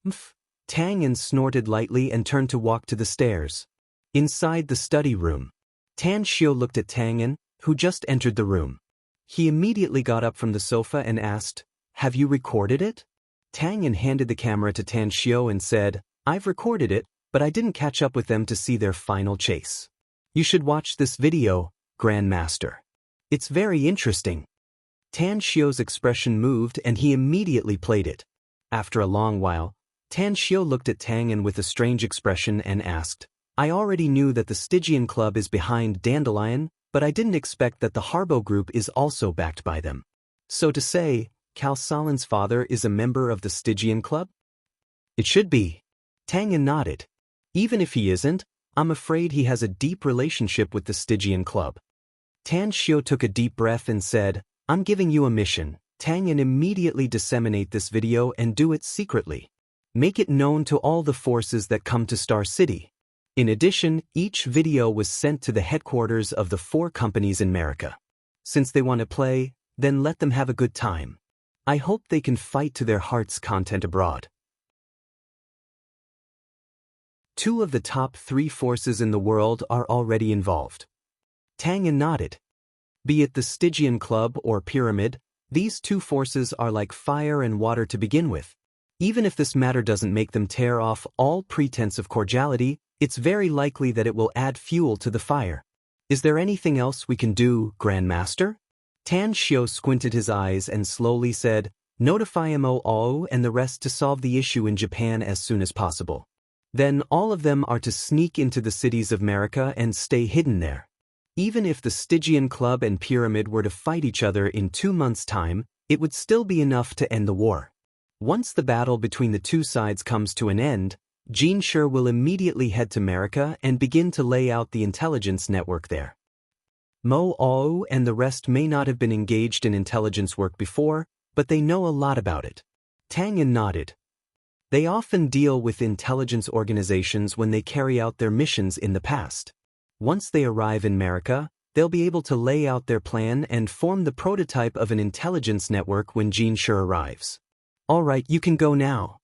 Mph. Tang Yin snorted lightly and turned to walk to the stairs. Inside the study room, Tan Xiao looked at Tang Yin, who just entered the room. He immediately got up from the sofa and asked, "Have you recorded it?" Tang Yin handed the camera to Tan Xiao and said, "I've recorded it, but I didn't catch up with them to see their final chase. You should watch this video, Grandmaster. It's very interesting." Tan Xiao's expression moved and he immediately played it. After a long while, Tan Xiao looked at Tang Yin with a strange expression and asked, "I already knew that the Stygian Club is behind Dandelion, but I didn't expect that the Harbo Group is also backed by them. So to say, Kalsalin's father is a member of the Stygian Club?" "It should be." Tang Yin nodded. "Even if he isn't, I'm afraid he has a deep relationship with the Stygian Club." Tan Xiao took a deep breath and said, "I'm giving you a mission, Tang Yin. Immediately disseminate this video and do it secretly. Make it known to all the forces that come to Star City. In addition, each video was sent to the headquarters of the 4 companies in America. Since they want to play, then let them have a good time. I hope they can fight to their heart's content abroad." 2 of the top 3 forces in the world are already involved. Tang Yin nodded. Be it the Stygian Club or Pyramid, these 2 forces are like fire and water to begin with. Even if this matter doesn't make them tear off all pretense of cordiality, it's very likely that it will add fuel to the fire. "Is there anything else we can do, Grandmaster?" Tan Xiao squinted his eyes and slowly said, "Notify MOO and the rest to solve the issue in Japan as soon as possible. Then all of them are to sneak into the cities of America and stay hidden there. Even if the Stygian Club and Pyramid were to fight each other in 2 months' time, it would still be enough to end the war. Once the battle between the 2 sides comes to an end, Jean Sher will immediately head to America and begin to lay out the intelligence network there. Mo and the rest may not have been engaged in intelligence work before, but they know a lot about it." Tang Yin nodded. "They often deal with intelligence organizations when they carry out their missions in the past. Once they arrive in America, they'll be able to lay out their plan and form the prototype of an intelligence network when Jean Sher arrives. All right, you can go now."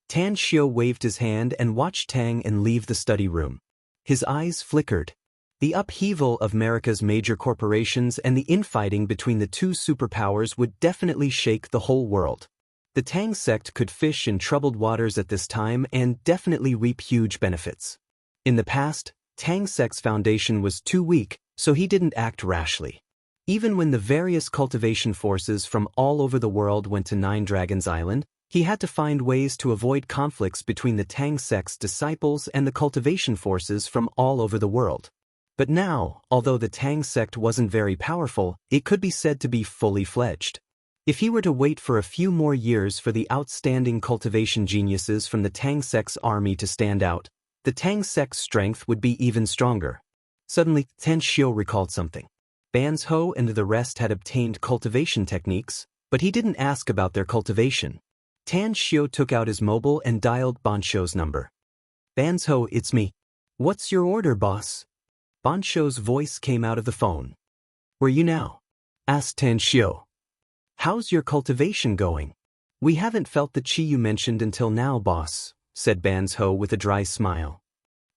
Tan Xiao waved his hand and watched Tang Yin leave the study room. His eyes flickered. The upheaval of America's major corporations and the infighting between the 2 superpowers would definitely shake the whole world. The Tang sect could fish in troubled waters at this time and definitely reap huge benefits. In the past, Tang sect's foundation was too weak, so he didn't act rashly. Even when the various cultivation forces from all over the world went to Nine Dragons Island, he had to find ways to avoid conflicts between the Tang sect's disciples and the cultivation forces from all over the world. But now, although the Tang sect wasn't very powerful, it could be said to be fully fledged. If he were to wait for a few more years for the outstanding cultivation geniuses from the Tang sect's army to stand out, the Tang sect's strength would be even stronger. Suddenly, Tan Xiao recalled something. Banzhou and the rest had obtained cultivation techniques, but he didn't ask about their cultivation. Tan Xiao took out his mobile and dialed Banzhou's number. "Banzhou, it's me. What's your order, boss?" Banzhou's voice came out of the phone. "Where you now?" asked Tan Xiao. "How's your cultivation going?" "We haven't felt the chi you mentioned until now, boss," said Banzhou with a dry smile.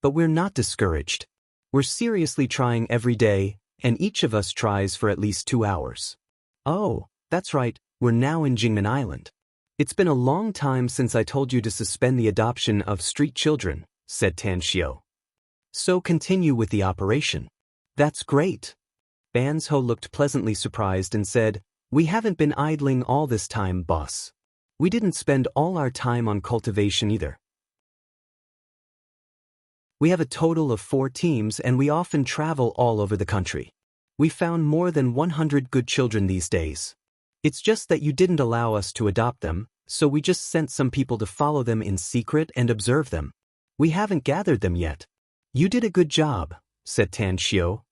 "But we're not discouraged. We're seriously trying every day, and each of us tries for at least 2 hours. "Oh, that's right, we're now in Jingmen Island. It's been a long time since I told you to suspend the adoption of street children," said Tan Xiao. "So continue with the operation." "That's great." Banzhou looked pleasantly surprised and said, "We haven't been idling all this time, boss. We didn't spend all our time on cultivation either. We have a total of 4 teams and we often travel all over the country. We found more than 100 good children these days. It's just that you didn't allow us to adopt them, so we just sent some people to follow them in secret and observe them. We haven't gathered them yet. You did a good job, said Tan Xiu.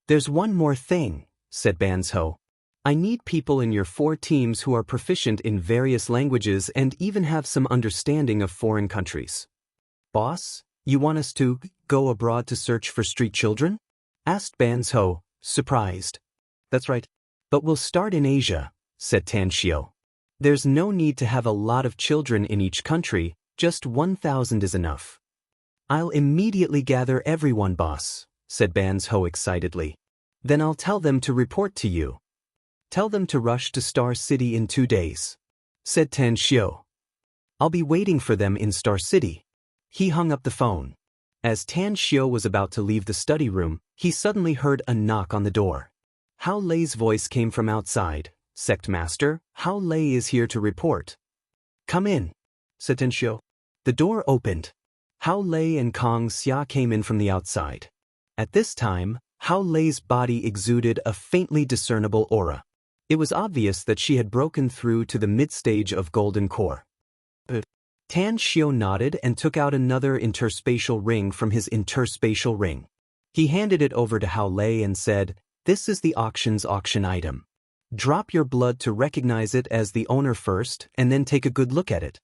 There's one more thing, said Ban's Ho. I need people in your 4 teams who are proficient in various languages and even have some understanding of foreign countries. Boss, you want us to go abroad to search for street children? Asked Ban's Ho, surprised. That's right. But we'll start in Asia, said Tan Xiu. There's no need to have a lot of children in each country, just 1,000 is enough. I'll immediately gather everyone, boss, said Ban's Ho excitedly. Then I'll tell them to report to you. Tell them to rush to Star City in 2 days, said Tan Xiu. I'll be waiting for them in Star City. He hung up the phone. As Tan Xiu was about to leave the study room, he suddenly heard a knock on the door. Hao Lei's voice came from outside. Sect Master, Hao Lei is here to report. Come in, said Tan Xiu. The door opened. Hao Lei and Kong Xia came in from the outside. At this time, Hao Lei's body exuded a faintly discernible aura. It was obvious that she had broken through to the mid-stage of Golden Core. Tan Xiu nodded and took out another interspatial ring from his interspatial ring. He handed it over to Hao Lei and said, "This is the auction's auction item. Drop your blood to recognize it as the owner first and then take a good look at it."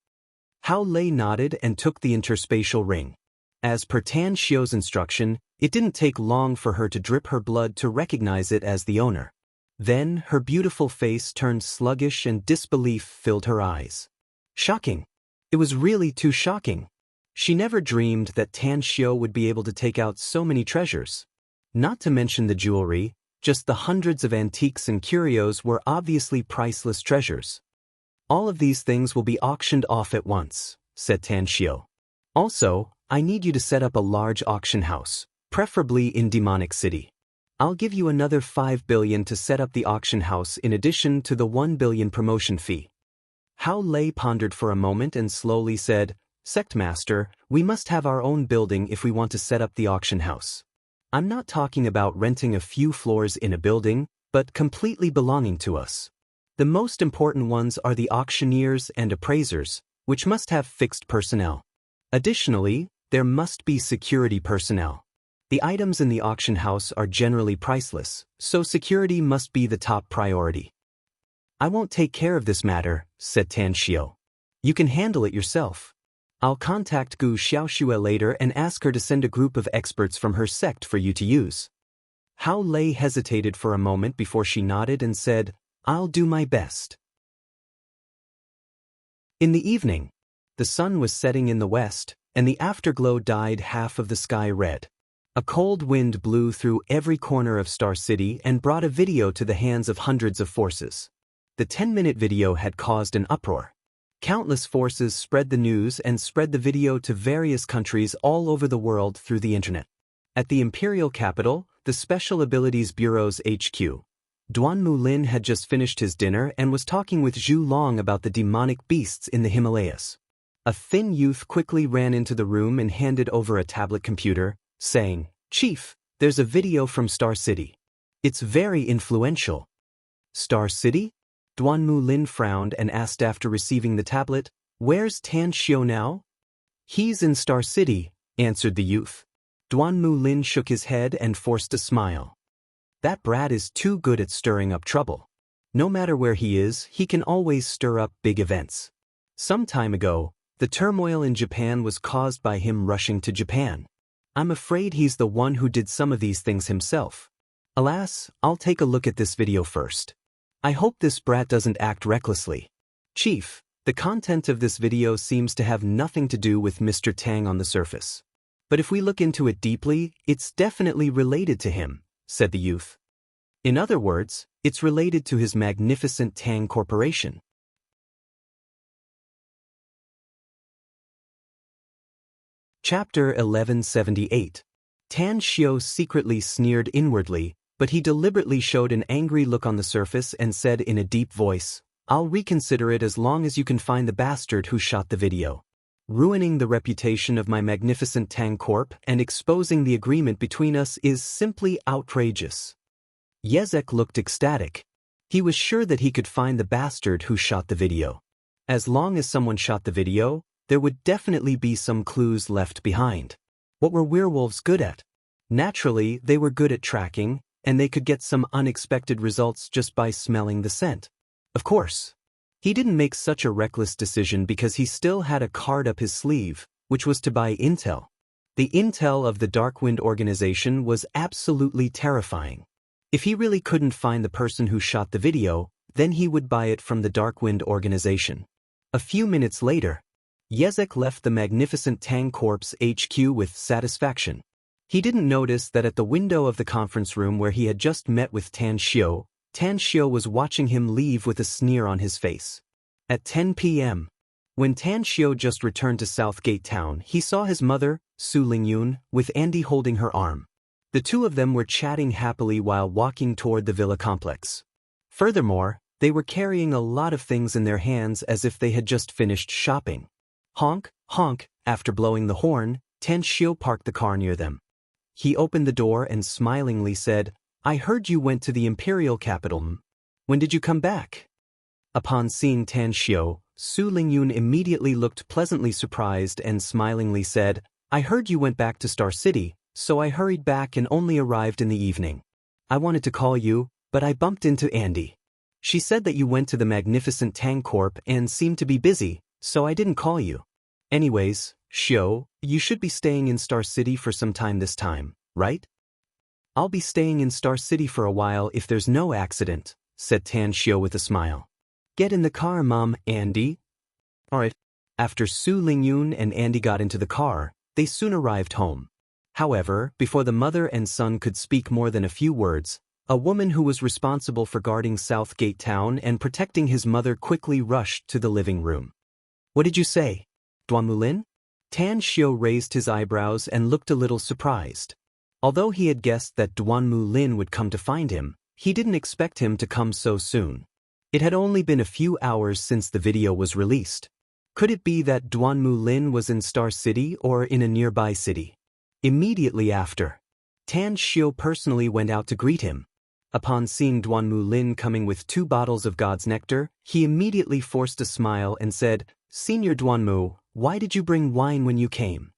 Hao Lei nodded and took the interspatial ring. As per Tan Xiu's instruction, it didn't take long for her to drip her blood to recognize it as the owner. Then, her beautiful face turned sluggish and disbelief filled her eyes. Shocking. It was really too shocking. She never dreamed that Tan Xiu would be able to take out so many treasures. Not to mention the jewelry, just the hundreds of antiques and curios were obviously priceless treasures. All of these things will be auctioned off at once, said Tan Xiu. Also, I need you to set up a large auction house, preferably in Demonic City. I'll give you another 5 billion to set up the auction house in addition to the 1 billion promotion fee. Hao Lei pondered for a moment and slowly said, Sect Master, we must have our own building if we want to set up the auction house. I'm not talking about renting a few floors in a building, but completely belonging to us. The most important ones are the auctioneers and appraisers, which must have fixed personnel. Additionally, there must be security personnel. The items in the auction house are generally priceless, so security must be the top priority. I won't take care of this matter, said Tan Xiu. You can handle it yourself. I'll contact Gu Xiaoxue later and ask her to send a group of experts from her sect for you to use. Hao Lei hesitated for a moment before she nodded and said, I'll do my best. In the evening, the sun was setting in the west, and the afterglow dyed half of the sky red. A cold wind blew through every corner of Star City and brought a video to the hands of hundreds of forces. The 10-minute video had caused an uproar. Countless forces spread the news and spread the video to various countries all over the world through the internet. At the imperial capital, the Special Abilities Bureau's HQ, Duan Mulin had just finished his dinner and was talking with Zhu Long about the demonic beasts in the Himalayas. A thin youth quickly ran into the room and handed over a tablet computer, saying, Chief, there's a video from Star City. It's very influential. Star City? Duan Mulin frowned and asked after receiving the tablet, Where's Tan Xiu now? He's in Star City, answered the youth. Duan Mulin shook his head and forced a smile. That brat is too good at stirring up trouble. No matter where he is, he can always stir up big events. Some time ago, the turmoil in Japan was caused by him rushing to Japan. I'm afraid he's the one who did some of these things himself. Alas, I'll take a look at this video first. I hope this brat doesn't act recklessly. Chief, the content of this video seems to have nothing to do with Mr. Tang on the surface. But if we look into it deeply, it's definitely related to him, said the youth. In other words, it's related to his magnificent Tang Corporation. Chapter 1178. Tan Xiu secretly sneered inwardly, but he deliberately showed an angry look on the surface and said in a deep voice, I'll reconsider it as long as you can find the bastard who shot the video. Ruining the reputation of my magnificent Tang Corp and exposing the agreement between us is simply outrageous. Yezek looked ecstatic. He was sure that he could find the bastard who shot the video. As long as someone shot the video, there would definitely be some clues left behind. What were werewolves good at? Naturally, they were good at tracking, and they could get some unexpected results just by smelling the scent. Of course, he didn't make such a reckless decision because he still had a card up his sleeve, which was to buy intel. The intel of the Darkwind organization was absolutely terrifying. If he really couldn't find the person who shot the video, then he would buy it from the Darkwind organization. A few minutes later, Yezek left the magnificent Tang Corp's HQ with satisfaction. He didn't notice that at the window of the conference room where he had just met with Tan Xiao was watching him leave with a sneer on his face. At 10 p.m., when Tan Xiao just returned to Southgate Town, he saw his mother, Su Lingyun, with Andy holding her arm. The two of them were chatting happily while walking toward the villa complex. Furthermore, they were carrying a lot of things in their hands as if they had just finished shopping. Honk, honk, after blowing the horn, Tan Xiao parked the car near them. He opened the door and smilingly said, "I heard you went to the imperial capital. When did you come back?" Upon seeing Tan Xiao, Su Lingyun immediately looked pleasantly surprised and smilingly said, "I heard you went back to Star City, so I hurried back and only arrived in the evening. I wanted to call you, but I bumped into Andy. She said that you went to the magnificent Tang Corp and seemed to be busy, so I didn't call you. Anyways, Xiao, you should be staying in Star City for some time this time, right?" "I'll be staying in Star City for a while if there's no accident," said Tan Xiao with a smile. "Get in the car, Mom, Andy." Alright. After Su Lingyun and Andy got into the car, they soon arrived home. However, before the mother and son could speak more than a few words, a woman who was responsible for guarding Southgate Town and protecting his mother quickly rushed to the living room. "What did you say? Duan Mulin?" Tan Xiao raised his eyebrows and looked a little surprised. Although he had guessed that Duan Mulin would come to find him, he didn't expect him to come so soon. It had only been a few hours since the video was released. Could it be that Duan Mulin was in Star City or in a nearby city? Immediately after, Tan Xiao personally went out to greet him. Upon seeing Duan Mulin coming with 2 bottles of God's nectar, he immediately forced a smile and said, "Senior Duanmu, why did you bring wine when you came?"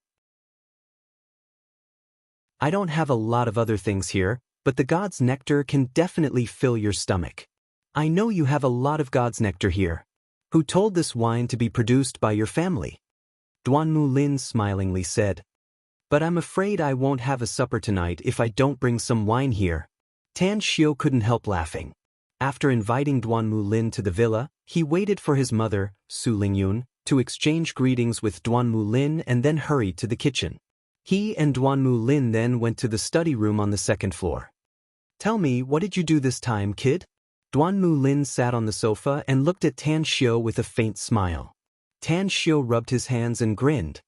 "I don't have a lot of other things here, but the God's nectar can definitely fill your stomach. I know you have a lot of God's nectar here. Who told this wine to be produced by your family?" Duan Mulin smilingly said, "But I'm afraid I won't have a supper tonight if I don't bring some wine here." Tan Xiao couldn't help laughing. After inviting Duan Mulin to the villa, he waited for his mother, Su Lingyun, to exchange greetings with Duan Mulin and then hurried to the kitchen. He and Duan Mulin then went to the study room on the 2nd floor. "Tell me, what did you do this time, kid?" Duan Mulin sat on the sofa and looked at Tan Xiao with a faint smile. Tan Xiao rubbed his hands and grinned.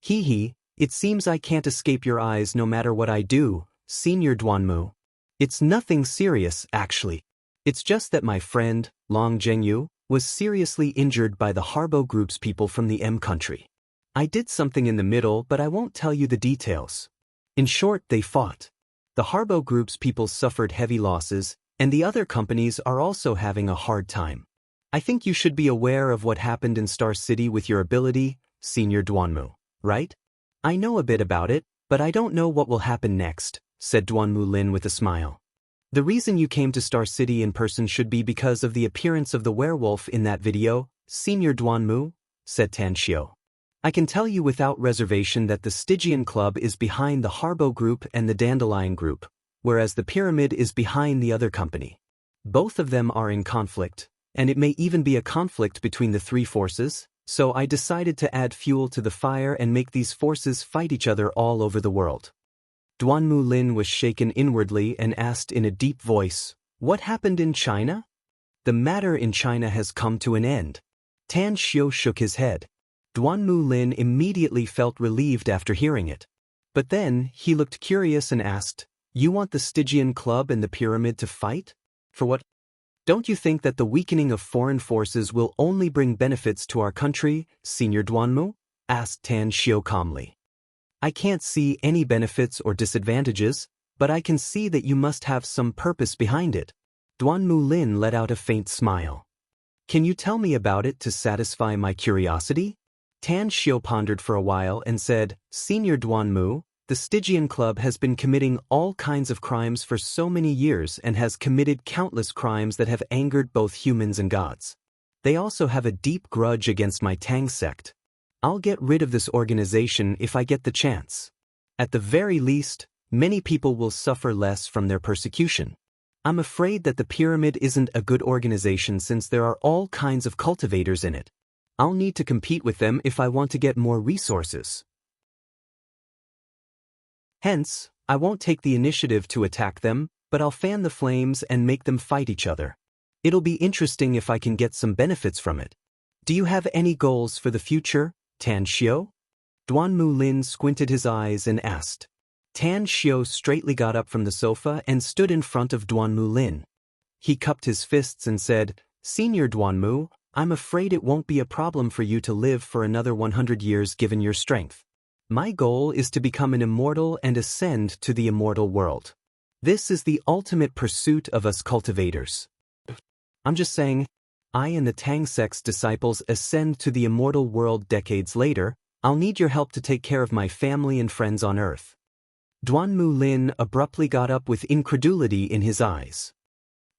Hee, it seems I can't escape your eyes no matter what I do, Senior Duanmu. It's nothing serious, actually. It's just that my friend, Long Zhengyu, was seriously injured by the Harbo Group's people from the M country. I did something in the middle, but I won't tell you the details. In short, they fought. The Harbo Group's people suffered heavy losses, and the other companies are also having a hard time. I think you should be aware of what happened in Star City with your ability, Senior Duanmu, right? I know a bit about it, but I don't know what will happen next, said Duan Mulin with a smile. The reason you came to Star City in person should be because of the appearance of the werewolf in that video, Senior Duanmu, said Tan Xiao. I can tell you without reservation that the Stygian Club is behind the Harbo Group and the Dandelion Group, whereas the Pyramid is behind the other company. Both of them are in conflict, and it may even be a conflict between the 3 forces, so I decided to add fuel to the fire and make these forces fight each other all over the world. Duan Mulin was shaken inwardly and asked in a deep voice, "What happened in China?" "The matter in China has come to an end." Tan Xiao shook his head. Duan Mulin immediately felt relieved after hearing it. But then, he looked curious and asked, "You want the Stygian Club and the Pyramid to fight? For what? Don't you think that the weakening of foreign forces will only bring benefits to our country, Senior Duanmu?" asked Tan Xiao calmly. "I can't see any benefits or disadvantages, but I can see that you must have some purpose behind it." Duan Mulin let out a faint smile. "Can you tell me about it to satisfy my curiosity?" Tan Xiu pondered for a while and said, Senior Duanmu, the Stygian Club has been committing all kinds of crimes for so many years and has committed countless crimes that have angered both humans and gods. They also have a deep grudge against my Tang sect. I'll get rid of this organization if I get the chance. At the very least, many people will suffer less from their persecution. I'm afraid that the pyramid isn't a good organization since there are all kinds of cultivators in it. I'll need to compete with them if I want to get more resources. Hence, I won't take the initiative to attack them, but I'll fan the flames and make them fight each other. It'll be interesting if I can get some benefits from it. Do you have any goals for the future, Tan Xiu? Duanmu Lin squinted his eyes and asked. Tan Xiu straightly got up from the sofa and stood in front of Duanmu Lin. He cupped his fists and said, Senior Duanmu, I'm afraid it won't be a problem for you to live for another 100 years given your strength. My goal is to become an immortal and ascend to the immortal world. This is the ultimate pursuit of us cultivators. I'm just saying, I and the Tang sect's disciples ascend to the immortal world decades later. I'll need your help to take care of my family and friends on Earth. Duanmu Lin abruptly got up with incredulity in his eyes.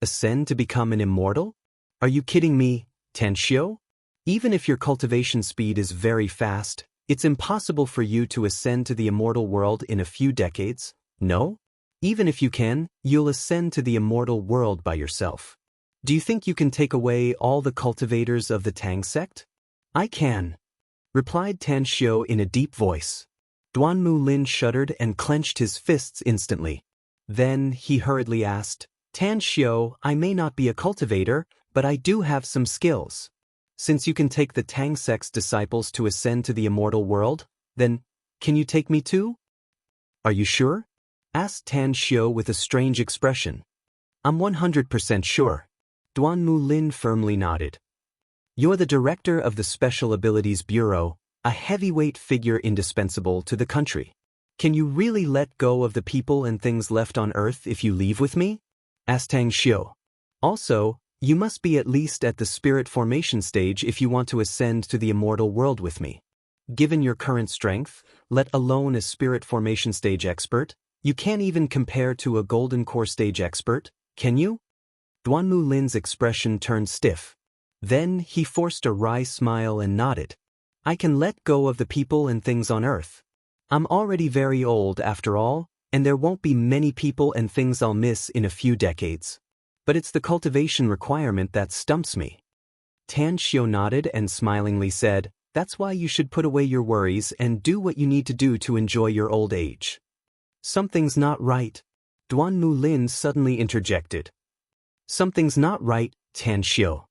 Ascend to become an immortal? Are you kidding me, Tan Xiu? Even if your cultivation speed is very fast, it's impossible for you to ascend to the immortal world in a few decades, no? Even if you can, you'll ascend to the immortal world by yourself. Do you think you can take away all the cultivators of the Tang sect? I can, replied Tan Xiu in a deep voice. Duanmu Lin shuddered and clenched his fists instantly. Then he hurriedly asked, Tan Xiu, I may not be a cultivator, but I do have some skills. Since you can take the Tang sect's disciples to ascend to the immortal world, then, can you take me too? Are you sure? Asked Tan Xiu with a strange expression. I'm 100% sure. Duanmu Lin firmly nodded. You're the director of the Special Abilities Bureau, a heavyweight figure indispensable to the country. Can you really let go of the people and things left on Earth if you leave with me? Asked Tan Xiu. Also, you must be at least at the spirit formation stage if you want to ascend to the immortal world with me. Given your current strength, let alone a spirit formation stage expert, you can't even compare to a golden core stage expert, can you? Duanmu Lin's expression turned stiff. Then he forced a wry smile and nodded. I can let go of the people and things on Earth. I'm already very old after all, and there won't be many people and things I'll miss in a few decades. But it's the cultivation requirement that stumps me. Tan Xiu nodded and smilingly said, That's why you should put away your worries and do what you need to do to enjoy your old age. Something's not right. Duanmu Lin suddenly interjected. Something's not right, Tan Xiu.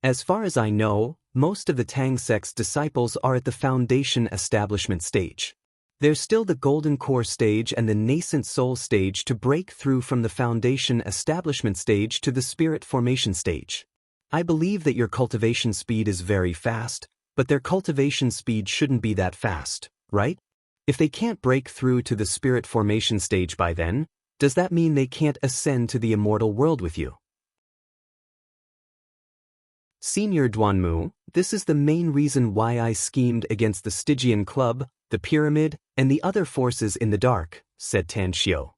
As far as I know, most of the Tang sect's disciples are at the foundation establishment stage. There's still the golden core stage and the nascent soul stage to break through from the foundation establishment stage to the spirit formation stage. I believe that your cultivation speed is very fast, but their cultivation speed shouldn't be that fast, right? If they can't break through to the spirit formation stage by then, does that mean they can't ascend to the immortal world with you? Senior Duanmu, this is the main reason why I schemed against the Stygian Club, the Pyramid, and the other forces in the dark, said Tan Xiu.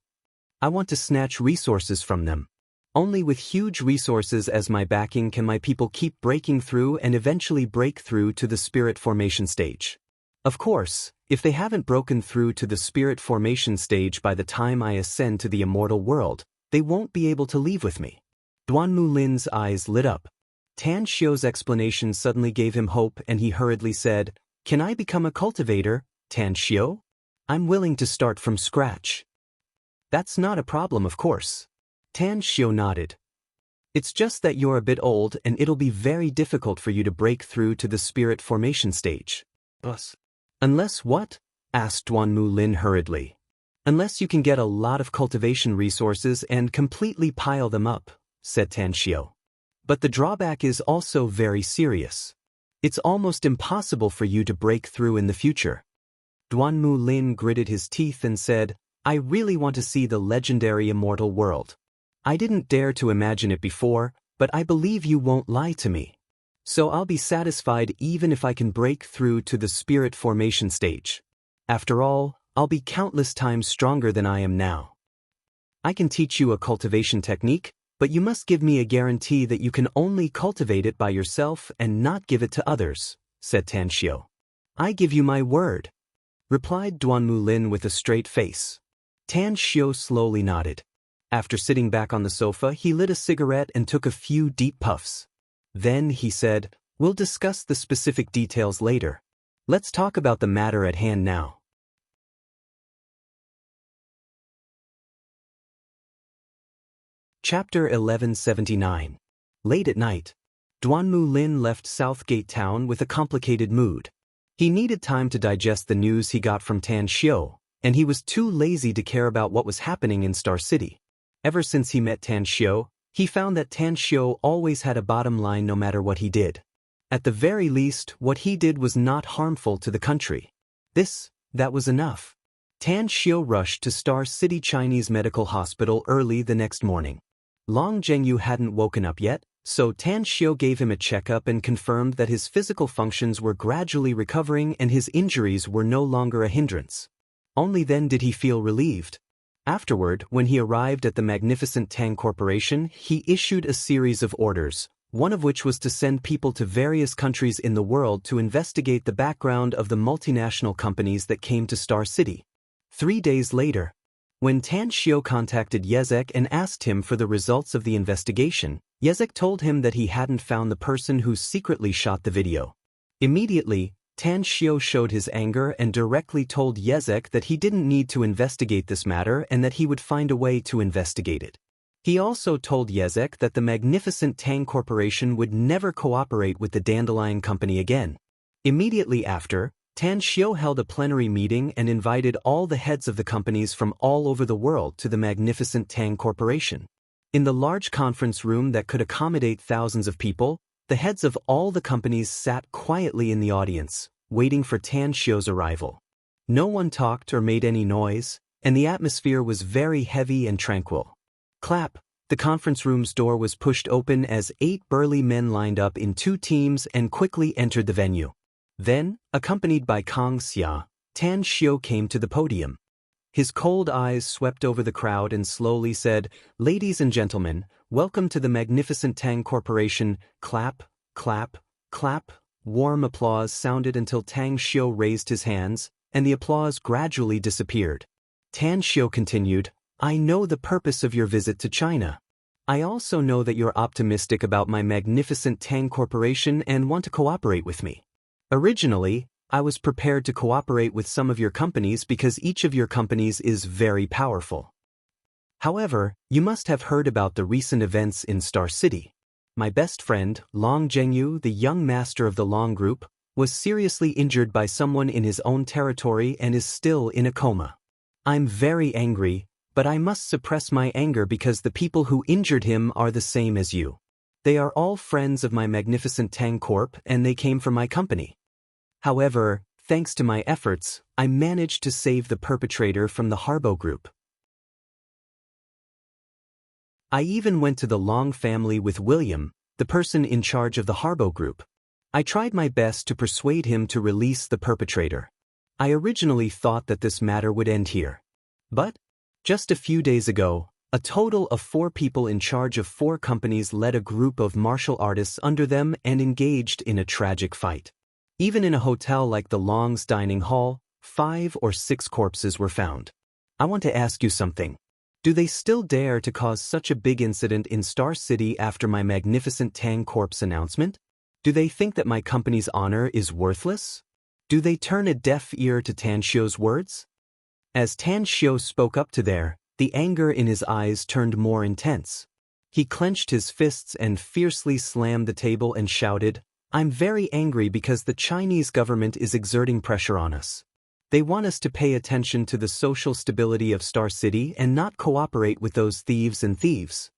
I want to snatch resources from them. Only with huge resources as my backing can my people keep breaking through and eventually break through to the spirit formation stage. Of course, if they haven't broken through to the spirit formation stage by the time I ascend to the immortal world, they won't be able to leave with me. Duanmu Lin's eyes lit up. Tan Xiu's explanation suddenly gave him hope and he hurriedly said, Can I become a cultivator, Tan Xiu? I'm willing to start from scratch. That's not a problem, of course. Tan Xiu nodded. It's just that you're a bit old and it'll be very difficult for you to break through to the spirit formation stage. Unless what? Asked Duanmu Lin hurriedly. Unless you can get a lot of cultivation resources and completely pile them up, said Tan Xiu. But the drawback is also very serious. It's almost impossible for you to break through in the future. Duanmu Lin gritted his teeth and said, I really want to see the legendary immortal world. I didn't dare to imagine it before, but I believe you won't lie to me. So I'll be satisfied even if I can break through to the spirit formation stage. After all, I'll be countless times stronger than I am now. I can teach you a cultivation technique, but you must give me a guarantee that you can only cultivate it by yourself and not give it to others, said Tan Xiu. I give you my word, replied Duan Mulin with a straight face. Tan Xiu slowly nodded. After sitting back on the sofa, he lit a cigarette and took a few deep puffs. Then he said, "We'll discuss the specific details later. Let's talk about the matter at hand now." Chapter 1179. Late at night, Duan Mulin left Southgate Town with a complicated mood. He needed time to digest the news he got from Tan Xiu, and he was too lazy to care about what was happening in Star City. Ever since he met Tan Xiu, he found that Tan Xiu always had a bottom line no matter what he did. At the very least, what he did was not harmful to the country. That was enough. Tan Xiu rushed to Star City Chinese Medical Hospital early the next morning. Long Zhengyu hadn't woken up yet, so Tan Xiu gave him a checkup and confirmed that his physical functions were gradually recovering and his injuries were no longer a hindrance. Only then did he feel relieved. Afterward, when he arrived at the magnificent Tang Corporation, he issued a series of orders, one of which was to send people to various countries in the world to investigate the background of the multinational companies that came to Star City. 3 days later, when Tan Xiu contacted Yezek and asked him for the results of the investigation, Yezek told him that he hadn't found the person who secretly shot the video. Immediately, Tan Xiu showed his anger and directly told Yezek that he didn't need to investigate this matter and that he would find a way to investigate it. He also told Yezek that the magnificent Tang Corporation would never cooperate with the Dandelion Company again. Immediately after, Tan Xiu held a plenary meeting and invited all the heads of the companies from all over the world to the magnificent Tang Corporation. In the large conference room that could accommodate thousands of people, the heads of all the companies sat quietly in the audience, waiting for Tan Xiu's arrival. No one talked or made any noise, and the atmosphere was very heavy and tranquil. Clap! The conference room's door was pushed open as 8 burly men lined up in 2 teams and quickly entered the venue. Then, accompanied by Kang Xia, Tan Xiu came to the podium. His cold eyes swept over the crowd and slowly said, "Ladies and gentlemen, welcome to the magnificent Tang Corporation." Clap, clap, clap. Warm applause sounded until Tan Xiu raised his hands, and the applause gradually disappeared. Tan Xiu continued, "I know the purpose of your visit to China. I also know that you're optimistic about my magnificent Tang Corporation and want to cooperate with me. Originally, I was prepared to cooperate with some of your companies because each of your companies is very powerful. However, you must have heard about the recent events in Star City. My best friend, Long Zhengyu, the young master of the Long Group, was seriously injured by someone in his own territory and is still in a coma. I'm very angry, but I must suppress my anger because the people who injured him are the same as you. They are all friends of my magnificent Tang Corp and they came from my company. However, thanks to my efforts, I managed to save the perpetrator from the Harbo Group. I even went to the Long family with William, the person in charge of the Harbo Group. I tried my best to persuade him to release the perpetrator. I originally thought that this matter would end here. But, just a few days ago, a total of 4 people in charge of 4 companies led a group of martial artists under them and engaged in a tragic fight. Even in a hotel like the Long's dining hall, 5 or 6 corpses were found. I want to ask you something. Do they still dare to cause such a big incident in Star City after my magnificent Tang Corp's announcement? Do they think that my company's honor is worthless? Do they turn a deaf ear to Tan Xiu's words? As Tan Xiu spoke up to the anger in his eyes turned more intense. He clenched his fists and fiercely slammed the table and shouted, "I'm very angry because the Chinese government is exerting pressure on us. They want us to pay attention to the social stability of Star City and not cooperate with those thieves and thieves.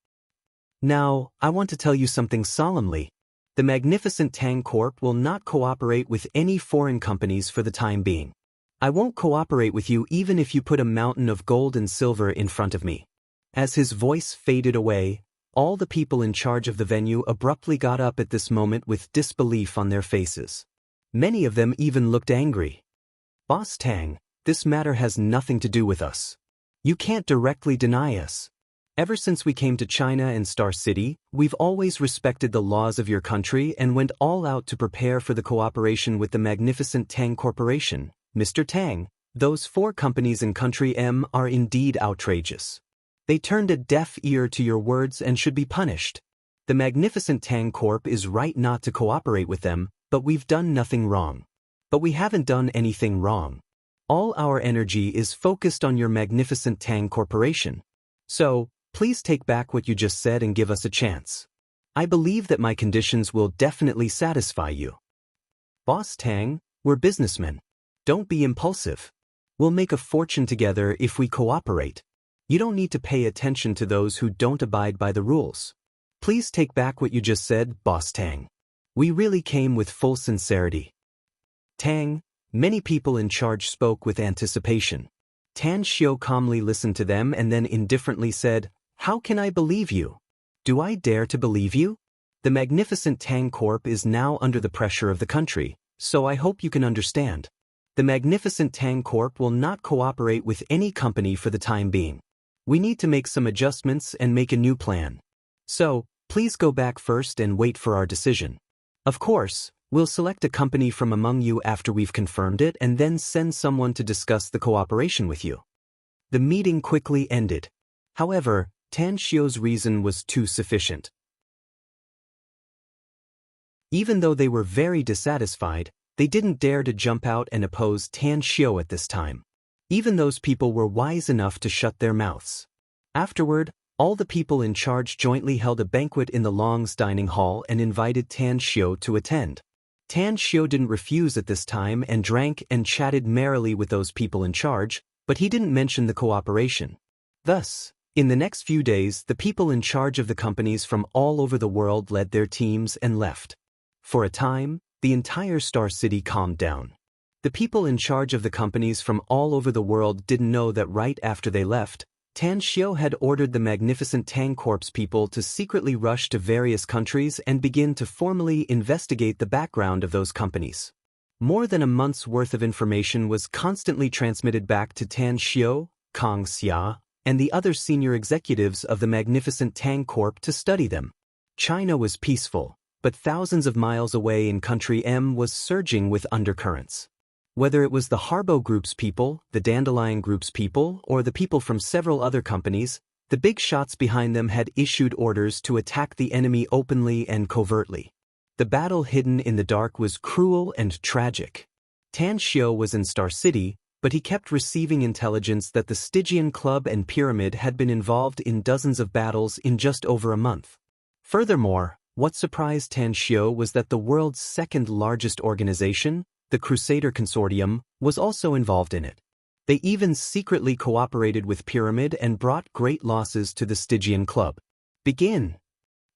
Now, I want to tell you something solemnly. The magnificent Tang Corp will not cooperate with any foreign companies for the time being. I won't cooperate with you even if you put a mountain of gold and silver in front of me." As his voice faded away, All the people in charge of the venue abruptly got up at this moment with disbelief on their faces. Many of them even looked angry. "Boss Tang, this matter has nothing to do with us. You can't directly deny us. Ever since we came to China and Star City, we've always respected the laws of your country and went all out to prepare for the cooperation with the magnificent Tang Corporation. Mr. Tang, those 4 companies in Country M are indeed outrageous. They turned a deaf ear to your words and should be punished. The magnificent Tang Corp is right not to cooperate with them, but we've done nothing wrong. But we haven't done anything wrong. All our energy is focused on your magnificent Tang Corporation. So, please take back what you just said and give us a chance. I believe that my conditions will definitely satisfy you." "Boss Tang, we're businessmen. Don't be impulsive. We'll make a fortune together if we cooperate. You don't need to pay attention to those who don't abide by the rules. Please take back what you just said, Boss Tang. We really came with full sincerity." Tang, many people in charge spoke with anticipation. Tan Xiu calmly listened to them and then indifferently said, "How can I believe you? Do I dare to believe you? The magnificent Tang Corp is now under the pressure of the country, so I hope you can understand. The magnificent Tang Corp will not cooperate with any company for the time being. We need to make some adjustments and make a new plan. So, please go back first and wait for our decision. Of course, we'll select a company from among you after we've confirmed it and then send someone to discuss the cooperation with you." The meeting quickly ended. However, Tan Xiu's reason was too sufficient. Even though they were very dissatisfied, they didn't dare to jump out and oppose Tan Xiu at this time. Even those people were wise enough to shut their mouths. Afterward, all the people in charge jointly held a banquet in the Long's dining hall and invited Tan Xiu to attend. Tan Xiu didn't refuse at this time and drank and chatted merrily with those people in charge, but he didn't mention the cooperation. Thus, in the next few days, the people in charge of the companies from all over the world led their teams and left. For a time, the entire Star City calmed down. The people in charge of the companies from all over the world didn't know that right after they left, Tan Xiu had ordered the magnificent Tang Corp's people to secretly rush to various countries and begin to formally investigate the background of those companies. More than a month's worth of information was constantly transmitted back to Tan Xiu, Kang Xia, and the other senior executives of the magnificent Tang Corp to study them. China was peaceful, but thousands of miles away in Country M was surging with undercurrents. Whether it was the Harbo Group's people, the Dandelion Group's people, or the people from several other companies, the big shots behind them had issued orders to attack the enemy openly and covertly. The battle hidden in the dark was cruel and tragic. Tan Xiu was in Star City, but he kept receiving intelligence that the Stygian Club and Pyramid had been involved in dozens of battles in just over a month. Furthermore, what surprised Tan Xiu was that the world's second largest organization, the Crusader Consortium, was also involved in it. They even secretly cooperated with Pyramid and brought great losses to the Stygian Club. Begin.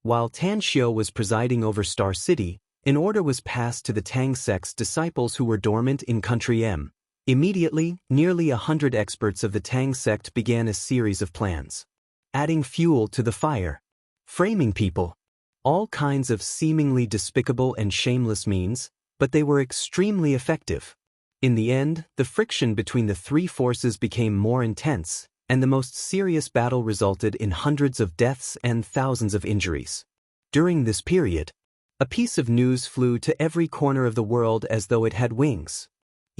While Tan Xiu was presiding over Star City, an order was passed to the Tang sect's disciples who were dormant in Country M. Immediately, nearly 100 experts of the Tang sect began a series of plans. Adding fuel to the fire. Framing people. All kinds of seemingly despicable and shameless means, but they were extremely effective. In the end, the friction between the three forces became more intense, and the most serious battle resulted in hundreds of deaths and thousands of injuries. During this period, a piece of news flew to every corner of the world as though it had wings.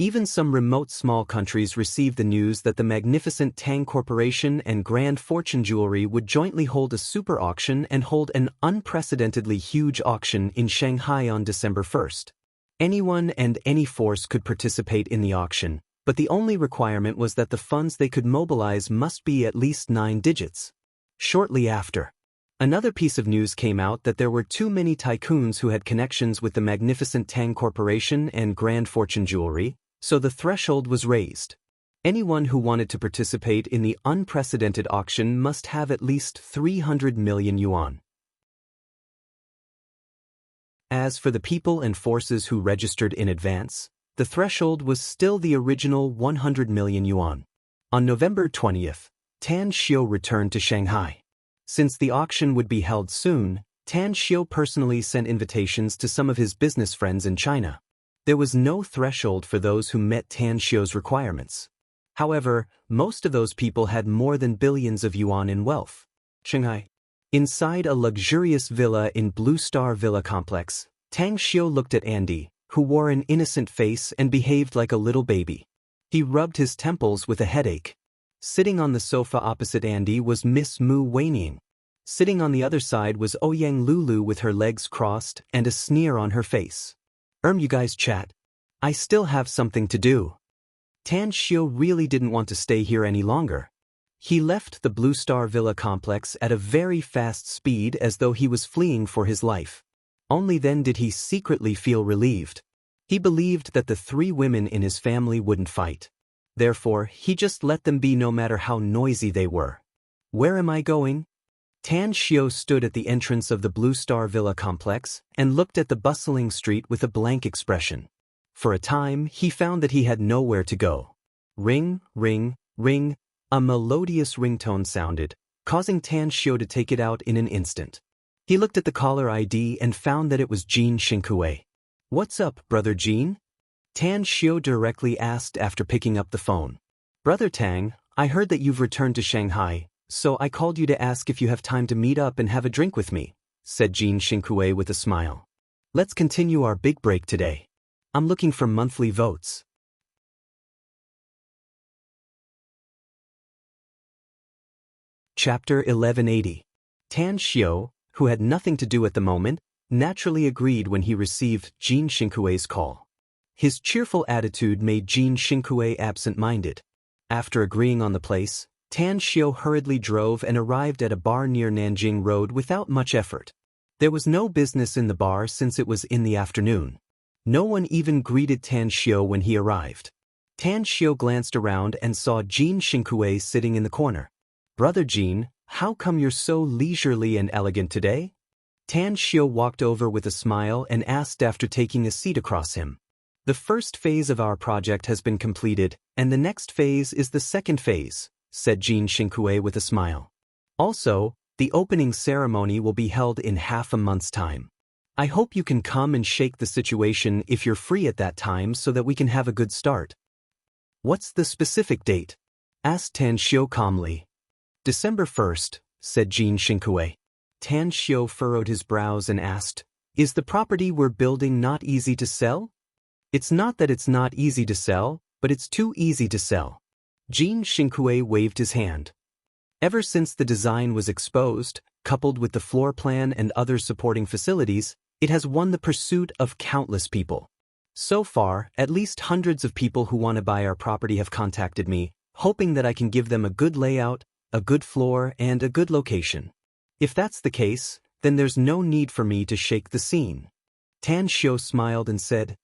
Even some remote small countries received the news that the magnificent Tang Corporation and Grand Fortune Jewelry would jointly hold a super auction and hold an unprecedentedly huge auction in Shanghai on December 1st. Anyone and any force could participate in the auction, but the only requirement was that the funds they could mobilize must be at least 9 digits. Shortly after, another piece of news came out that there were too many tycoons who had connections with the magnificent Tang Corporation and Grand Fortune Jewelry, so the threshold was raised. Anyone who wanted to participate in the unprecedented auction must have at least 300 million yuan. As for the people and forces who registered in advance, the threshold was still the original 100 million yuan. On November 20th, Tan Xiu returned to Shanghai. Since the auction would be held soon, Tan Xiu personally sent invitations to some of his business friends in China. There was no threshold for those who met Tan Xiu's requirements. However, most of those people had more than billions of yuan in wealth. Shanghai. Inside a luxurious villa in Blue Star Villa Complex, Tang Xiu looked at Andy, who wore an innocent face and behaved like a little baby. He rubbed his temples with a headache. Sitting on the sofa opposite Andy was Miss Mu Weining. Sitting on the other side was Ouyang Lulu with her legs crossed and a sneer on her face. You guys chat. I still have something to do. Tan Xiu really didn't want to stay here any longer. He left the Blue Star Villa complex at a very fast speed as though he was fleeing for his life. Only then did he secretly feel relieved. He believed that the 3 women in his family wouldn't fight. Therefore, he just let them be no matter how noisy they were. Where am I going? Tan Xiu stood at the entrance of the Blue Star Villa complex and looked at the bustling street with a blank expression. For a time, he found that he had nowhere to go. Ring, ring, ring, a melodious ringtone sounded, causing Tan Xiu to take it out in an instant. He looked at the caller ID and found that it was Jean Xinkue. What's up, Brother Jean? Tan Xiu directly asked after picking up the phone. Brother Tang, I heard that you've returned to Shanghai, so I called you to ask if you have time to meet up and have a drink with me, said Jean Xinkue with a smile. Let's continue our big break today. I'm looking for monthly votes. Chapter 1180. Tan Xiu, who had nothing to do at the moment, naturally agreed when he received Jean Xinkue's call. His cheerful attitude made Jean Xinkue absent-minded. After agreeing on the place, Tan Xiu hurriedly drove and arrived at a bar near Nanjing Road without much effort. There was no business in the bar since it was in the afternoon. No one even greeted Tan Xiu when he arrived. Tan Xiu glanced around and saw Jean Xinkue sitting in the corner. Brother Jean, how come you're so leisurely and elegant today? Tan Xiu walked over with a smile and asked after taking a seat across him. The first phase of our project has been completed, and the next phase is the second phase, said Jean Xinkue with a smile. Also, the opening ceremony will be held in half a month's time. I hope you can come and shake the situation if you're free at that time so that we can have a good start. What's the specific date? Asked Tan Xiu calmly. December 1st, said Jean Xinkue. Tan Xiu furrowed his brows and asked, Is the property we're building not easy to sell? It's not that it's not easy to sell, but it's too easy to sell. Jean Xinkue waved his hand. Ever since the design was exposed, coupled with the floor plan and other supporting facilities, it has won the pursuit of countless people. So far, at least hundreds of people who want to buy our property have contacted me, hoping that I can give them a good layout, a good floor, and a good location. If that's the case, then there's no need for me to shake the scene. Tan Xiu smiled and said,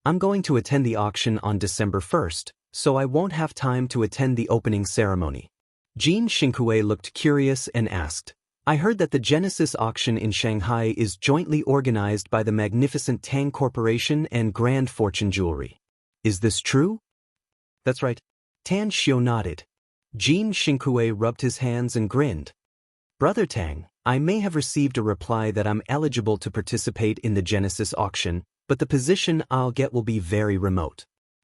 I'm going to attend the auction on December 1st, so I won't have time to attend the opening ceremony. Jean Xinkue looked curious and asked, I heard that the Genesis auction in Shanghai is jointly organized by the magnificent Tang Corporation and Grand Fortune Jewelry. Is this true? That's right. Tan Xiu nodded. Jean Xinkue rubbed his hands and grinned. Brother Tang, I may have received a reply that I'm eligible to participate in the Genesis auction, but the position I'll get will be very remote.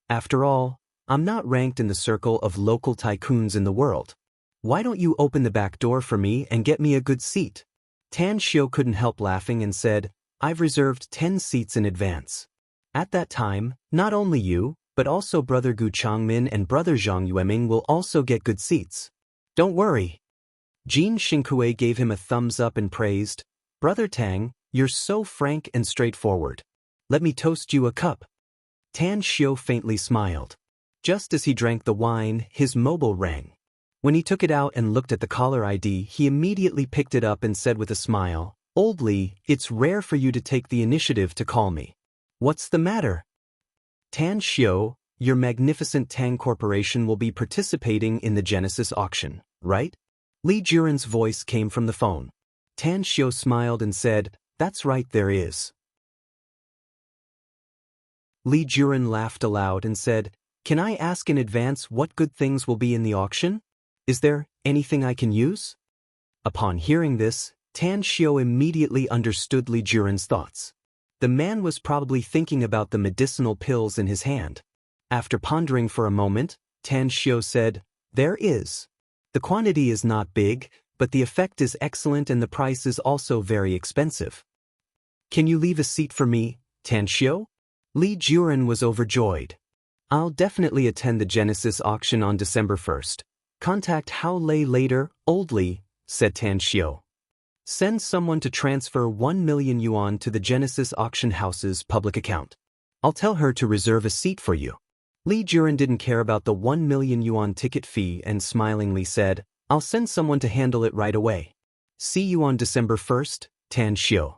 After all, I'm not ranked in the circle of local tycoons in the world. Why don't you open the back door for me and get me a good seat? Tan Xiu couldn't help laughing and said, I've reserved 10 seats in advance. At that time, not only you, but also Brother Gu Changmin and Brother Zhang Yueming will also get good seats. Don't worry. Jean Xinkue gave him a thumbs up and praised, Brother Tang, you're so frank and straightforward. Let me toast you a cup. Tan Xiu faintly smiled. Just as he drank the wine, his mobile rang. When he took it out and looked at the caller ID, he immediately picked it up and said with a smile, Old Li, it's rare for you to take the initiative to call me. What's the matter? Tan Xiu, your magnificent Tang Corporation will be participating in the Genesis auction, right? Li Juren's voice came from the phone. Tan Xiu smiled and said, That's right, there is. Li Juren laughed aloud and said, Can I ask in advance what good things will be in the auction? Is there anything I can use? Upon hearing this, Tan Xiao immediately understood Li Juren's thoughts. The man was probably thinking about the medicinal pills in his hand. After pondering for a moment, Tan Xiao said, "There is. The quantity is not big, but the effect is excellent and the price is also very expensive. Can you leave a seat for me, Tan Xiao?" Li Juren was overjoyed. "I'll definitely attend the Genesis auction on December 1st. Contact Hao Lei later, old Li," said Tan Xiao. "Send someone to transfer 1 million yuan to the Genesis auction house's public account. I'll tell her to reserve a seat for you." Li Juren didn't care about the 1 million yuan ticket fee and smilingly said, "I'll send someone to handle it right away. See you on December 1st, Tan Xiao."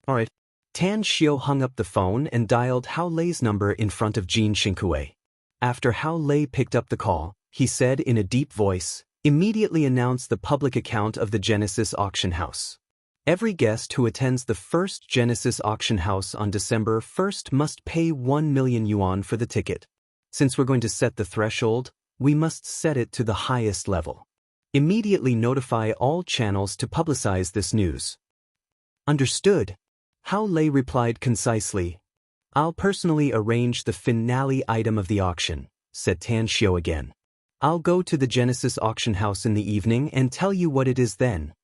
Alright. Tan Xiao hung up the phone and dialed Hao Lei's number in front of Jin Xingkui. After Hao Lei picked up the call, he said in a deep voice, "Immediately announce the public account of the Genesis auction house. Every guest who attends the first Genesis auction house on December 1st must pay 1 million yuan for the ticket. Since we're going to set the threshold, we must set it to the highest level. Immediately notify all channels to publicize this news." "Understood," Hao Lei replied concisely. "I'll personally arrange the finale item of the auction," said Tan Xiao again. "I'll go to the Genesis auction house in the evening and tell you what it is then."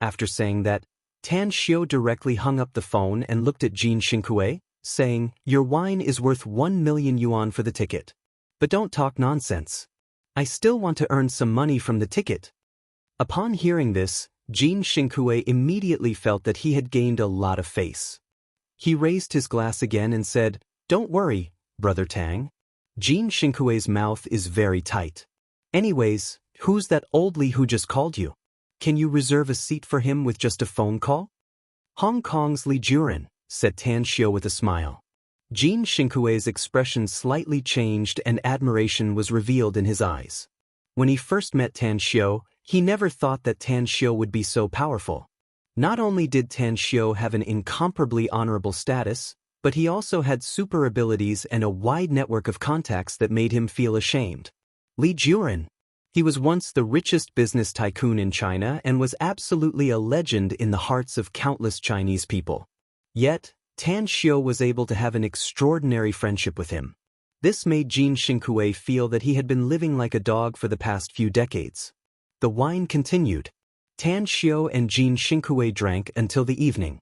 After saying that, Tan Xiao directly hung up the phone and looked at Jin Xingkui, saying, "Your wine is worth 1 million yuan for the ticket. But don't talk nonsense. I still want to earn some money from the ticket." Upon hearing this, Jin Xingkui immediately felt that he had gained a lot of face. He raised his glass again and said, "Don't worry, Brother Tang. Jin Xingkui's mouth is very tight. Anyways, who's that old Li who just called you? Can you reserve a seat for him with just a phone call?" "Hong Kong's Li Juren," said Tan Xiao with a smile. Jin Xingkui's expression slightly changed and admiration was revealed in his eyes. When he first met Tan Xiao, he never thought that Tan Xiao would be so powerful. Not only did Tan Xiao have an incomparably honorable status, but he also had super abilities and a wide network of contacts that made him feel ashamed. Li Juren. He was once the richest business tycoon in China and was absolutely a legend in the hearts of countless Chinese people. Yet, Tan Xiao was able to have an extraordinary friendship with him. This made Jin Xingkui feel that he had been living like a dog for the past few decades. The wine continued. Tan Xiao and Jin Xingkui drank until the evening.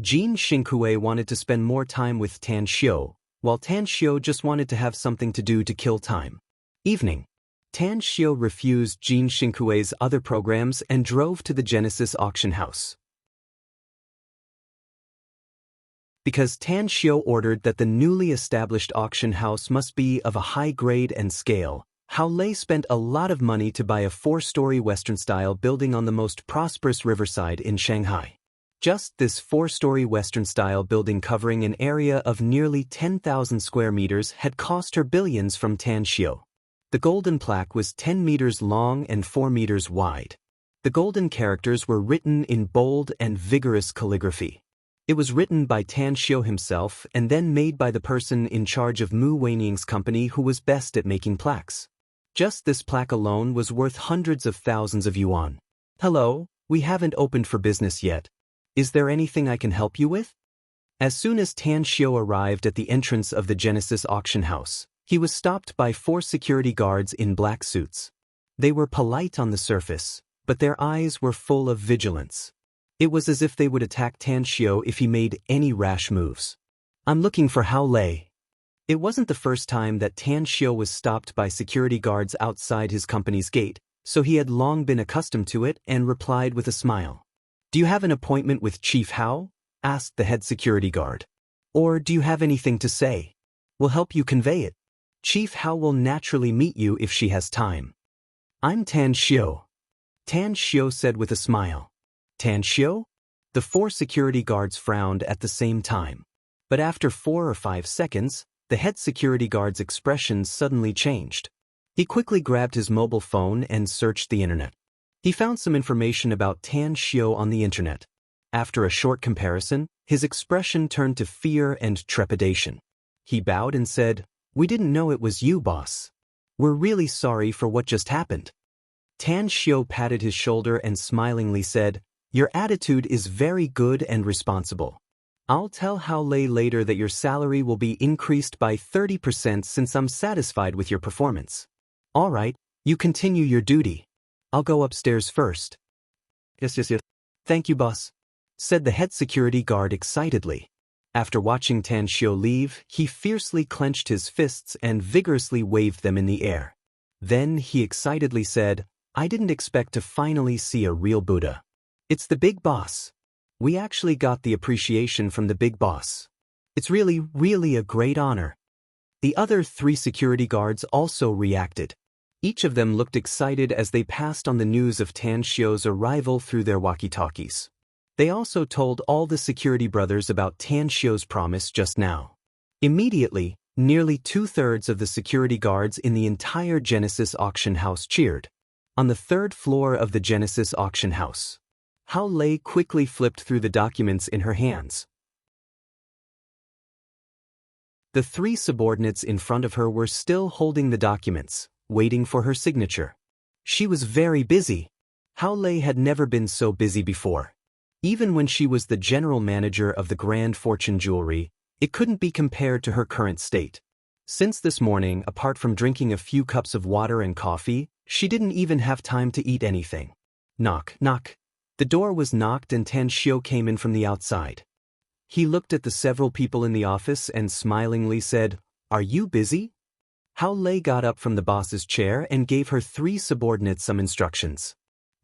Jin Xingkui wanted to spend more time with Tan Xiao, while Tan Xiao just wanted to have something to do to kill time. Evening. Tan Xiao refused Jin Xingkui's other programs and drove to the Genesis auction house. Because Tan Xiao ordered that the newly established auction house must be of a high grade and scale, Hao Lei spent a lot of money to buy a 4-story Western-style building on the most prosperous riverside in Shanghai. Just this 4-story Western-style building covering an area of nearly 10,000 square meters had cost her billions from Tan Xiao. The golden plaque was 10 meters long and 4 meters wide. The golden characters were written in bold and vigorous calligraphy. It was written by Tan Xiao himself and then made by the person in charge of Mu Weining's company who was best at making plaques. Just this plaque alone was worth hundreds of thousands of yuan. "Hello, we haven't opened for business yet. Is there anything I can help you with?" As soon as Tan Xiao arrived at the entrance of the Genesis auction house, he was stopped by 4 security guards in black suits. They were polite on the surface, but their eyes were full of vigilance. It was as if they would attack Tan Xiao if he made any rash moves. "I'm looking for Hao Lei." It wasn't the first time that Tan Xiao was stopped by security guards outside his company's gate, so he had long been accustomed to it and replied with a smile. "Do you have an appointment with Chief Hao?" asked the head security guard. "Or do you have anything to say? We'll help you convey it. Chief Hao will naturally meet you if she has time." "I'm Tan Xiao," Tan Xiao said with a smile. "Tan Xiao?" The 4 security guards frowned at the same time. But after 4 or 5 seconds, the head security guard's expression suddenly changed. He quickly grabbed his mobile phone and searched the internet. He found some information about Tan Xiao on the internet. After a short comparison, his expression turned to fear and trepidation. He bowed and said, "We didn't know it was you, boss. We're really sorry for what just happened." Tan Xiu patted his shoulder and smilingly said, "Your attitude is very good and responsible. I'll tell Hao Lei later that your salary will be increased by 30% since I'm satisfied with your performance. All right, you continue your duty. I'll go upstairs first." Yes. "Thank you, boss," said the head security guard excitedly. After watching Tan Xiu leave, he fiercely clenched his fists and vigorously waved them in the air. Then he excitedly said, "I didn't expect to finally see a real Buddha. It's the big boss. We actually got the appreciation from the big boss. It's really a great honor." The other 3 security guards also reacted. Each of them looked excited as they passed on the news of Tan Xiu's arrival through their walkie-talkies. They also told all the security brothers about Tan Xiu's promise just now. Immediately, nearly 2/3 of the security guards in the entire Genesis auction house cheered. On the 3rd floor of the Genesis auction house, Hao Lei quickly flipped through the documents in her hands. The 3 subordinates in front of her were still holding the documents, waiting for her signature. She was very busy. Hao Lei had never been so busy before. Even when she was the general manager of the Grand Fortune Jewelry, it couldn't be compared to her current state. Since this morning, apart from drinking a few cups of water and coffee, she didn't even have time to eat anything. Knock, knock. The door was knocked and Tan Xiu came in from the outside. He looked at the several people in the office and smilingly said, "Are you busy?" Hao Lei got up from the boss's chair and gave her 3 subordinates some instructions.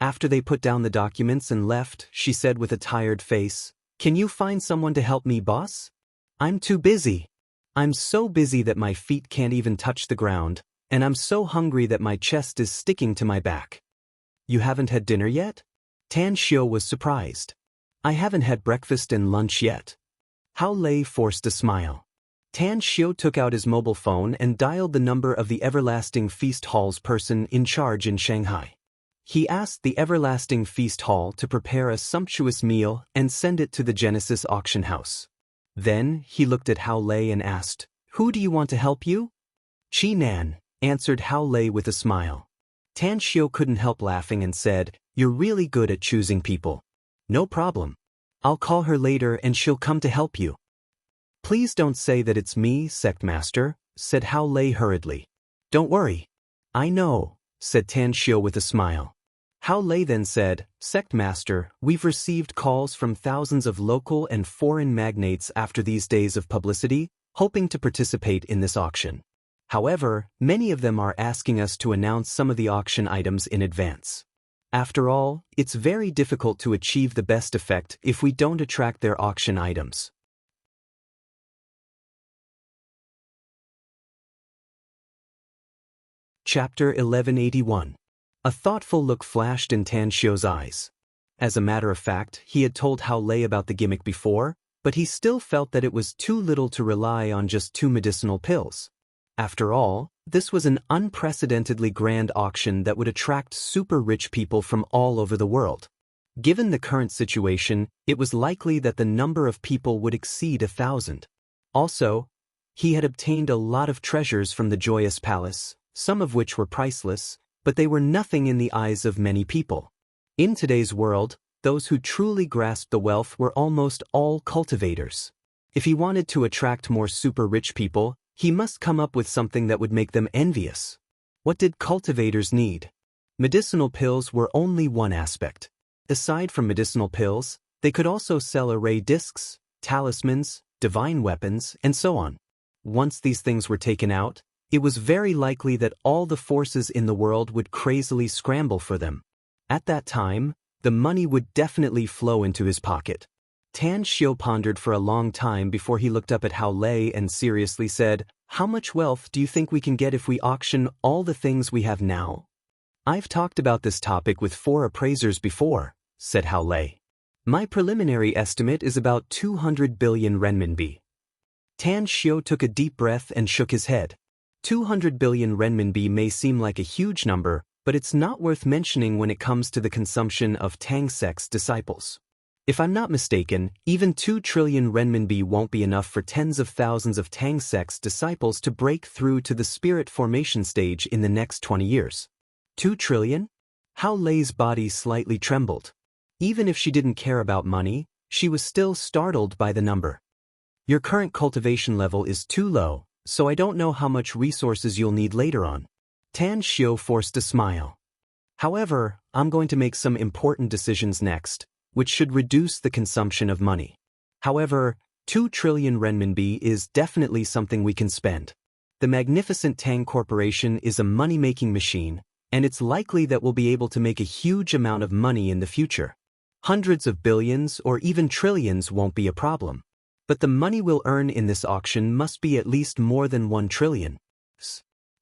After they put down the documents and left, she said with a tired face, "Can you find someone to help me, boss? I'm too busy. I'm so busy that my feet can't even touch the ground, and I'm so hungry that my chest is sticking to my back." "You haven't had dinner yet?" Tan Xiu was surprised. "I haven't had breakfast and lunch yet." Hao Lei forced a smile. Tan Xiu took out his mobile phone and dialed the number of the Everlasting Feast Hall's person in charge in Shanghai. He asked the Everlasting Feast Hall to prepare a sumptuous meal and send it to the Genesis auction house. Then he looked at Hao Lei and asked, "Who do you want to help you?" "Chi Nan," answered Hao Lei with a smile. Tan Xiu couldn't help laughing and said, "You're really good at choosing people." "No problem. I'll call her later and she'll come to help you." "Please don't say that it's me, Sect Master," said Hao Lei hurriedly. "Don't worry. I know," said Tan Xiu with a smile. Hao Lei then said, "Sect Master, we've received calls from thousands of local and foreign magnates after these days of publicity, hoping to participate in this auction. However, many of them are asking us to announce some of the auction items in advance. After all, it's very difficult to achieve the best effect if we don't attract their auction items." Chapter 1181. A thoughtful look flashed in Tan Xiu's eyes. As a matter of fact, he had told Hao Lei about the gimmick before, but he still felt that it was too little to rely on just 2 medicinal pills. After all, this was an unprecedentedly grand auction that would attract super rich people from all over the world. Given the current situation, it was likely that the number of people would exceed 1,000. Also, he had obtained a lot of treasures from the Joyous Palace, some of which were priceless, but they were nothing in the eyes of many people. In today's world, those who truly grasped the wealth were almost all cultivators. If he wanted to attract more super rich people, he must come up with something that would make them envious. What did cultivators need? Medicinal pills were only one aspect. Aside from medicinal pills, they could also sell array discs, talismans, divine weapons, and so on. Once these things were taken out, it was very likely that all the forces in the world would crazily scramble for them. At that time, the money would definitely flow into his pocket. Tan Xiu pondered for a long time before he looked up at Hao Lei and seriously said, "How much wealth do you think we can get if we auction all the things we have now?" "I've talked about this topic with 4 appraisers before," said Hao Lei. "My preliminary estimate is about 200 billion renminbi." Tan Xiu took a deep breath and shook his head. 200 billion renminbi may seem like a huge number, but it's not worth mentioning when it comes to the consumption of Tang sect's disciples. If I'm not mistaken, even 2 trillion renminbi won't be enough for tens of thousands of Tang sect's disciples to break through to the spirit formation stage in the next 20 years. 2 trillion? Hao Lei's body slightly trembled. Even if she didn't care about money, she was still startled by the number. Your current cultivation level is too low, so I don't know how much resources you'll need later on. Tan Xiu forced a smile. However, I'm going to make some important decisions next, which should reduce the consumption of money. However, 2 trillion renminbi is definitely something we can spend. The magnificent Tang Corporation is a money-making machine, and it's likely that we'll be able to make a huge amount of money in the future. Hundreds of billions or even trillions won't be a problem. But the money we'll earn in this auction must be at least more than 1 trillion.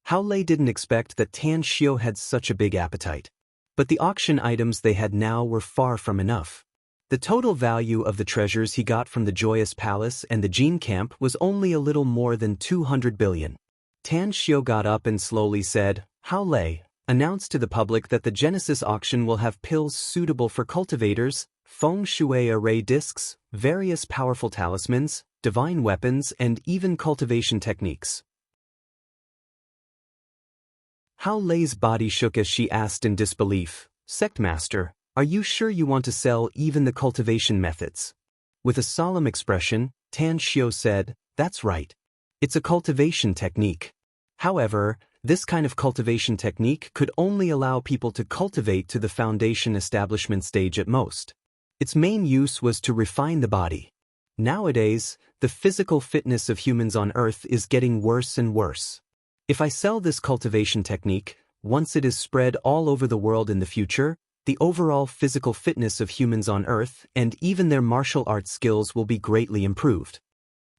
Hao Lei didn't expect that Tan Xiu had such a big appetite. But the auction items they had now were far from enough. The total value of the treasures he got from the Joyous Palace and the Jin Camp was only a little more than 200 billion. Tan Xiu got up and slowly said, Hao Lei, announced to the public that the Genesis auction will have pills suitable for cultivators, feng shui array discs, various powerful talismans, divine weapons, and even cultivation techniques. Hao Lei's body shook as she asked in disbelief, Sectmaster, are you sure you want to sell even the cultivation methods? With a solemn expression, Tan Xiu said, That's right. It's a cultivation technique. However, this kind of cultivation technique could only allow people to cultivate to the foundation establishment stage at most. Its main use was to refine the body. Nowadays, the physical fitness of humans on Earth is getting worse and worse. If I sell this cultivation technique, once it is spread all over the world in the future, the overall physical fitness of humans on Earth and even their martial arts skills will be greatly improved.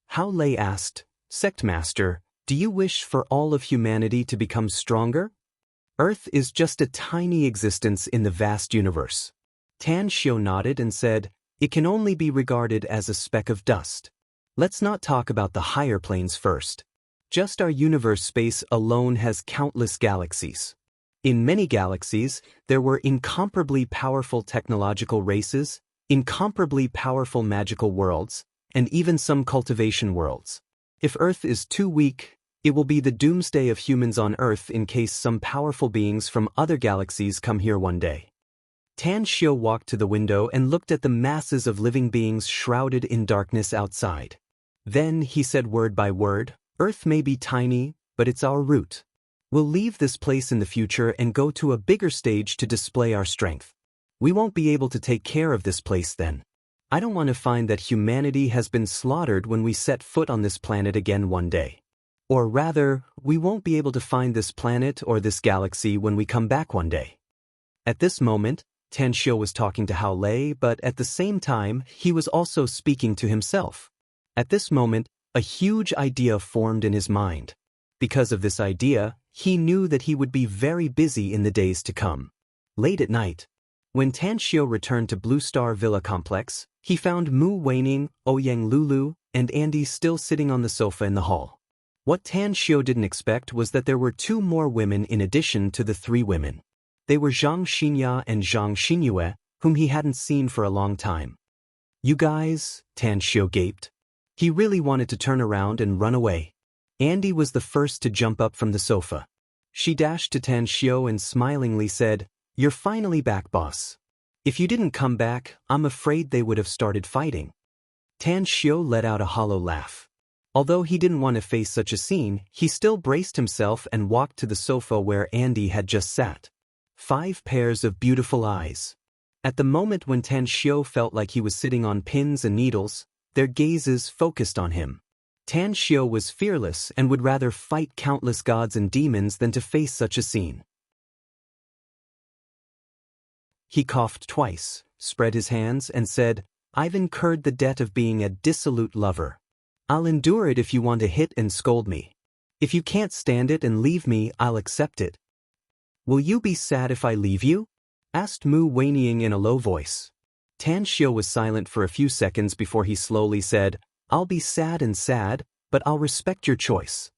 Hao Lei asked, Sectmaster, do you wish for all of humanity to become stronger? Earth is just a tiny existence in the vast universe. Tan Xiu nodded and said, It can only be regarded as a speck of dust. Let's not talk about the higher planes first. Just our universe space alone has countless galaxies. In many galaxies, there were incomparably powerful technological races, incomparably powerful magical worlds, and even some cultivation worlds. If Earth is too weak, it will be the doomsday of humans on Earth in case some powerful beings from other galaxies come here one day. Tan Xiu walked to the window and looked at the masses of living beings shrouded in darkness outside. Then he said word by word, Earth may be tiny, but it's our root. We'll leave this place in the future and go to a bigger stage to display our strength. We won't be able to take care of this place then. I don't want to find that humanity has been slaughtered when we set foot on this planet again one day. Or rather, we won't be able to find this planet or this galaxy when we come back one day. At this moment, Tan Xiu was talking to Hao Lei, but at the same time, he was also speaking to himself. At this moment, a huge idea formed in his mind. Because of this idea, he knew that he would be very busy in the days to come. Late at night, when Tan Xiu returned to Blue Star Villa Complex, he found Mu Weining, Ouyang Lulu, and Andy still sitting on the sofa in the hall. What Tan Xiu didn't expect was that there were 2 more women in addition to the 3 women. They were Zhang Xinya and Zhang Xinyue, whom he hadn't seen for a long time. You guys, Tan Xiu gaped. He really wanted to turn around and run away. Andy was the first to jump up from the sofa. She dashed to Tan Xiu and smilingly said, You're finally back, boss. If you didn't come back, I'm afraid they would have started fighting. Tan Xiu let out a hollow laugh. Although he didn't want to face such a scene, he still braced himself and walked to the sofa where Andy had just sat. 5 pairs of beautiful eyes. At the moment when Tan Xiu felt like he was sitting on pins and needles, their gazes focused on him. Tan Xiu was fearless and would rather fight countless gods and demons than to face such a scene. He coughed twice, spread his hands, and said, I've incurred the debt of being a dissolute lover. I'll endure it if you want to hit and scold me. If you can't stand it and leave me, I'll accept it. Will you be sad if I leave you? Asked Mu Weining in a low voice. Tan Xiu was silent for a few seconds before he slowly said, I'll be sad, but I'll respect your choice.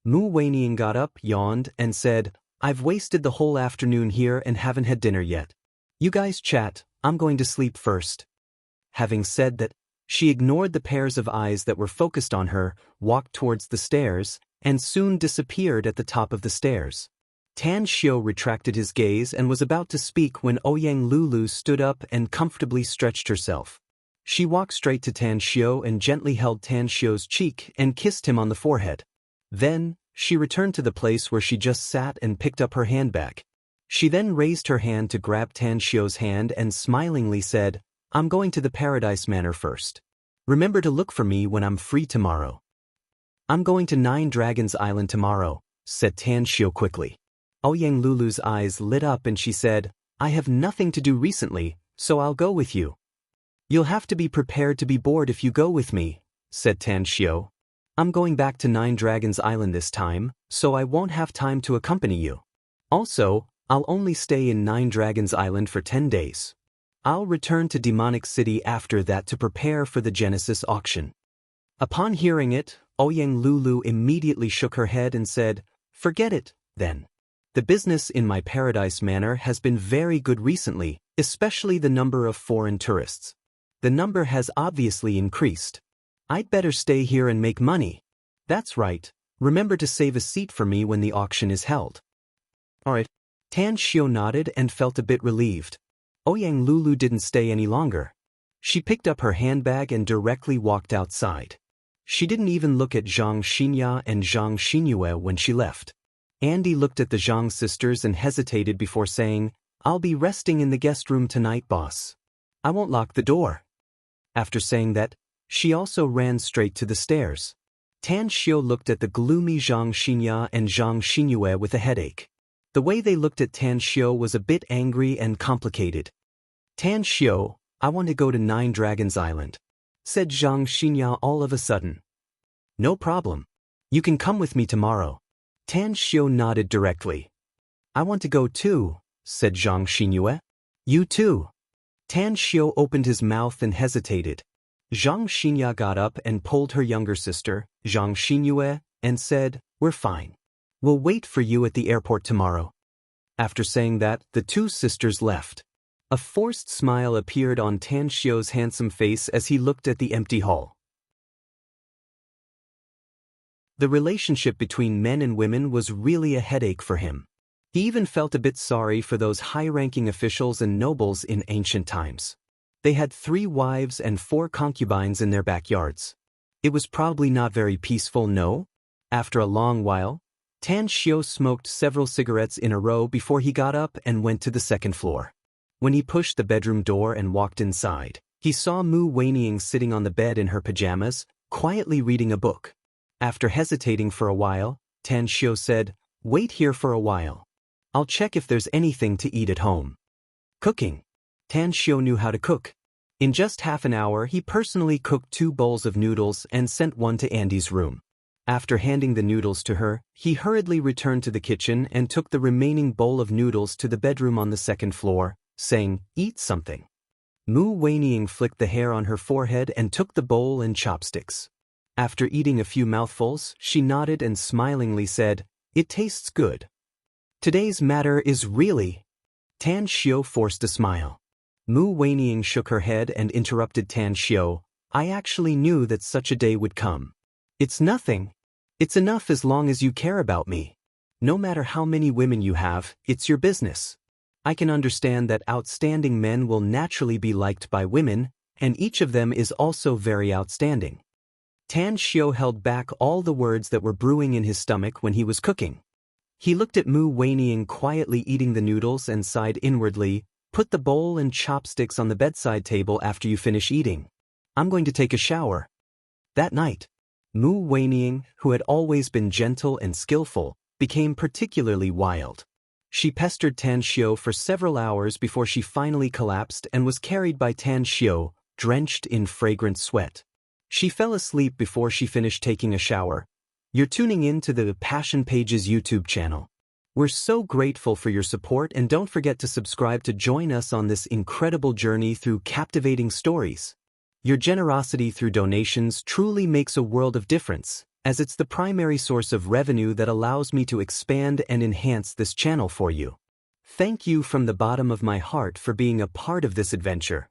Mu Weining got up, yawned, and said, I've wasted the whole afternoon here and haven't had dinner yet. You guys chat, I'm going to sleep first. Having said that, she ignored the pairs of eyes that were focused on her, walked towards the stairs, and soon disappeared at the top of the stairs. Tan Xiu retracted his gaze and was about to speak when Ouyang Lulu stood up and comfortably stretched herself. She walked straight to Tan Xiu and gently held Tan Xiu's cheek and kissed him on the forehead. Then, she returned to the place where she just sat and picked up her handbag. She then raised her hand to grab Tan Xiu's hand and smilingly said, "I'm going to the Paradise Manor first. Remember to look for me when I'm free tomorrow." "I'm going to Nine Dragons Island tomorrow," said Tan Xiu quickly. Ouyang Lulu's eyes lit up and she said, "I have nothing to do recently, so I'll go with you." "You'll have to be prepared to be bored if you go with me," said Tan Xiu. "I'm going back to Nine Dragons Island this time, so I won't have time to accompany you. Also, I'll only stay in Nine Dragons Island for 10 days. I'll return to Demonic City after that to prepare for the Genesis auction." Upon hearing it, Ouyang Lulu immediately shook her head and said, "Forget it, then. The business in my Paradise Manor has been very good recently, especially the number of foreign tourists. The number has obviously increased. I'd better stay here and make money. That's right, remember to save a seat for me when the auction is held." "Alright." Tan Xiu nodded and felt a bit relieved. Ouyang Lulu didn't stay any longer. She picked up her handbag and directly walked outside. She didn't even look at Zhang Xinya and Zhang Xinyue when she left. Andy looked at the Zhang sisters and hesitated before saying, "I'll be resting in the guest room tonight, boss. I won't lock the door." After saying that, she also ran straight to the stairs. Tan Xiu looked at the gloomy Zhang Xinya and Zhang Xinyue with a headache. The way they looked at Tan Xiu was a bit angry and complicated. "Tan Xiu, I want to go to Nine Dragons Island," said Zhang Xinya all of a sudden. "No problem. You can come with me tomorrow." Tan Xiu nodded directly. "I want to go too," said Zhang Xinyue. "You too." Tan Xiu opened his mouth and hesitated. Zhang Xinya got up and pulled her younger sister, Zhang Xinyue, and said, "We're fine. We'll wait for you at the airport tomorrow." After saying that, the two sisters left. A forced smile appeared on Tan Xiu's handsome face as he looked at the empty hall. The relationship between men and women was really a headache for him. He even felt a bit sorry for those high-ranking officials and nobles in ancient times. They had 3 wives and 4 concubines in their backyards. It was probably not very peaceful, no? After a long while, Tan Xiu smoked several cigarettes in a row before he got up and went to the 2nd floor. When he pushed the bedroom door and walked inside, he saw Mu Weining sitting on the bed in her pajamas, quietly reading a book. After hesitating for a while, Tan Xiu said, "Wait here for a while. I'll check if there's anything to eat at home." Cooking. Tan Xiu knew how to cook. In just half an hour he personally cooked 2 bowls of noodles and sent one to Andy's room. After handing the noodles to her, he hurriedly returned to the kitchen and took the remaining bowl of noodles to the bedroom on the 2nd floor, saying, "Eat something." Mu Weining flicked the hair on her forehead and took the bowl and chopsticks. After eating a few mouthfuls, she nodded and smilingly said, "It tastes good. Today's matter is really—" Tan Xiu forced a smile. Mu Weining shook her head and interrupted Tan Xiu, "I actually knew that such a day would come. It's nothing. It's enough as long as you care about me. No matter how many women you have, it's your business. I can understand that outstanding men will naturally be liked by women, and each of them is also very outstanding." Tan Xiu held back all the words that were brewing in his stomach when he was cooking. He looked at Mu Weining quietly eating the noodles and sighed inwardly, "Put the bowl and chopsticks on the bedside table after you finish eating. I'm going to take a shower." That night, Mu Weining, who had always been gentle and skillful, became particularly wild. She pestered Tan Xiu for several hours before she finally collapsed and was carried by Tan Xiu, drenched in fragrant sweat. She fell asleep before she finished taking a shower. You're tuning in to the Passion Pages YouTube channel. We're so grateful for your support, and don't forget to subscribe to join us on this incredible journey through captivating stories. Your generosity through donations truly makes a world of difference, as it's the primary source of revenue that allows me to expand and enhance this channel for you. Thank you from the bottom of my heart for being a part of this adventure.